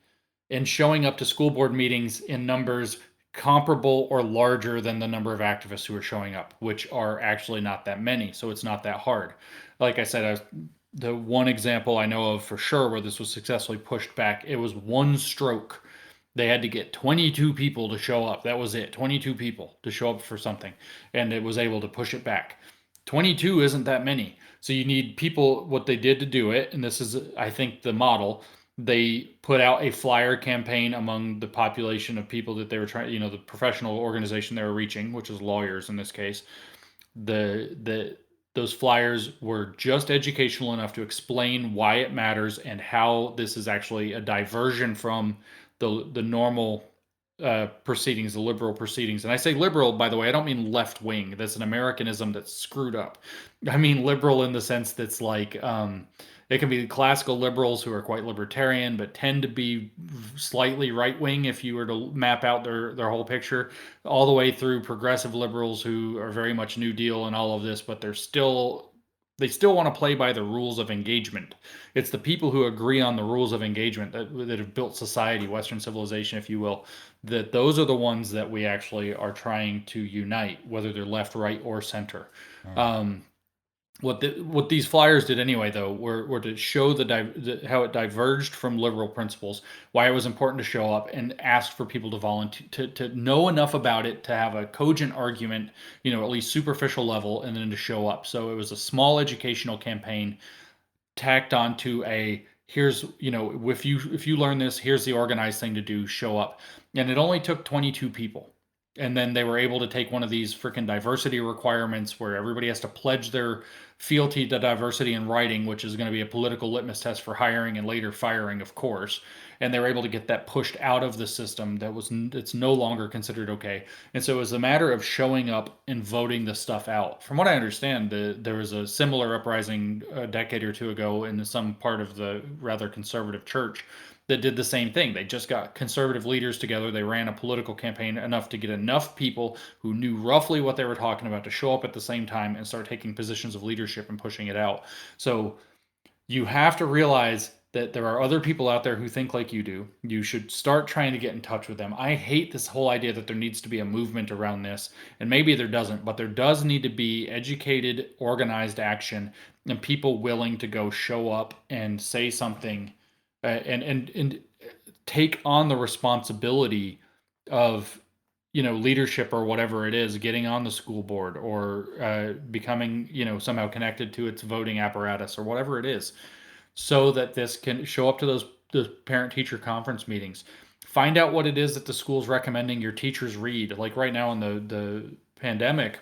S2: and showing up to school board meetings in numbers comparable or larger than the number of activists who are showing up, which are actually not that many. So it's not that hard. Like I said, the one example I know of for sure where this was successfully pushed back, it was one stroke They had to get 22 people to show up. That was it. 22 people to show up for something. And it was able to push it back. 22 isn't that many. So you need people, what they did to do it, and this is, I think, the model. They put out a flyer campaign among the population of people that they were trying, the professional organization they were reaching, which is lawyers in this case. The those flyers were just educational enough to explain why it matters and how this is actually a diversion from the normal proceedings, the liberal proceedings. And I say liberal, by the way, I don't mean left wing. That's an Americanism that's screwed up. I mean liberal in the sense that's like it can be classical liberals who are quite libertarian, but tend to be slightly right wing if you were to map out their whole picture, all the way through progressive liberals who are very much New Deal and all of this, but they still want to play by the rules of engagement. It's the people who agree on the rules of engagement that have built society, Western civilization, if you will, that those are the ones that we actually are trying to unite, whether they're left, right, or center. Um, what these flyers did anyway, though, were to show how it diverged from liberal principles, why it was important to show up, and asked for people to volunteer to know enough about it to have a cogent argument, at least superficial level, and then to show up. So it was a small educational campaign tacked onto a here's if you learn this, here's the organized thing to do, show up. And it only took 22 people, and then they were able to take one of these freaking diversity requirements where everybody has to pledge their fealty to diversity in writing, which is going to be a political litmus test for hiring and later firing, of course. And they were able to get that pushed out of the system. It's no longer considered okay. And so it was a matter of showing up and voting the stuff out. From what I understand, there was a similar uprising a decade or two ago in some part of the rather conservative church that did the same thing. They just got conservative leaders together. They ran a political campaign enough to get enough people who knew roughly what they were talking about to show up at the same time and start taking positions of leadership and pushing it out. So you have to realize that there are other people out there who think like you do. You should start trying to get in touch with them. I hate this whole idea that there needs to be a movement around this, and maybe there doesn't, but there does need to be educated, organized action and people willing to go show up and say something and take on the responsibility of leadership or whatever it is, getting on the school board or becoming somehow connected to its voting apparatus or whatever it is, so that this can show up to those parent teacher conference meetings, find out what it is that the school's recommending your teachers read. Like right now in the pandemic,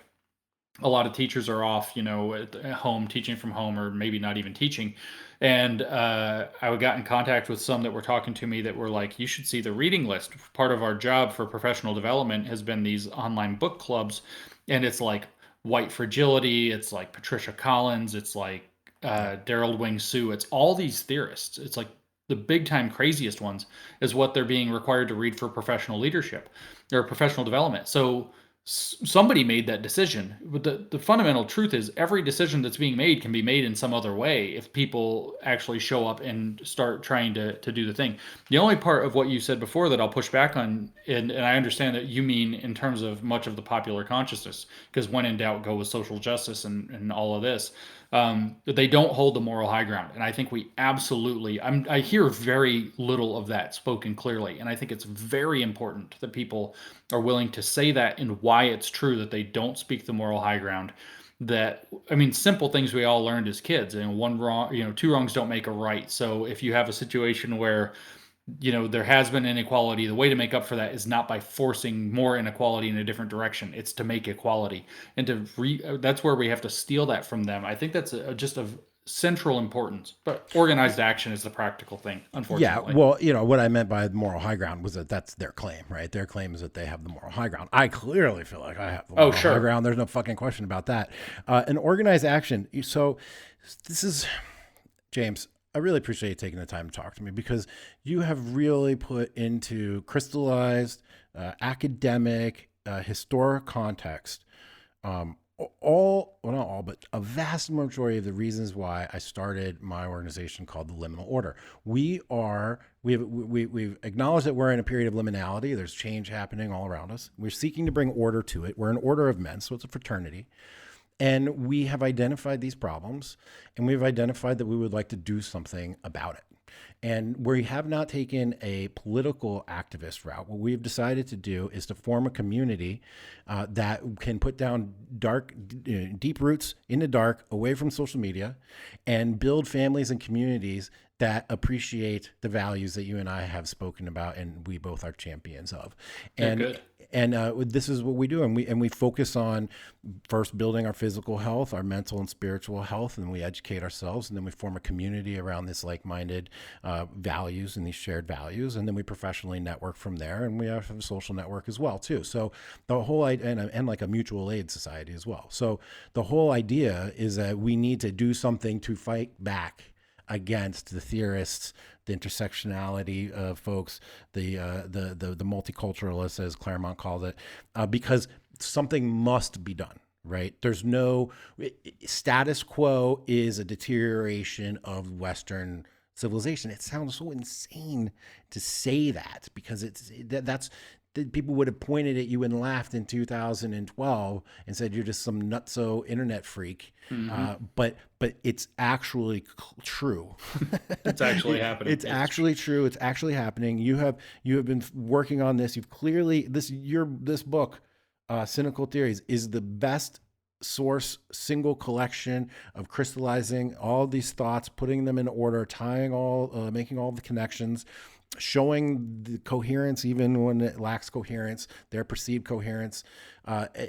S2: a lot of teachers are off, at home, teaching from home, or maybe not even teaching. And I got in contact with some that were talking to me that were like, you should see the reading list. Part of our job for professional development has been these online book clubs. And it's like White Fragility. It's like Patricia Collins. It's like Daryl Wing Sue. It's all these theorists. It's like the big time craziest ones is what they're being required to read for professional leadership or professional development. So somebody made that decision. But the fundamental truth is every decision that's being made can be made in some other way if people actually show up and start trying to do the thing. The only part of what you said before that I'll push back on, and I understand that you mean in terms of much of the popular consciousness, because when in doubt, go with social justice and all of this. They don't hold the moral high ground. And I think we absolutely, I hear very little of that spoken clearly. And I think it's very important that people are willing to say that and why it's true that they don't speak the moral high ground. That, I mean, simple things we all learned as kids, and one wrong, two wrongs don't make a right. So if you have a situation where there has been inequality, the way to make up for that is not by forcing more inequality in a different direction. It's to make equality. And that's where we have to steal that from them. I think that's just of central importance. But organized action is the practical thing, unfortunately.
S1: Yeah, well, what I meant by the moral high ground was that that's their claim, right? Their claim is that they have the moral high ground. I clearly feel like I have the moral high ground. There's no fucking question about that. And organized action. So this is, James, I really appreciate you taking the time to talk to me, because you have really put into crystallized academic, historic context not all, but a vast majority of the reasons why I started my organization called the Liminal Order. We've acknowledged that we're in a period of liminality. There's change happening all around us. We're seeking to bring order to it. We're an order of men, so it's a fraternity. And we have identified these problems, and we've identified that we would like to do something about it. And we have not taken a political activist route. What we've decided to do is to form a community that can put down deep roots in the dark, away from social media, and build families and communities that appreciate the values that you and I have spoken about, and we both are champions of. And
S2: good.
S1: and this is what we do, and we focus on first building our physical health, our mental and spiritual health, and we educate ourselves, and then we form a community around this like-minded values and these shared values, and then we professionally network from there, and we have a social network as well too. So the whole and like a mutual aid society as well. So the whole idea is that we need to do something to fight back against the theorists, the intersectionality folks, the multiculturalists, as Claremont called it, because something must be done. Right? There's no status quo is a deterioration of Western civilization. It sounds so insane to say that, because that's people would have pointed at you and laughed in 2012 and said you're just some nutso internet freak. But it's actually true.
S2: It's actually happening.
S1: It's actually true. It's actually happening. You have been working on this. You've clearly this book, Cynical Theories, is the best source, single collection of crystallizing all these thoughts, putting them in order, tying all, making all the connections, showing the coherence even when it lacks coherence, their perceived coherence.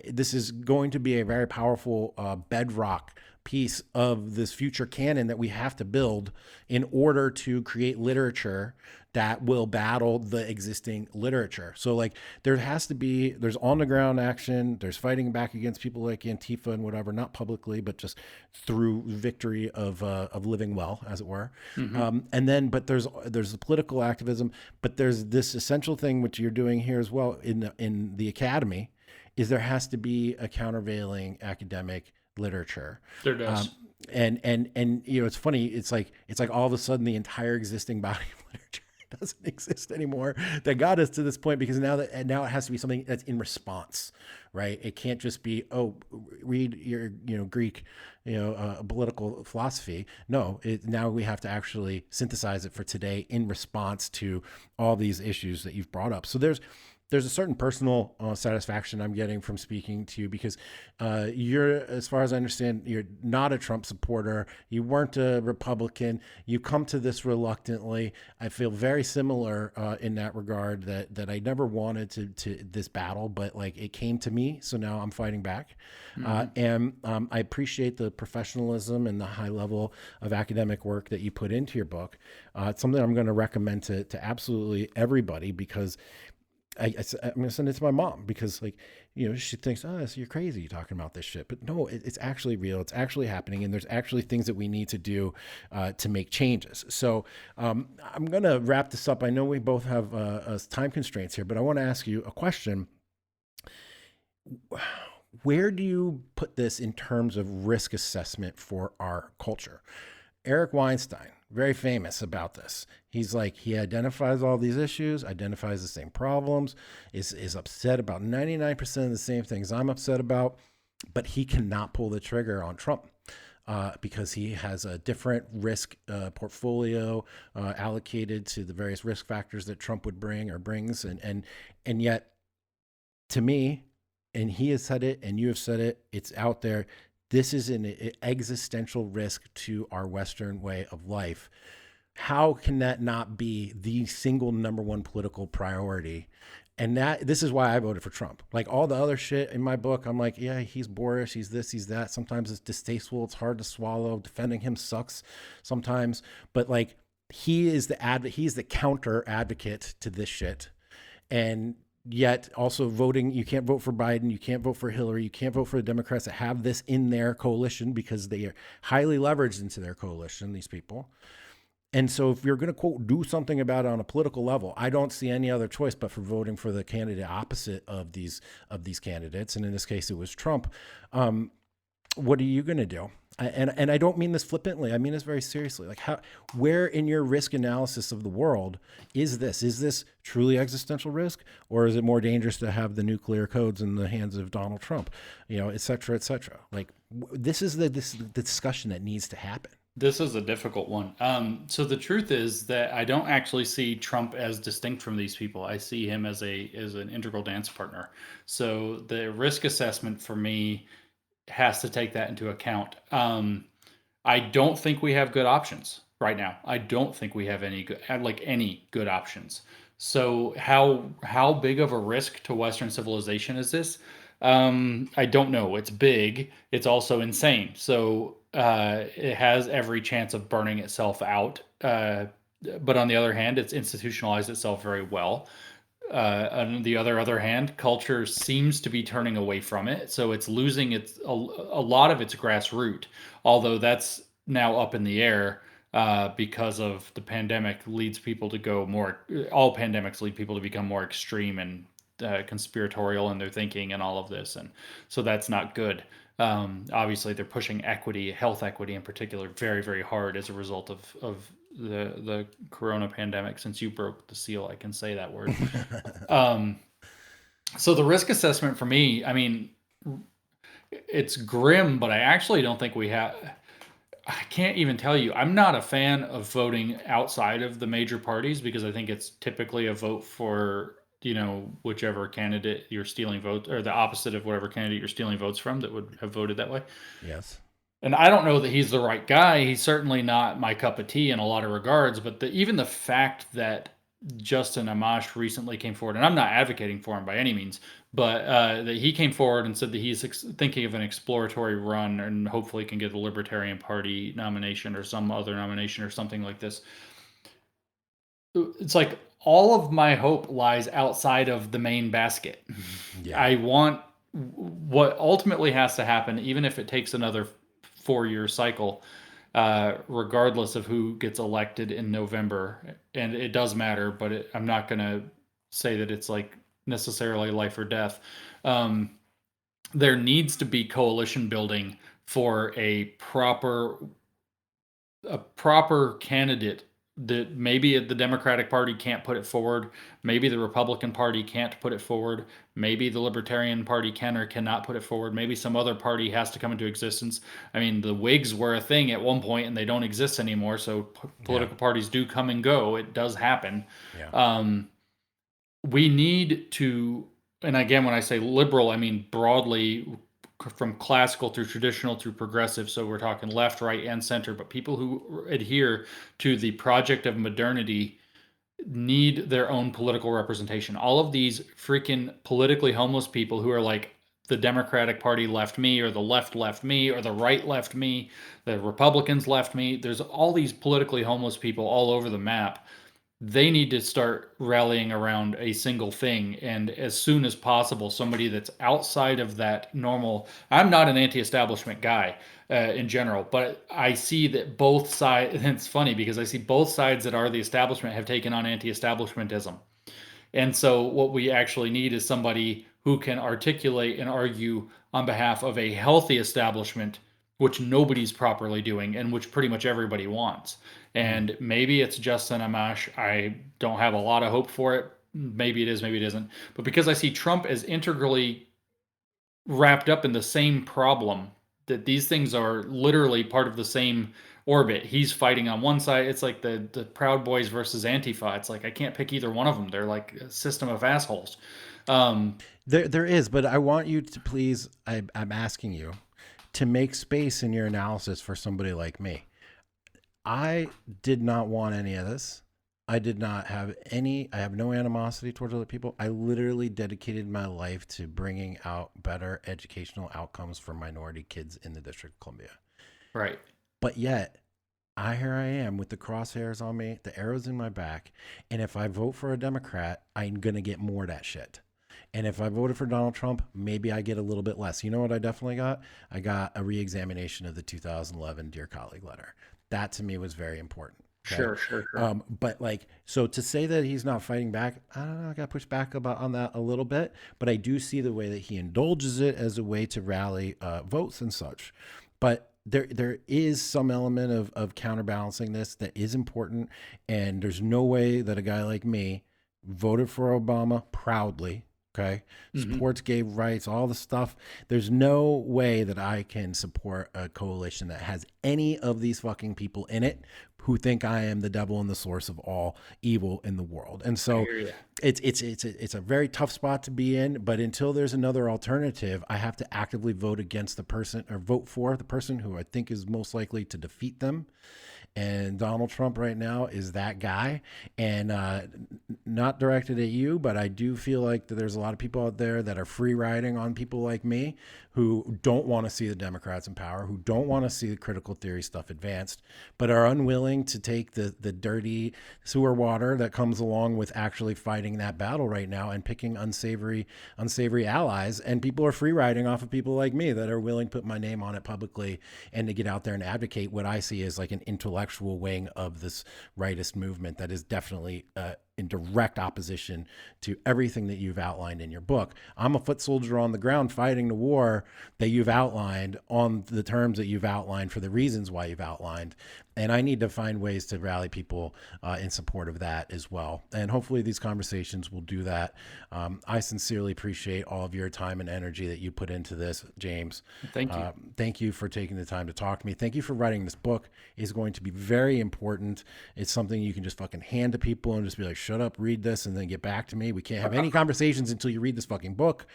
S1: This is going to be a very powerful bedrock piece of this future canon that we have to build in order to create literature that will battle the existing literature. So like there's on the ground action, there's fighting back against people like Antifa and whatever, not publicly, but just through victory of living well, as it were. But there's the political activism, but there's this essential thing which you're doing here as well in the academy, is there has to be a countervailing academic literature.
S2: There does.
S1: And it's funny, it's like all of a sudden the entire existing body of literature doesn't exist anymore, that got us to this point, because now it has to be something that's in response, right? It can't just be, read your Greek political philosophy. No, now we have to actually synthesize it for today in response to all these issues that you've brought up. So there's a certain personal satisfaction I'm getting from speaking to you, because you're, as far as I understand, you're not a Trump supporter. You weren't a Republican. You come to this reluctantly. I feel very similar in that regard, that I never wanted to this battle, but like it came to me. So now I'm fighting back. And I appreciate the professionalism and the high level of academic work that you put into your book. It's something I'm going to recommend to absolutely everybody, because I'm going to send it to my mom, because she thinks, so you're crazy talking about this shit. But no, it's actually real. It's actually happening. And there's actually things that we need to do to make changes. So I'm going to wrap this up. I know we both have time constraints here, but I want to ask you a question. Where do you put this in terms of risk assessment for our culture? Eric Weinstein, very famous about this. He's like, he identifies all these issues, identifies the same problems, is upset about 99% of the same things I'm upset about, but he cannot pull the trigger on Trump because he has a different risk portfolio allocated to the various risk factors that Trump would bring or brings. And yet, to me, and he has said it, and you have said it, it's out there, this is an existential risk to our Western way of life. How can that not be the single number one political priority? And this is why I voted for Trump. Like all the other shit in my book, I'm like, yeah, he's boorish, he's this, he's that. Sometimes it's distasteful, it's hard to swallow. Defending him sucks sometimes. But like, he is the counter advocate to this shit. And yet also voting, you can't vote for Biden, you can't vote for Hillary, you can't vote for the Democrats that have this in their coalition, because they are highly leveraged into their coalition, these people. And so if you're going to, quote, do something about it on a political level, I don't see any other choice but for voting for the candidate opposite of these candidates. And in this case, it was Trump. What are you going to do? And I don't mean this flippantly. I mean this very seriously. Like, where in your risk analysis of the world is this? Is this truly existential risk, or is it more dangerous to have the nuclear codes in the hands of Donald Trump, et cetera, et cetera? Like, this is the discussion that needs to happen.
S2: This is a difficult one. So the truth is that I don't actually see Trump as distinct from these people. I see him as an integral dance partner. So the risk assessment for me has to take that into account. I don't think we have good options right now. I don't think we have any good options. So how big of a risk to Western civilization is this? I don't know. It's big. It's also insane. So it has every chance of burning itself out. But on the other hand, it's institutionalized itself very well. On the other hand, culture seems to be turning away from it, so it's losing a lot of its grassroots. Although that's now up in the air because of the pandemic, leads people to go more. All pandemics lead people to become more extreme and conspiratorial in their thinking and all of this, and so that's not good. Obviously, they're pushing equity, health equity in particular, very, very hard as a result of the corona pandemic. Since you broke the seal, I can say that word. Um, so the risk assessment for me, I mean, it's grim, but I actually don't think we have. I can't even tell you. I'm not a fan of voting outside of the major parties because I think it's typically a vote for, whichever candidate you're stealing votes, or the opposite of whatever candidate you're stealing votes from that would have voted that way.
S1: Yes.
S2: And I don't know that he's the right guy. He's certainly not my cup of tea in a lot of regards. But even the fact that Justin Amash recently came forward, and I'm not advocating for him by any means, but that he came forward and said that he's thinking of an exploratory run and hopefully can get the Libertarian Party nomination or some other nomination or something like this. It's like all of my hope lies outside of the main basket.
S1: Yeah.
S2: I want what ultimately has to happen, even if it takes another 4-year cycle, regardless of who gets elected in November. And it does matter, but I'm not going to say that it's like necessarily life or death. There needs to be coalition building for a proper candidate that maybe the Democratic Party can't put it forward, maybe the Republican Party can't put it forward, maybe the Libertarian Party can or cannot put it forward, maybe some other party has to come into existence. I mean, the Whigs were a thing at one point and they don't exist anymore, so political parties do come and go. It does happen.
S1: Yeah.
S2: We need to, and again, when I say liberal, I mean broadly from classical through traditional through progressive. So we're talking left, right, and center. But people who adhere to the project of modernity need their own political representation. All of these freaking politically homeless people who are like, the Democratic Party left me, or the left left me, or the right left me, the Republicans left me. There's all these politically homeless people all over the map. They need to start rallying around a single thing, and as soon as possible, somebody that's outside of that normal. I'm not an anti-establishment guy in general, but I see that both sides, and it's funny because I see both sides that are the establishment have taken on anti-establishmentism. And so what we actually need is somebody who can articulate and argue on behalf of a healthy establishment, which nobody's properly doing and which pretty much everybody wants. And maybe it's Justin Amash. I don't have a lot of hope for it. Maybe it is, maybe it isn't. But because I see Trump as integrally wrapped up in the same problem, that these things are literally part of the same orbit. He's fighting on one side. It's like the Proud Boys versus Antifa. It's like I can't pick either one of them. They're like a system of assholes.
S1: There is, but I want you to please, I'm asking you to make space in your analysis for somebody like me. I did not want any of this. I have no animosity towards other people. I literally dedicated my life to bringing out better educational outcomes for minority kids in the District of Columbia.
S2: Right.
S1: But yet, here I am with the crosshairs on me, the arrows in my back. And if I vote for a Democrat, I'm going to get more of that shit. And if I voted for Donald Trump, maybe I get a little bit less. You know what I definitely got? I got a re-examination of the 2011 Dear Colleague letter. That to me was very important. Okay?
S2: Sure.
S1: But so to say that he's not fighting back, I don't know. I got to push back on that a little bit. But I do see the way that he indulges it as a way to rally votes and such. But there is some element of counterbalancing this that is important. And there's no way that a guy like me voted for Obama proudly. Okay. Supports gay rights, all the stuff. There's no way that I can support a coalition that has any of these fucking people in it who think I am the devil and the source of all evil in the world. And
S2: I
S1: so
S2: hear you.
S1: it's a very tough spot to be in, but until there's another alternative, I have to actively vote against the person, or vote for the person who I think is most likely to defeat them. And Donald Trump right now is that guy. And not directed at you, but I do feel like that there's a lot of people out there that are free riding on people like me who don't want to see the Democrats in power, who don't want to see the critical theory stuff advanced, but are unwilling to take the dirty sewer water that comes along with actually fighting that battle right now and picking unsavory allies. And people are free riding off of people like me that are willing to put my name on it publicly and to get out there and advocate what I see as like an intellectual wing of this rightist movement that is definitely in direct opposition to everything that you've outlined in your book. I'm a foot soldier on the ground fighting the war that you've outlined on the terms that you've outlined for the reasons why you've outlined. And I need to find ways to rally people in support of that as well. And hopefully these conversations will do that. I sincerely appreciate all of your time and energy that you put into this, James.
S2: Thank you.
S1: Thank you for taking the time to talk to me. Thank you for writing this book. It's going to be very important. It's something you can just fucking hand to people and just be like, shut up, read this, and then get back to me. We can't have any conversations until you read this fucking book.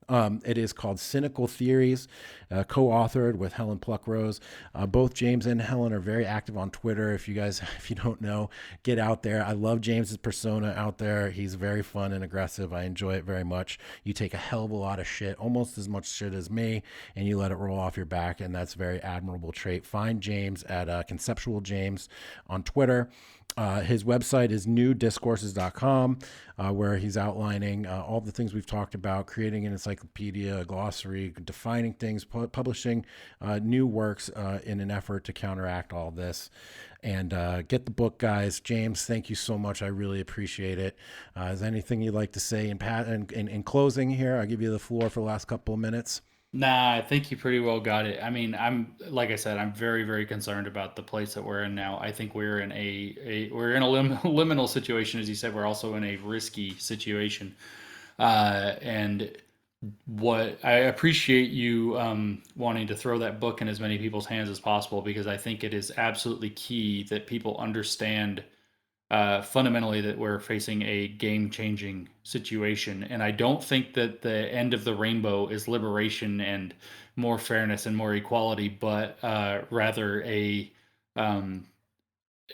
S1: It is called Cynical Theories, co-authored with Helen Pluckrose. Both James and Helen are very active on Twitter. If you don't know, get out there. I love James's persona out there. He's very fun and aggressive. I enjoy it very much. You take a hell of a lot of shit, almost as much shit as me, and you let it roll off your back, and that's a very admirable trait. Find James at Conceptual James on Twitter. His website is newdiscourses.com, where he's outlining all the things we've talked about, creating an encyclopedia, a glossary, defining things, publishing new works in an effort to counteract all this. And get the book, guys. James, thank you so much. I really appreciate it. Is there anything you'd like to say in closing here? I'll give you the floor for the last couple of minutes.
S2: Nah, I think you pretty well got it. I mean, like I said, I'm very, very concerned about the place that we're in now. I think we're in we're in a liminal situation, as you said. We're also in a risky situation, and what I appreciate you wanting to throw that book in as many people's hands as possible, because I think it is absolutely key that people understand fundamentally that we're facing a game-changing situation. And I don't think that the end of the rainbow is liberation and more fairness and more equality, but rather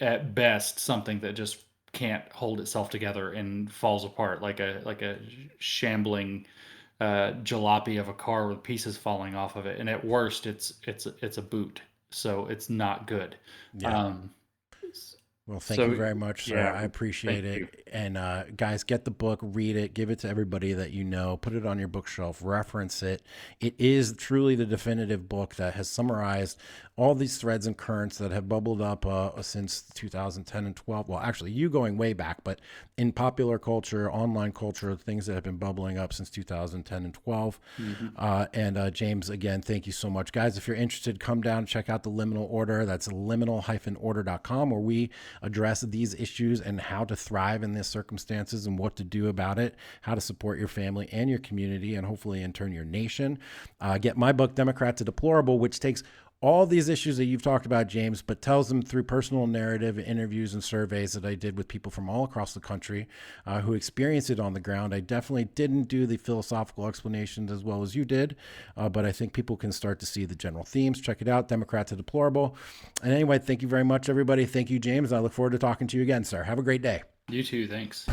S2: at best, something that just can't hold itself together and falls apart like a shambling jalopy of a car with pieces falling off of it. And at worst, it's a boot, so it's not good.
S1: Yeah. Well, thank you very much, sir.
S2: Yeah,
S1: I appreciate it.
S2: you.
S1: And guys, get the book, read it, give it to everybody that you know, put it on your bookshelf, reference it. It is truly the definitive book that has summarized all these threads and currents that have bubbled up since 2010 and 12. Well, actually, you going way back, but in popular culture, online culture, things that have been bubbling up since 2010 and 12. And James, again, thank you so much. Guys, if you're interested, come down, check out the Liminal Order. That's liminal-order.com, where we address these issues and how to thrive in these circumstances and what to do about it, how to support your family and your community, and hopefully in turn your nation. Get my book, Democrat to Deplorable, which takes all these issues that you've talked about, James, but tells them through personal narrative, interviews, and surveys that I did with people from all across the country who experienced it on the ground. I definitely didn't do the philosophical explanations as well as you did, but I think people can start to see the general themes. Check it out, Democrat to Deplorable. And anyway, thank you very much, everybody. Thank you, James. I look forward to talking to you again, sir. Have a great day.
S2: You too. Thanks.